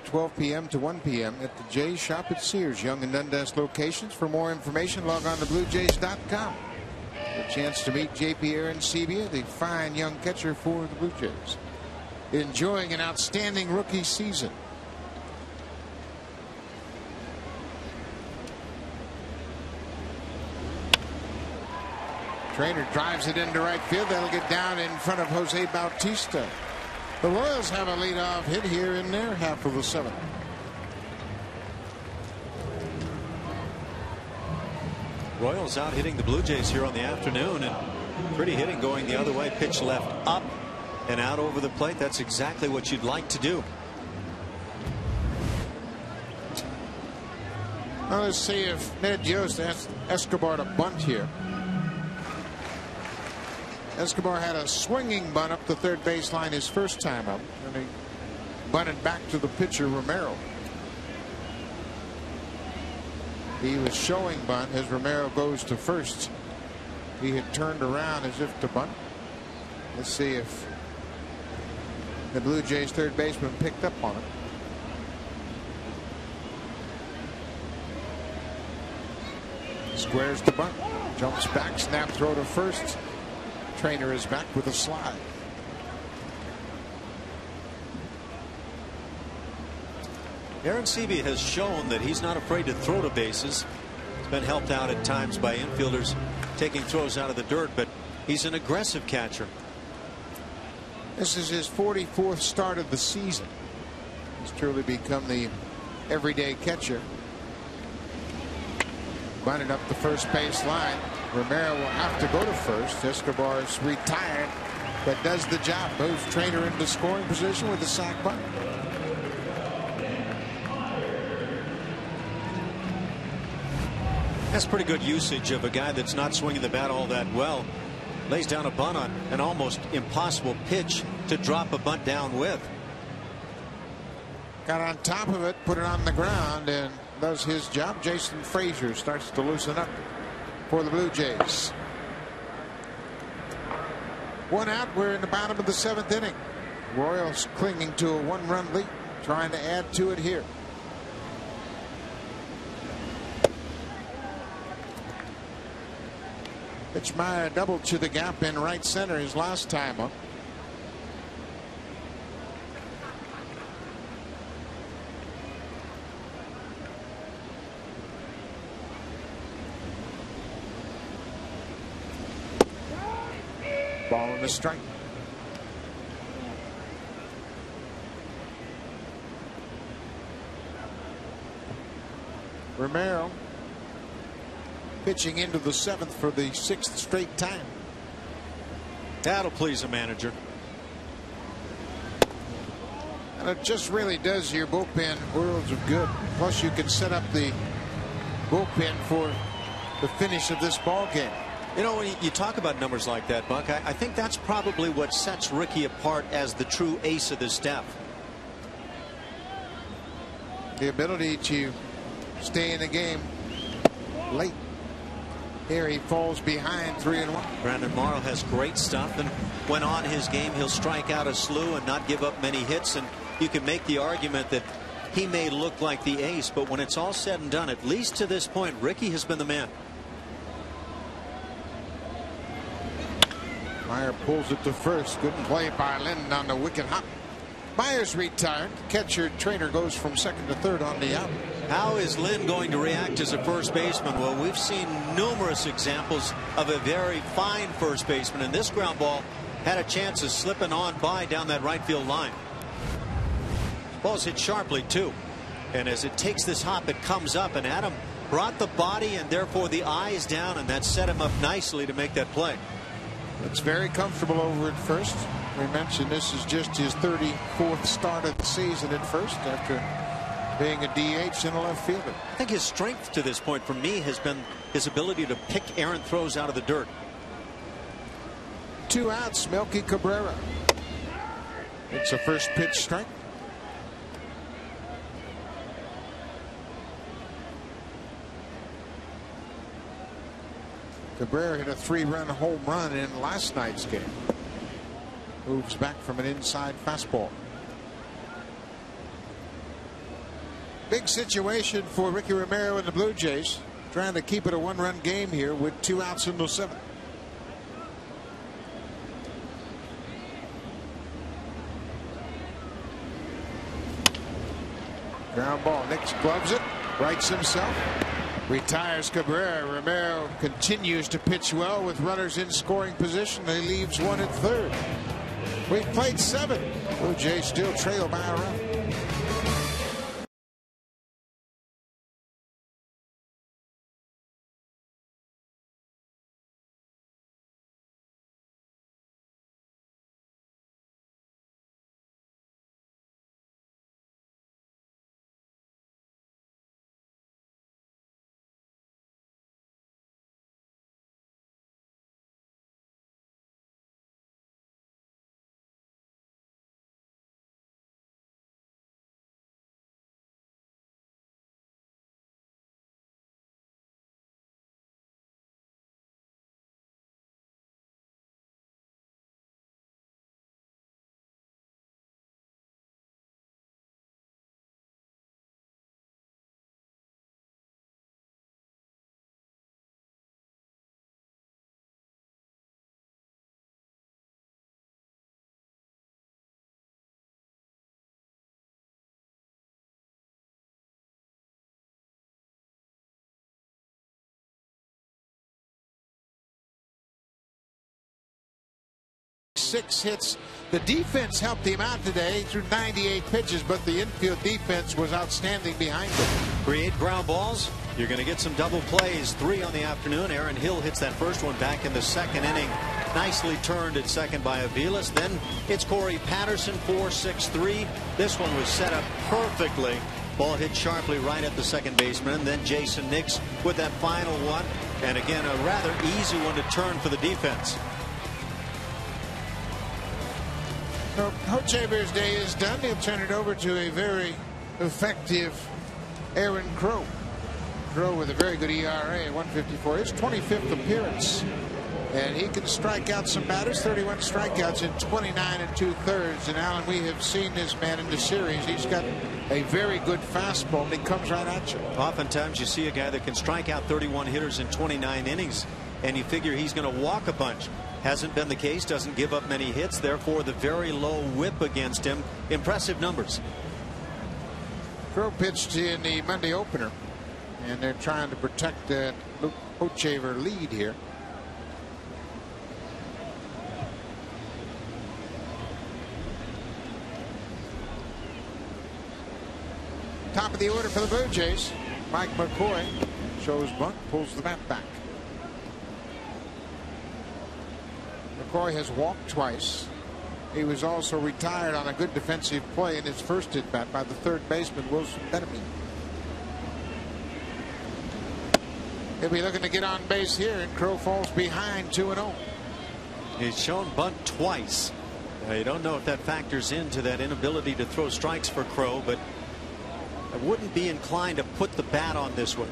12 p.m. to 1 p.m. at the Jays Shop at Sears, Young and Dundas locations. For more information, log on to BlueJays.com. A chance to meet JP Arencibia, the fine young catcher for the Blue Jays, enjoying an outstanding rookie season. Trainer drives it into right field. That'll get down in front of Jose Bautista. The Royals have a leadoff hit here in their half of the 7th. Royals out hitting the Blue Jays here on the afternoon, and pretty hitting going the other way. Pitch left up and out over the plate. That's exactly what you'd like to do. Well, let's see if Ned Yost asks Escobar to bunt here. Escobar had a swinging bunt up the third baseline his first time up, and he bunted back to the pitcher Romero. He was showing bunt as Romero goes to first. He had turned around as if to bunt. Let's see if the Blue Jays third baseman picked up on it. Squares the bunt, jumps back, snap throw to first. Trainer is back with a slide. Aaron Sebe has shown that he's not afraid to throw to bases. He's been helped out at times by infielders taking throws out of the dirt, but he's an aggressive catcher. This is his 44th start of the season. He's truly become the everyday catcher. Bunted up the first base line. Romero will have to go to first. Escobar's retired, but does the job. Moves Trainer into scoring position with a sac bunt. That's pretty good usage of a guy that's not swinging the bat all that well. Lays down a bunt on an almost impossible pitch to drop a bunt down with. Got on top of it, put it on the ground, and does his job. Jason Frazier starts to loosen up for the Blue Jays. One out. We're in the bottom of the seventh inning. Royals clinging to a one-run lead, trying to add to it here. Pitchmeyer doubled to the gap in right center his last time up. Ball in the strike. Romero pitching into the seventh for the sixth straight time. That'll please a manager. And it just really does your bullpen worlds of good. Plus you can set up the bullpen for the finish of this ball game. You know, when you talk about numbers like that, Buck, I think that's probably what sets Ricky apart as the true ace of this staff. The ability to stay in the game late. Here he falls behind 3-1. Brandon Morrow has great stuff, and when on his game, he'll strike out a slew and not give up many hits. And you can make the argument that he may look like the ace, but when it's all said and done, at least to this point, Ricky has been the man. Meyer pulls it to first. Good play by Linden on the wicket hop. Meyer's retired. Catcher Trainer goes from second to third on the out. How is Lynn going to react as a first baseman? Well, we've seen numerous examples of a very fine first baseman, and this ground ball had a chance of slipping on by down that right field line. Ball's hit sharply too, and as it takes this hop, it comes up, and Adam brought the body and therefore the eyes down, and that set him up nicely to make that play. It's very comfortable over at first. We mentioned this is just his 34th start of the season at first after being a DH and a left fielder. I think his strength to this point for me has been his ability to pick errant throws out of the dirt. 2 outs. Melky Cabrera. It's a first pitch strike. Cabrera hit a 3-run home run in last night's game. Moves back from an inside fastball. Big situation for Ricky Romero and the Blue Jays, trying to keep it a 1-run game here with 2 outs in the 7th. Ground ball. Nix gloves it, rights himself, retires Cabrera. Romero continues to pitch well with runners in scoring position. He leaves 1 at third. We've played 7. Blue Jays still trail by a run. 6 hits. The defense helped him out today through 98 pitches, but the infield defense was outstanding behind him. Create ground balls. You're going to get some double plays. 3 on the afternoon. Aaron Hill hits that first one back in the second inning. Nicely turned at second by Aviles. Then it's Corey Patterson, 4-6-3. This one was set up perfectly. Ball hit sharply right at the second baseman. Then Jason Nix with that final one. And again, a rather easy one to turn for the defense. So Hochevar's day is done. He'll turn it over to a very effective Aaron Crow. Crow with a very good ERA, 154. His 25th appearance. And he can strike out some batters. 31 strikeouts in 29 2/3. And Alan, we have seen this man in the series. He's got a very good fastball, and he comes right at you. Oftentimes you see a guy that can strike out 31 hitters in 29 innings, and you figure he's going to walk a bunch. Hasn't been the case. Doesn't give up many hits. Therefore, the very low whip against him. Impressive numbers. Crow pitched in the Monday opener, and they're trying to protect that Luke Hochevar lead here. Top of the order for the Blue Jays. Mike McCoy shows bunt, pulls the bat back. McCoy has walked twice. He was also retired on a good defensive play in his first at bat by the third baseman Wilson Benjamin. He'll be looking to get on base here, and Crow falls behind 2-0. He's shown bunt twice. You don't know if that factors into that inability to throw strikes for Crow, but I wouldn't be inclined to put the bat on this one.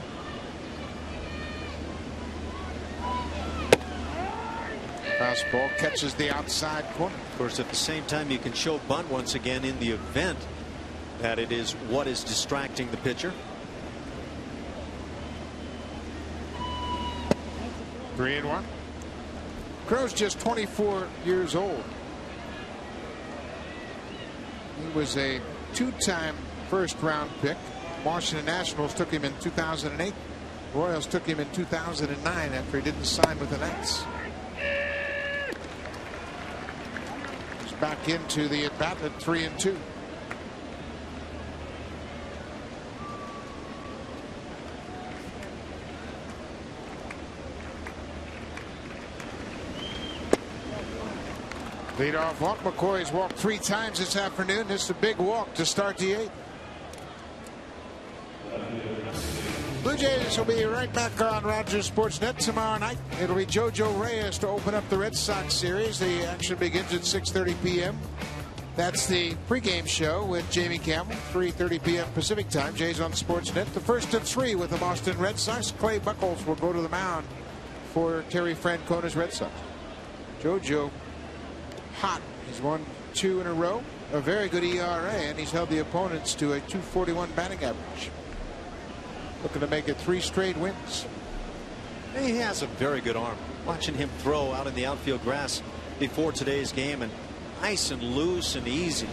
Fastball catches the outside corner. Of course, at the same time, you can show bunt once again in the event that it is what is distracting the pitcher. 3-1. Crow's just 24 years old. He was a 2-time first-round pick. Washington Nationals took him in 2008. Royals took him in 2009 after he didn't sign with the Nets. He's back into the at-bat at 3-2. Leadoff walk. McCoy's walked 3 times this afternoon. This is a big walk to start the 8th. Blue Jays will be right back on Rogers Sportsnet tomorrow night. It'll be JoJo Reyes to open up the Red Sox series. The action begins at 6:30 p.m. That's the pregame show with Jamie Campbell, 3:30 p.m. Pacific time. Jays on Sportsnet. The first of 3 with the Boston Red Sox. Clay Buchholz will go to the mound for Terry Francona's Red Sox. JoJo hot. He's won 2 in a row. A very good ERA, and he's held the opponents to a .241 batting average. Looking to make it 3 straight wins. He has a very good arm. Watching him throw out in the outfield grass before today's game, and nice and loose and easy.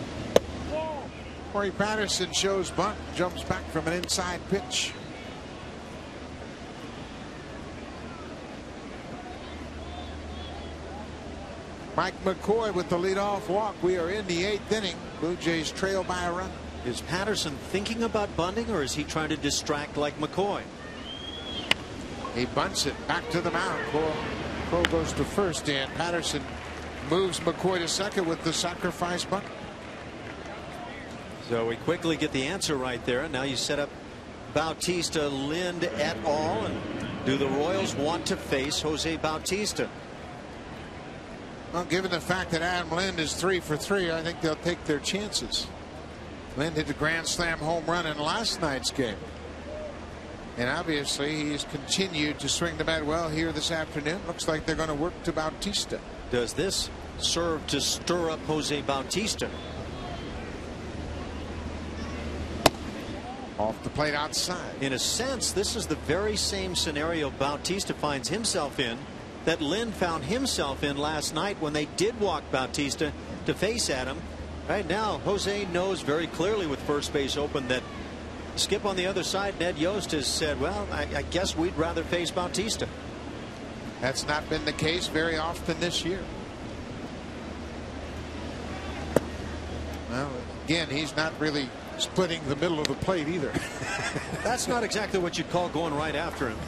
Corey Patterson shows bunt, jumps back from an inside pitch. Mike McCoy with the leadoff walk. We are in the 8th inning. Blue Jays trail by a run. Is Patterson thinking about bunting, or is he trying to distract like McCoy? He bunts it back to the mound. Crow goes to first, and Patterson moves McCoy to second with the sacrifice bunt. So we quickly get the answer right there. Now you set up Bautista, Lind et al. And do the Royals want to face Jose Bautista? Well, given the fact that Adam Lind is 3 for 3, I think they'll take their chances. Lind hit the grand slam home run in last night's game. And obviously he's continued to swing the bat well here this afternoon. Looks like they're going to work to Bautista. Does this serve to stir up Jose Bautista? Off the plate outside. In a sense, this is the very same scenario Bautista finds himself in that Lind found himself in last night when they did walk Bautista to face Adam. Right now, Jose knows very clearly with first base open that Skip on the other side, Ned Yost, has said, well, I guess we'd rather face Bautista. That's not been the case very often this year. Well, again, he's not really splitting the middle of the plate either. That's not exactly what you'd call going right after him.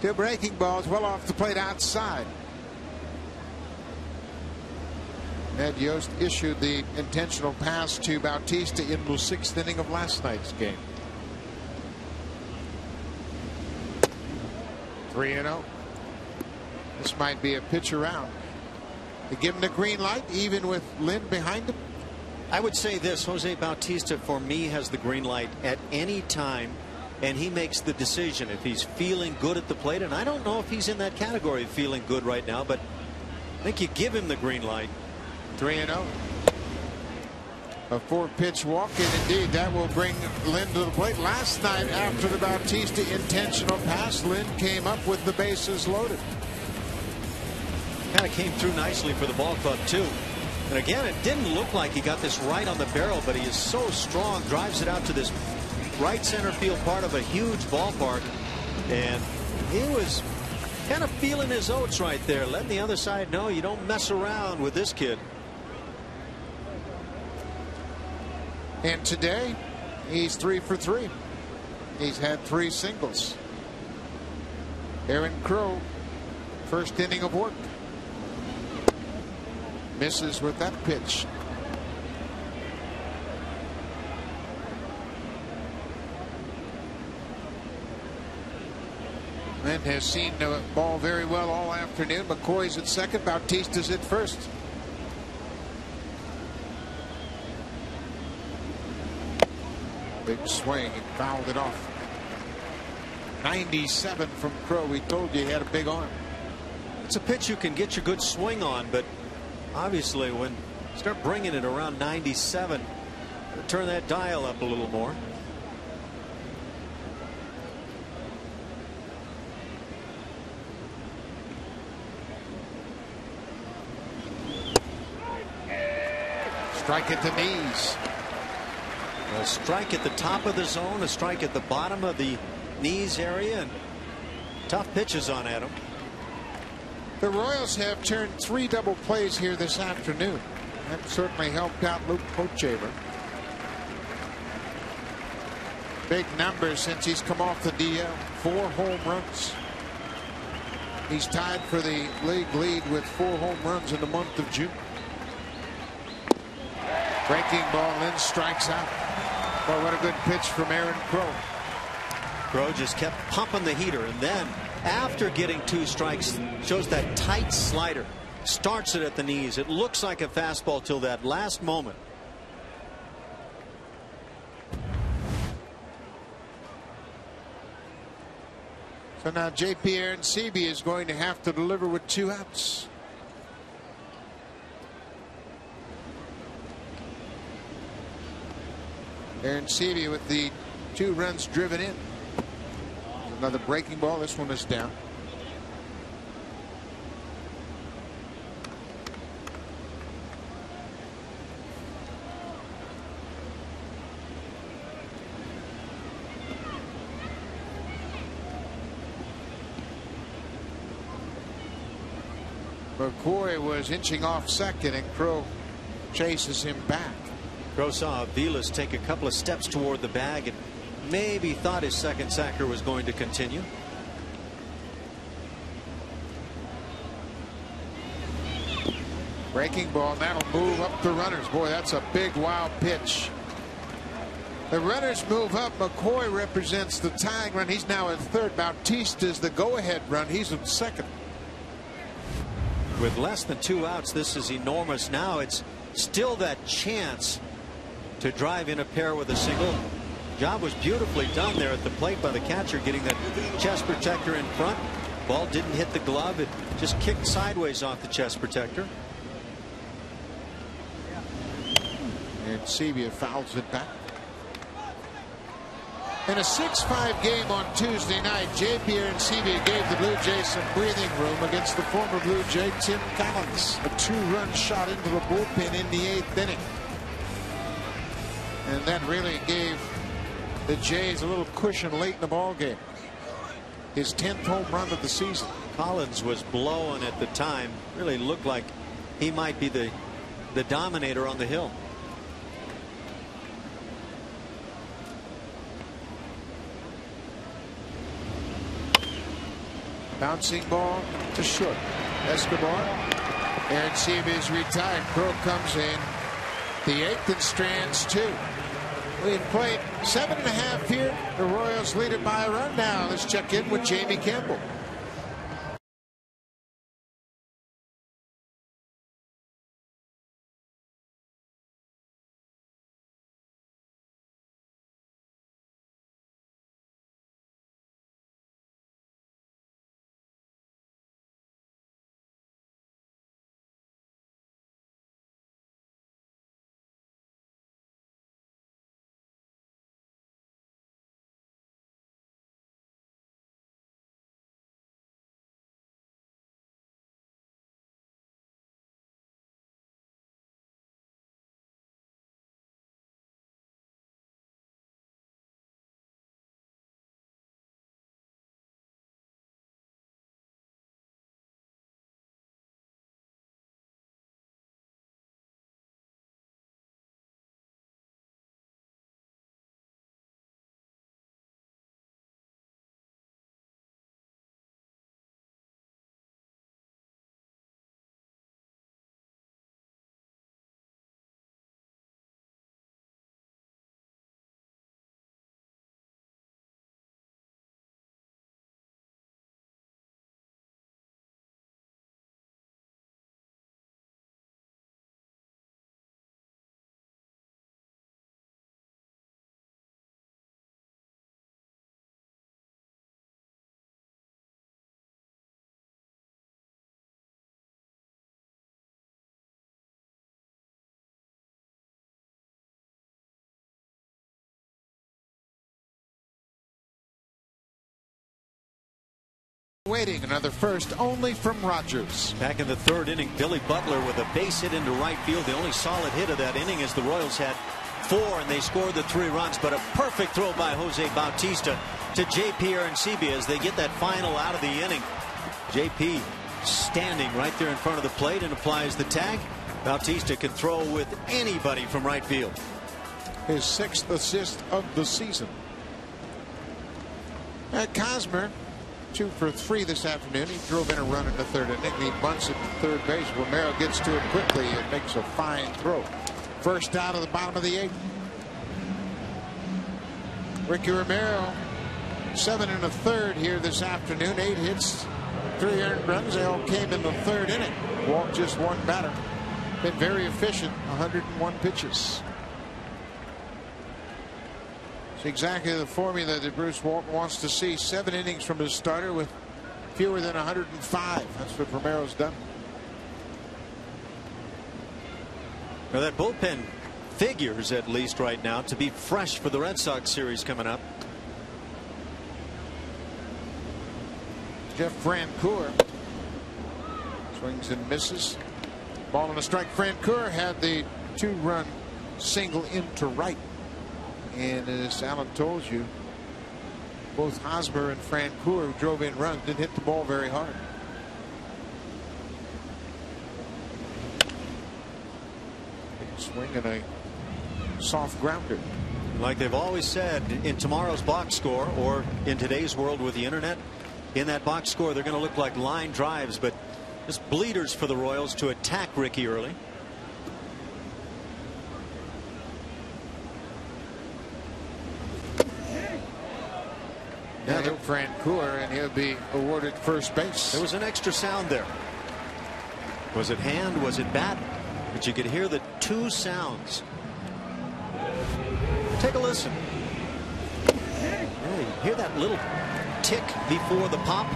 2 breaking balls well off the plate outside. Ed Yost issued the intentional pass to Bautista in the 6th inning of last night's game. 3-0. This might be a pitch around. They give him the green light even with Lynn behind him. I would say this: Jose Bautista for me has the green light at any time, and he makes the decision if he's feeling good at the plate. And I don't know if he's in that category of feeling good right now, but I think you give him the green light. 3-0. A 4-pitch walk, and indeed that will bring Lynn to the plate. Last night after the Bautista intentional pass, Lynn came up with the bases loaded. Kind of came through nicely for the ball club too. And again, it didn't look like he got this right on the barrel, but he is so strong, drives it out to this right center field part of a huge ballpark, and he was kind of feeling his oats right there, letting the other side know you don't mess around with this kid. And today he's 3 for 3. He's had 3 singles. Aaron Crow, first inning of work. Misses with that pitch. Lynn has seen the ball very well all afternoon. McCoy's at second. Bautista's at first. Big swing and fouled it off. 97 from Crow. We told you he had a big arm. It's a pitch you can get your good swing on, but obviously when you start bringing it around 97, turn that dial up a little more. Strike at the knees. A strike at the top of the zone, a strike at the bottom of the knees area, and tough pitches on Adam. The Royals have turned 3 double plays here this afternoon. That certainly helped out Luke Hochevar. Big numbers since he's come off the DL. 4 home runs. He's tied for the league lead with 4 home runs in the month of June. Breaking ball, Lynn strikes out. Well, what a good pitch from Aaron Crow. Crow just kept pumping the heater, and then after getting 2 strikes, shows that tight slider, starts it at the knees. It looks like a fastball till that last moment. So now J.P. Aronsebi is going to have to deliver with 2 outs. Aronsebi with the 2 runs driven in. Another breaking ball. This one is down. McCoy was inching off second, and Crow chases him back. Crow saw Aviles take a couple of steps toward the bag and maybe thought his second sacker was going to continue. Breaking ball, and that'll move up the runners. Boy, that's a big wild pitch. The runners move up. McCoy represents the tying run. He's now at third. Bautista's the go-ahead run. He's in second. With less than 2 outs, this is enormous. Now it's still that chance to drive in a pair with a single. Job was beautifully done there at the plate by the catcher, getting that chest protector in front. Ball didn't hit the glove. It just kicked sideways off the chest protector. And Sebia fouls it back. In a 6-5 game on Tuesday night, J.P. Aronsebi gave the Blue Jays some breathing room against the former Blue Jay Tim Collins. A 2-run shot into the bullpen in the 8th inning. And that really gave the Jays a little cushion late in the ball game. His 10th home run of the season. Collins was blowing at the time. Really looked like he might be the the dominator on the hill. Bouncing ball to short. Escobar. Aaron Seba is retired. Crow comes in. The 8th and Strands 2. We've played 7.5 here. The Royals lead it by a run now. Let's check in with Jamie Campbell. Waiting another first only from Rogers. Back in the 3rd inning, Billy Butler with a base hit into right field. The only solid hit of that inning as the Royals had 4 and they scored the 3 runs. But a perfect throw by Jose Bautista to J.P. Arancibia as they get that final out of the inning. J.P. standing right there in front of the plate and applies the tag. Bautista can throw with anybody from right field. His 6th assist of the season. Cosmer 2 for 3 this afternoon. He drove in a run in the 3rd inning. He bunts at third base. Romero gets to it quickly and makes a fine throw. First out of the bottom of the 8th. Ricky Romero 7 1/3 here this afternoon. 8 hits, 3 earned runs. They all came in the 3rd inning. Walked just 1 batter. Been very efficient. 101 pitches. It's exactly the formula that Bruce Walton wants to see. 7 innings from his starter with fewer than 105. That's what Romero's done. Well, that bullpen figures, at least right now, to be fresh for the Red Sox series coming up. Jeff Francoeur swings and misses. Ball and a strike. Francoeur had the 2-run single into right. And as Alan told you, both Hosmer and Francoeur drove in runs, didn't hit the ball very hard. Big swing and a soft grounder. Like they've always said, in tomorrow's box score, or in today's world with the internet, in that box score they're going to look like line drives, but just bleeders for the Royals to attack Ricky early. Yeah, Francoeur, and he'll be awarded first base. There was an extra sound there. Was it hand? Was it bat? But you could hear the 2 sounds. Take a listen. Yeah, you hear that little tick before the pop,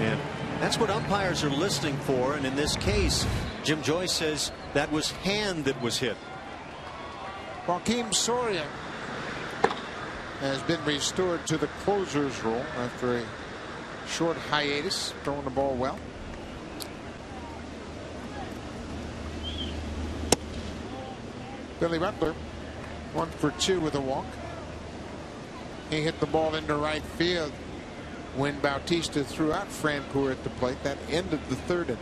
and that's what umpires are listening for. And in this case, Jim Joyce says that was hand that was hit. Joaquim Soria has been restored to the closer's role after a short hiatus, throwing the ball well. Billy Butler 1 for 2 with a walk. He hit the ball into right field when Bautista threw out Francoeur at the plate. That ended the 3rd inning.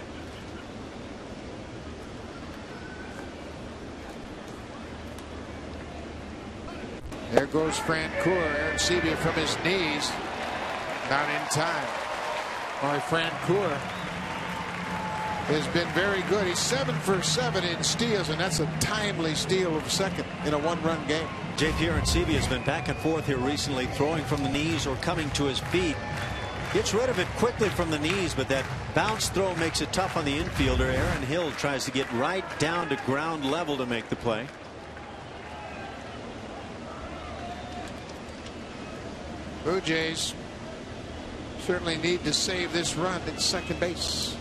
There goes Francoeur. Aaron Sebia from his knees. Not in time. Boy, Francoeur has been very good. He's 7 for 7 in steals, and that's a timely steal of second in a one-run game. J.P. Arencibia has been back and forth here recently, throwing from the knees or coming to his feet. Gets rid of it quickly from the knees, but that bounce throw makes it tough on the infielder. Aaron Hill tries to get right down to ground level to make the play. Blue Jays certainly need to save this run at second base.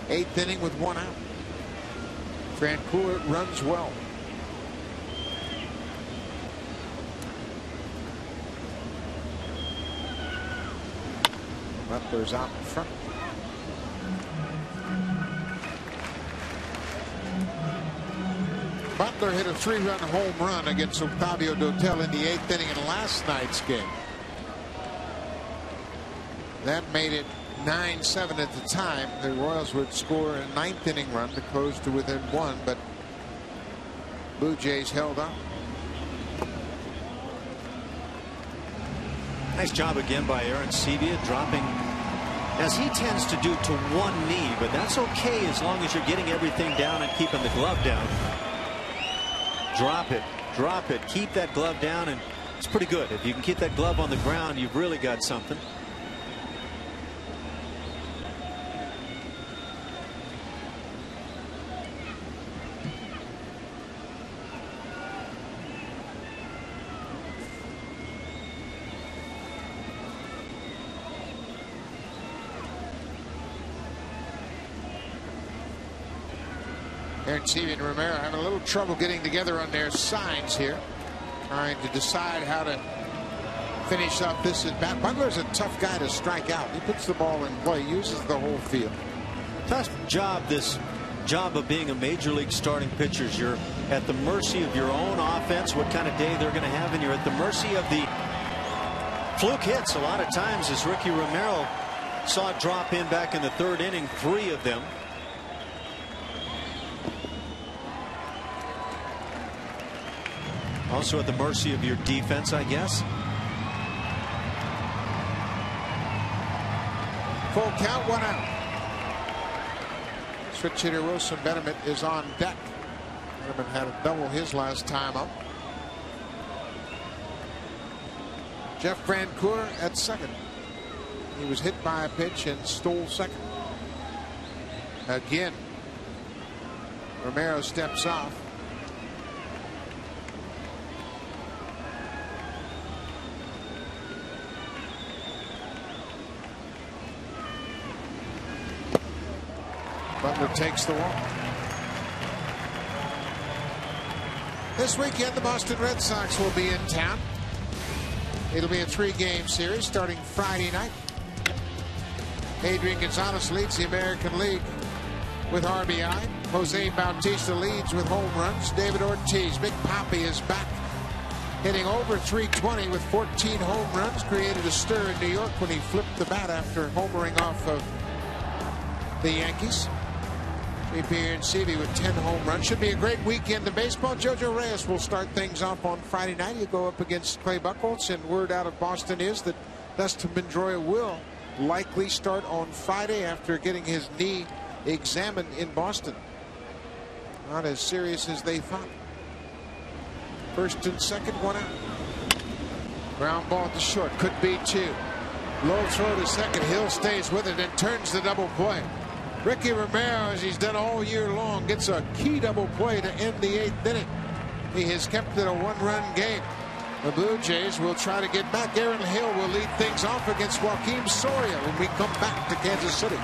8th inning with 1 out. Francoeur runs well. Butler's out in front. Butler hit a 3-run home run against Octavio Dotel in the 8th inning in last night's game. That made it 9-7 at the time. The Royals would score a 9th inning run to close to within 1, but Blue Jays held on. Nice job again by Arencibia, dropping as he tends to do to one knee, but that's okay as long as you're getting everything down and keeping the glove down. Drop it, keep that glove down, and it's pretty good. If you can keep that glove on the ground, you've really got something. Arencibia and Romero having a little trouble getting together on their signs here, trying to decide how to finish up this at bat. Butler's a tough guy to strike out. He puts the ball in play, uses the whole field. Tough job, this job of being a major league starting pitcher. You're at the mercy of your own offense, what kind of day they're going to have, and you're at the mercy of the fluke hits a lot of times, as Ricky Romero saw it drop in back in the 3rd inning, 3 of them. Also at the mercy of your defense, I guess. Full count, 1 out. Switch hitter Wilson Benjamin is on deck. Benjamin had a double his last time up. Jeff Francoeur at second. He was hit by a pitch and stole second. Again, Romero steps off. Butler takes the walk. This weekend, the Boston Red Sox will be in town. It'll be a 3-game series starting Friday night. Adrian Gonzalez leads the American League with RBI. Jose Bautista leads with home runs. David Ortiz, Big Papi, is back, hitting over .320 with 14 home runs. Created a stir in New York when he flipped the bat after homering off of the Yankees. J.P. Arencibia with 10 home runs. Should be a great weekend of baseball. Jojo Reyes will start things off on Friday night. He'll go up against Clay Buchholz, and word out of Boston is that Dustin Pedroia will likely start on Friday after getting his knee examined in Boston. Not as serious as they thought. 1st and 2nd, 1 out. Ground ball to short. Could be 2. Low throw to second. Hill stays with it and turns the double play. Ricky Romero, as he's done all year long, gets a key double play to end the 8th inning. He has kept it a 1-run game. The Blue Jays will try to get back. Aaron Hill will lead things off against Joaquin Soria when we come back to Kansas City.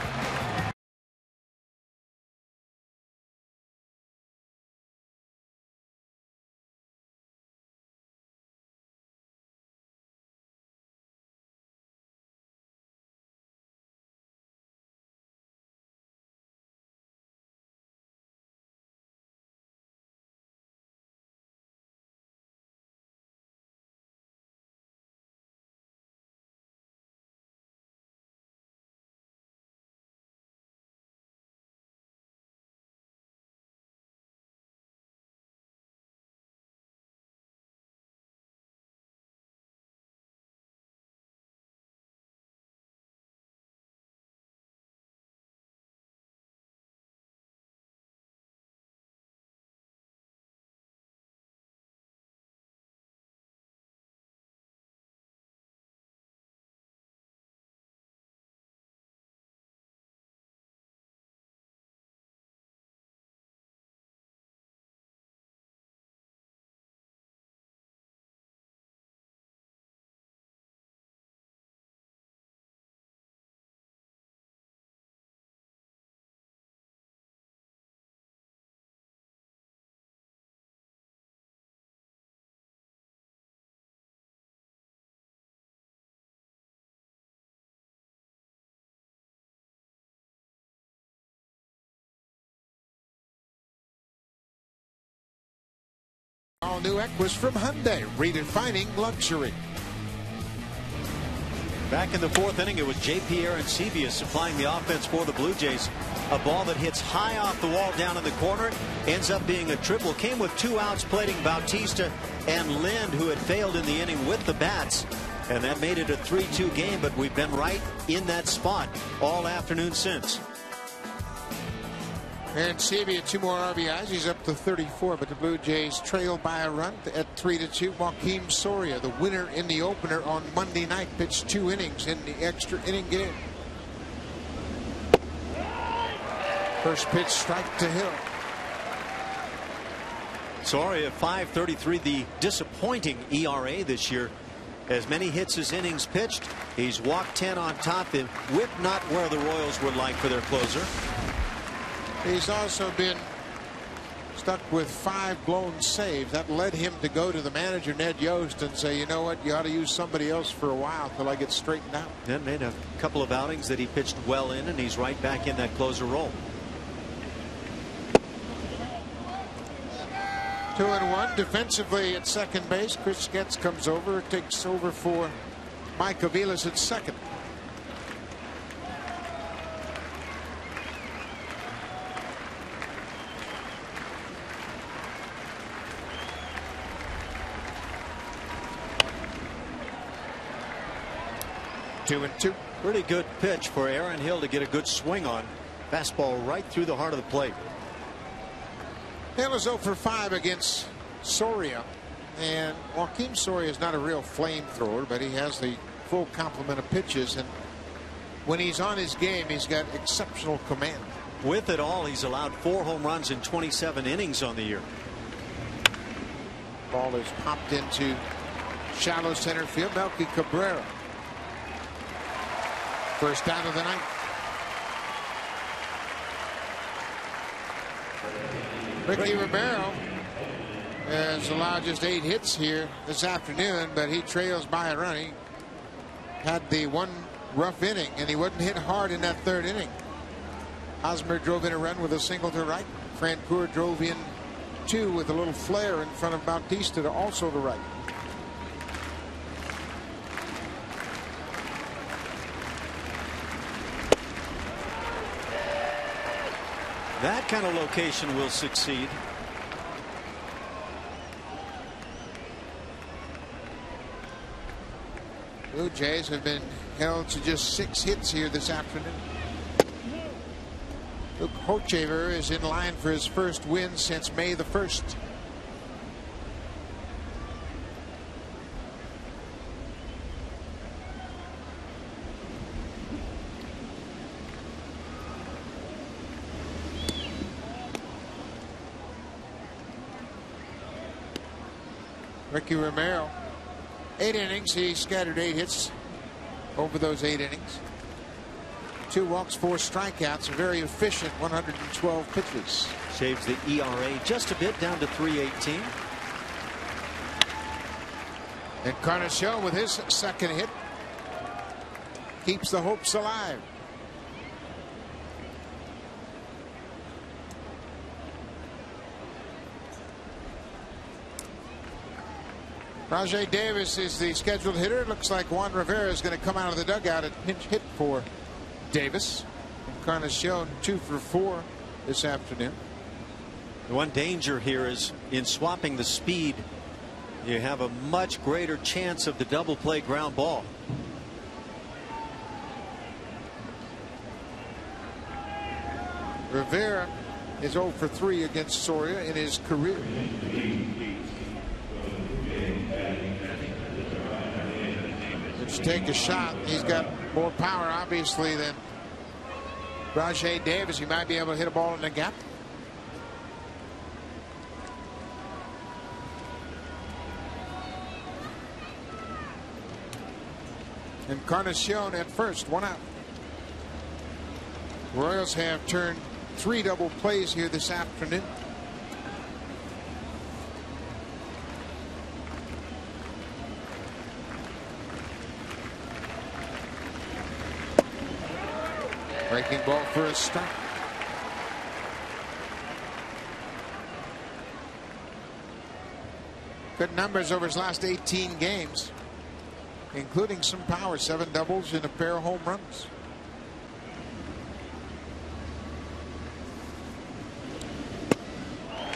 all-new Equus from Hyundai, redefining luxury. Back in the fourth inning, it was J.P. Arencibia supplying the offense for the Blue Jays. A ball that hits high off the wall down in the corner ends up being a triple. Came with 2 outs, plating Bautista and Lind, who had failed in the inning with the bats. And that made it a 3-2 game, but we've been right in that spot all afternoon since. Arencibia 2 more RBIs. He's up to 34, but the Blue Jays trail by a run at 3-2. Joakim Soria, the winner in the opener on Monday night, pitched 2 innings in the extra inning game. First pitch, strike to Hill. Soria 5.33, the disappointing ERA this year. As many hits as innings pitched, he's walked 10 on top. The whip not where the Royals would like for their closer. He's also been stuck with 5 blown saves. That led him to go to the manager, Ned Yost, and say, you know what, you ought to use somebody else for a while till I get straightened out. That made a couple of outings that he pitched well in, and he's right back in that closer role. 2-1 defensively at second base. Chris Getz comes over, takes over for Mike Aviles at second. Two and two. Pretty good pitch for Aaron Hill to get a good swing on. Fastball right through the heart of the plate. Hill is 0 for 5 against Soria, and Joakim Soria is not a real flamethrower, but he has the full complement of pitches, and when he's on his game, he's got exceptional command. With it all, he's allowed 4 home runs in 27 innings on the year. Ball is popped into shallow center field. Melky Cabrera, first down of the night. Ricky Romero has allowed just 8 hits here this afternoon, but he trails by a run. He had the 1 rough inning, and he wasn't hit hard in that 3rd inning. Hosmer drove in a run with a single to right. Francoeur drove in 2 with a little flare in front of Bautista to also the right. That kind of location will succeed. Blue Jays have been held to just 6 hits here this afternoon. Luke Hochevar is in line for his first win since May the 1st. Ricky Romero, 8 innings. He scattered 8 hits over those 8 innings. 2 walks, 4 strikeouts. A very efficient 112 pitches. Shaves the ERA just a bit down to 3.18. Encarnacion with his second hit keeps the hopes alive. Rajay Davis is the scheduled hitter. It looks like Juan Rivera is going to come out of the dugout and pinch hit for Davis. Encarnacion 2 for 4 this afternoon. The one danger here is in swapping the speed, you have a much greater chance of the double play ground ball. Rivera is 0 for 3 against Soria in his career. Let's take a shot. He's got more power, obviously, than Rajay Davis. He might be able to hit a ball in the gap. Encarnacion at first, 1 out. Royals have turned 3 double plays here this afternoon. Breaking ball for a strike. Good numbers over his last 18 games, including some power, 7 doubles and a pair of home runs.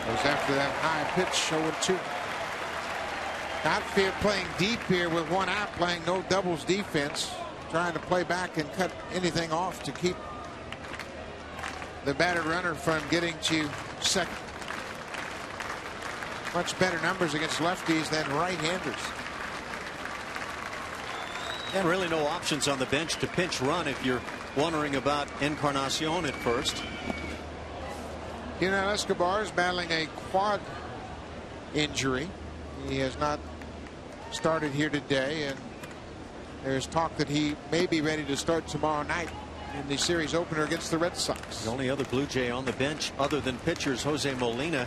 Goes after that high pitch, 0-2. Outfield playing deep here with 1 out, playing no doubles defense, trying to play back and cut anything off to keep the batted runner from getting to second. Much better numbers against lefties than right-handers. And really no options on the bench to pinch run if you're wondering about Encarnacion at first. Escobar is battling a quad injury. He has not started here today, and there's talk that he may be ready to start tomorrow night in the series opener against the Red Sox. The only other Blue Jay on the bench other than pitchers, Jose Molina.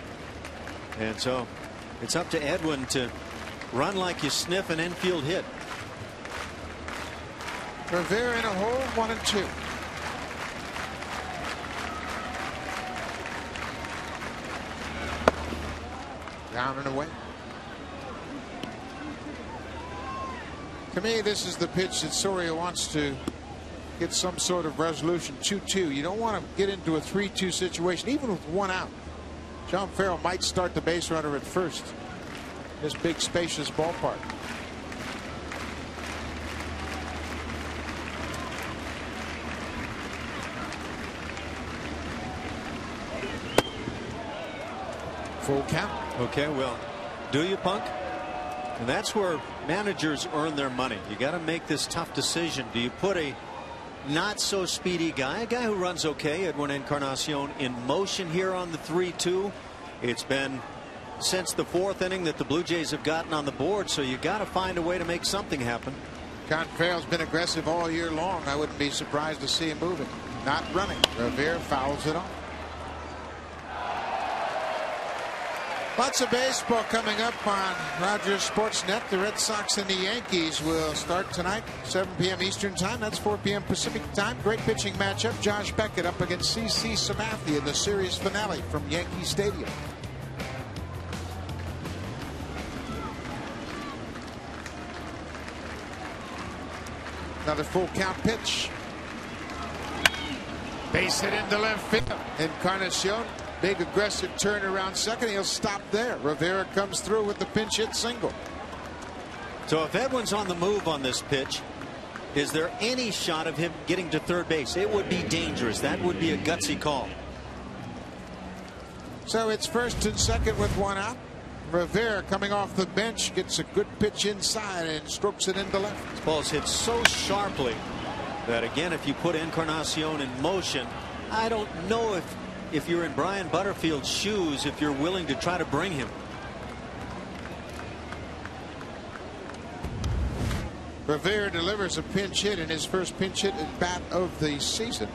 And so it's up to Edwin to run like you sniff an infield hit. Rivera in a hole, 1-2. Down and away. To me, this is the pitch that Soria wants to get some sort of resolution. 2-2. You don't want to get into a 3-2 situation, even with 1 out. John Farrell might start the base runner at first. This big, spacious ballpark. Full count. Okay, well, do you, Punk? And that's where managers earn their money. You got to make this tough decision. Do you put a not so speedy guy, a guy who runs okay, Edwin Encarnacion, in motion here on the 3-2? It's been since the 4th inning that the Blue Jays have gotten on the board, so you got to find a way to make something happen. John Farrell's been aggressive all year long. I wouldn't be surprised to see him moving, not running. Rivera fouls it off. Lots of baseball coming up on Rogers Sportsnet. The Red Sox and the Yankees will start tonight, 7 p.m. Eastern time. That's 4 p.m. Pacific time. Great pitching matchup. Josh Beckett up against CC Sabathia in the series finale from Yankee Stadium. Another full count pitch. Base hit into left field. Encarnacion. Big aggressive turn around second. He'll stop there. Rivera comes through with the pinch hit single. So if Edwin's on the move on this pitch, is there any shot of him getting to third base? It would be dangerous. That would be a gutsy call. So it's first and second with 1 out. Rivera coming off the bench gets a good pitch inside and strokes it into left. This ball is hit so sharply that, again, if you put Encarnacion in motion, I don't know if you're in Brian Butterfield's shoes, if you're willing to try to bring him. Rivera delivers a pinch hit in his first pinch hit at bat of the season.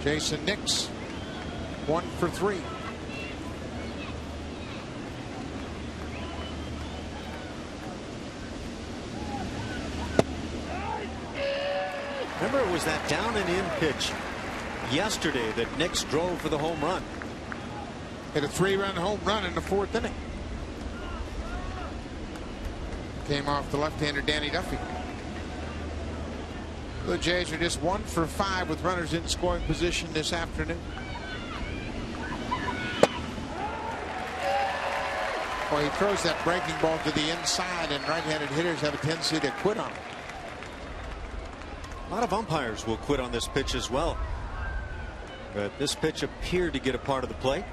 Jason Nix 1 for 3. Remember, it was that down and in pitch yesterday that Nix drove for the home run. Hit a 3-run home run in the 4th inning. Came off the left-hander Danny Duffy. The Jays are just 1 for 5 with runners in scoring position this afternoon. Well, he throws that breaking ball to the inside, and right-handed hitters have a tendency to quit on it. A lot of umpires will quit on this pitch as well. But this pitch appeared to get a part of the plate.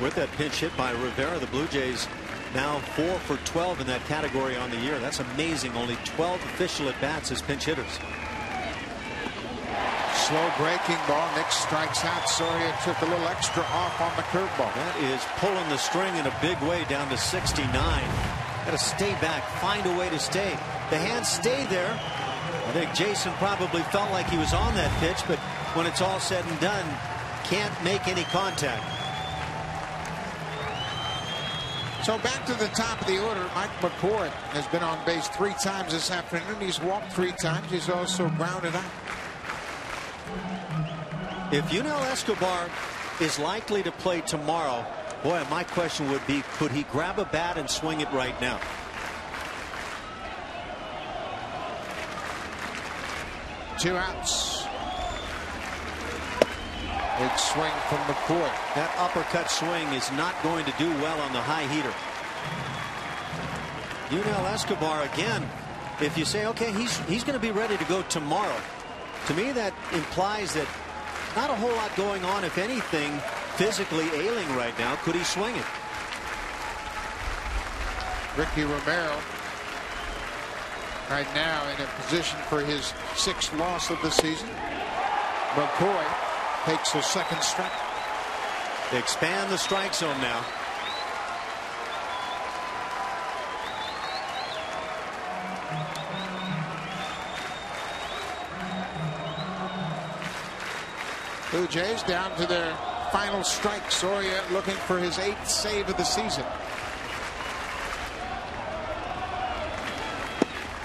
With that pinch hit by Rivera, the Blue Jays now 4 for 12 in that category on the year. That's amazing. Only 12 official at bats as pinch hitters. Slow breaking ball. Nix strikes out. Soria took a little extra off on the curveball. That is pulling the string in a big way down to 69. Got to stay back, find a way to stay. The hands stay there. I think Jason probably felt like he was on that pitch, but when it's all said and done, can't make any contact. So back to the top of the order, Mike McCoy has been on base 3 times this afternoon. He's walked 3 times. He's also grounded out. If Yunel Escobar is likely to play tomorrow, boy, my question would be, could he grab a bat and swing it right now? Two outs. Big swing from McCoy. That uppercut swing is not going to do well on the high heater. Yunel Escobar again. If you say, okay, he's going to be ready to go tomorrow, to me that implies that not a whole lot going on, if anything, physically ailing right now. Could he swing it? Ricky Romero right now in a position for his 6th loss of the season. McCoy takes a 2nd strike. They expand the strike zone now. Blue Jays down to their final strike. Soria looking for his 8th save of the season.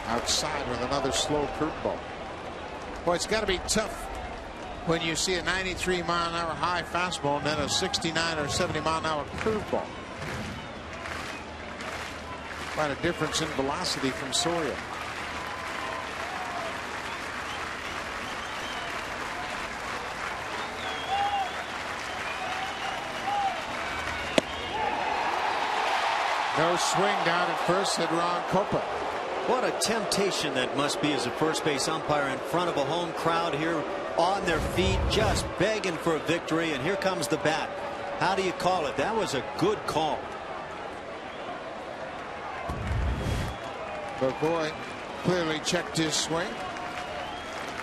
Outside with another slow curveball. Boy, it's got to be tough when you see a 93-mile-an-hour high fastball and then a 69 or 70-mile-an-hour curveball. Quite a difference in velocity from Soria. No swing down at first, said Ron Copa. What a temptation that must be as a first base umpire in front of a home crowd here on their feet, just begging for a victory, and here comes the bat. How do you call it? That was a good call. McCoy clearly checked his swing.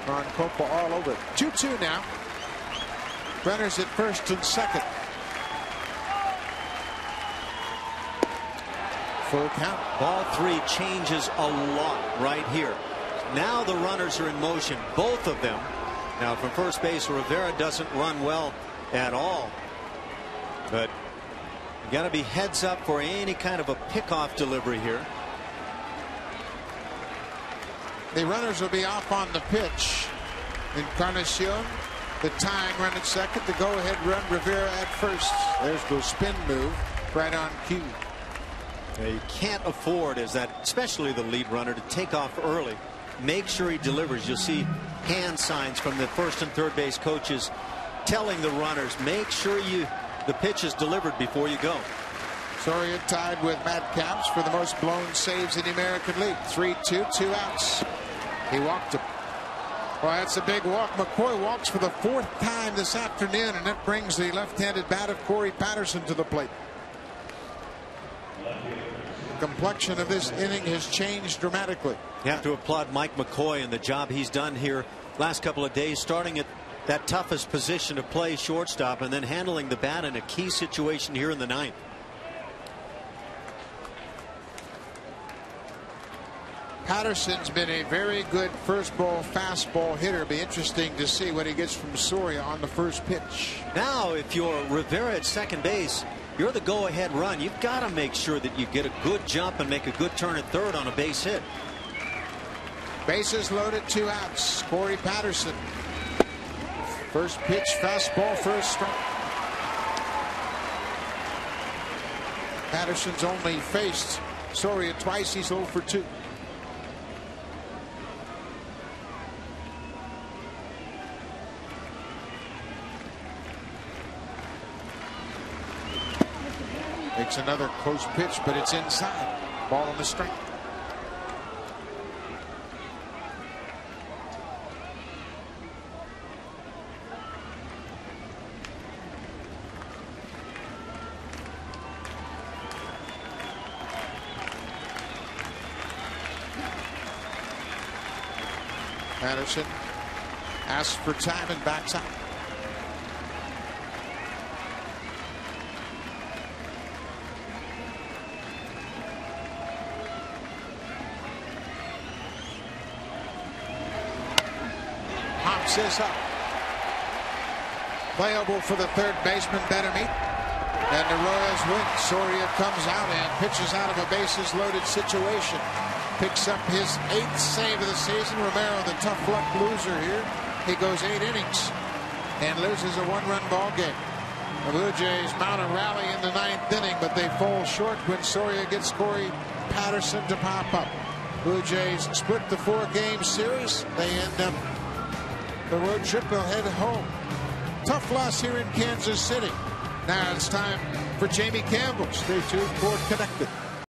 Ron Copa all over it. 2-2 now. Runners at first and second. Full count. Ball 3 changes a lot right here. Now the runners are in motion, both of them. Now from first base, Rivera doesn't run well at all. But you got to be heads up for any kind of a pickoff delivery here. The runners will be off on the pitch. Encarnacion, the tying run at second, the go-ahead run, Rivera at first. There's the spin move right on cue. Yeah, you can't afford, as that, especially the lead runner, to take off early. Make sure he delivers. You'll see hand signs from the first and third base coaches telling the runners, make sure the pitch is delivered before you go. Soria tied with Matt Capps for the most blown saves in the American League. 3-2, 2 outs. He walked him. Well, that's a big walk. McCoy walks for the 4th time this afternoon, and that brings the left-handed bat of Corey Patterson to the plate. The complexion of this inning has changed dramatically. You have to applaud Mike McCoy and the job he's done here last couple of days, starting at that toughest position to play, shortstop, and then handling the bat in a key situation here in the 9th. Patterson's been a very good first ball fastball hitter. Be interesting to see what he gets from Soria on the first pitch. Now if you're Rivera at second base, you're the go-ahead run. You've got to make sure that you get a good jump and make a good turn at third on a base hit. Bases loaded, 2 outs. Corey Patterson. First pitch, fastball, first strike. Patterson's only faced Soria twice. He's 0 for 2. Makes another close pitch, but it's inside. Ball on the strike. Patterson asks for time and backs out. Hops this up. Playable for the third baseman, Better Meet. And the Royals win. Soria comes out and pitches out of a bases-loaded situation. Picks up his 8th save of the season. Romero, the tough luck loser here. He goes 8 innings and loses a 1-run ball game. The Blue Jays mount a rally in the 9th inning, but they fall short when Soria gets Corey Patterson to pop up. Blue Jays split the 4-game series. They end up the road trip. They'll head home. Tough loss here in Kansas City. Now it's time for Jamie Campbell. Stay tuned for Connected.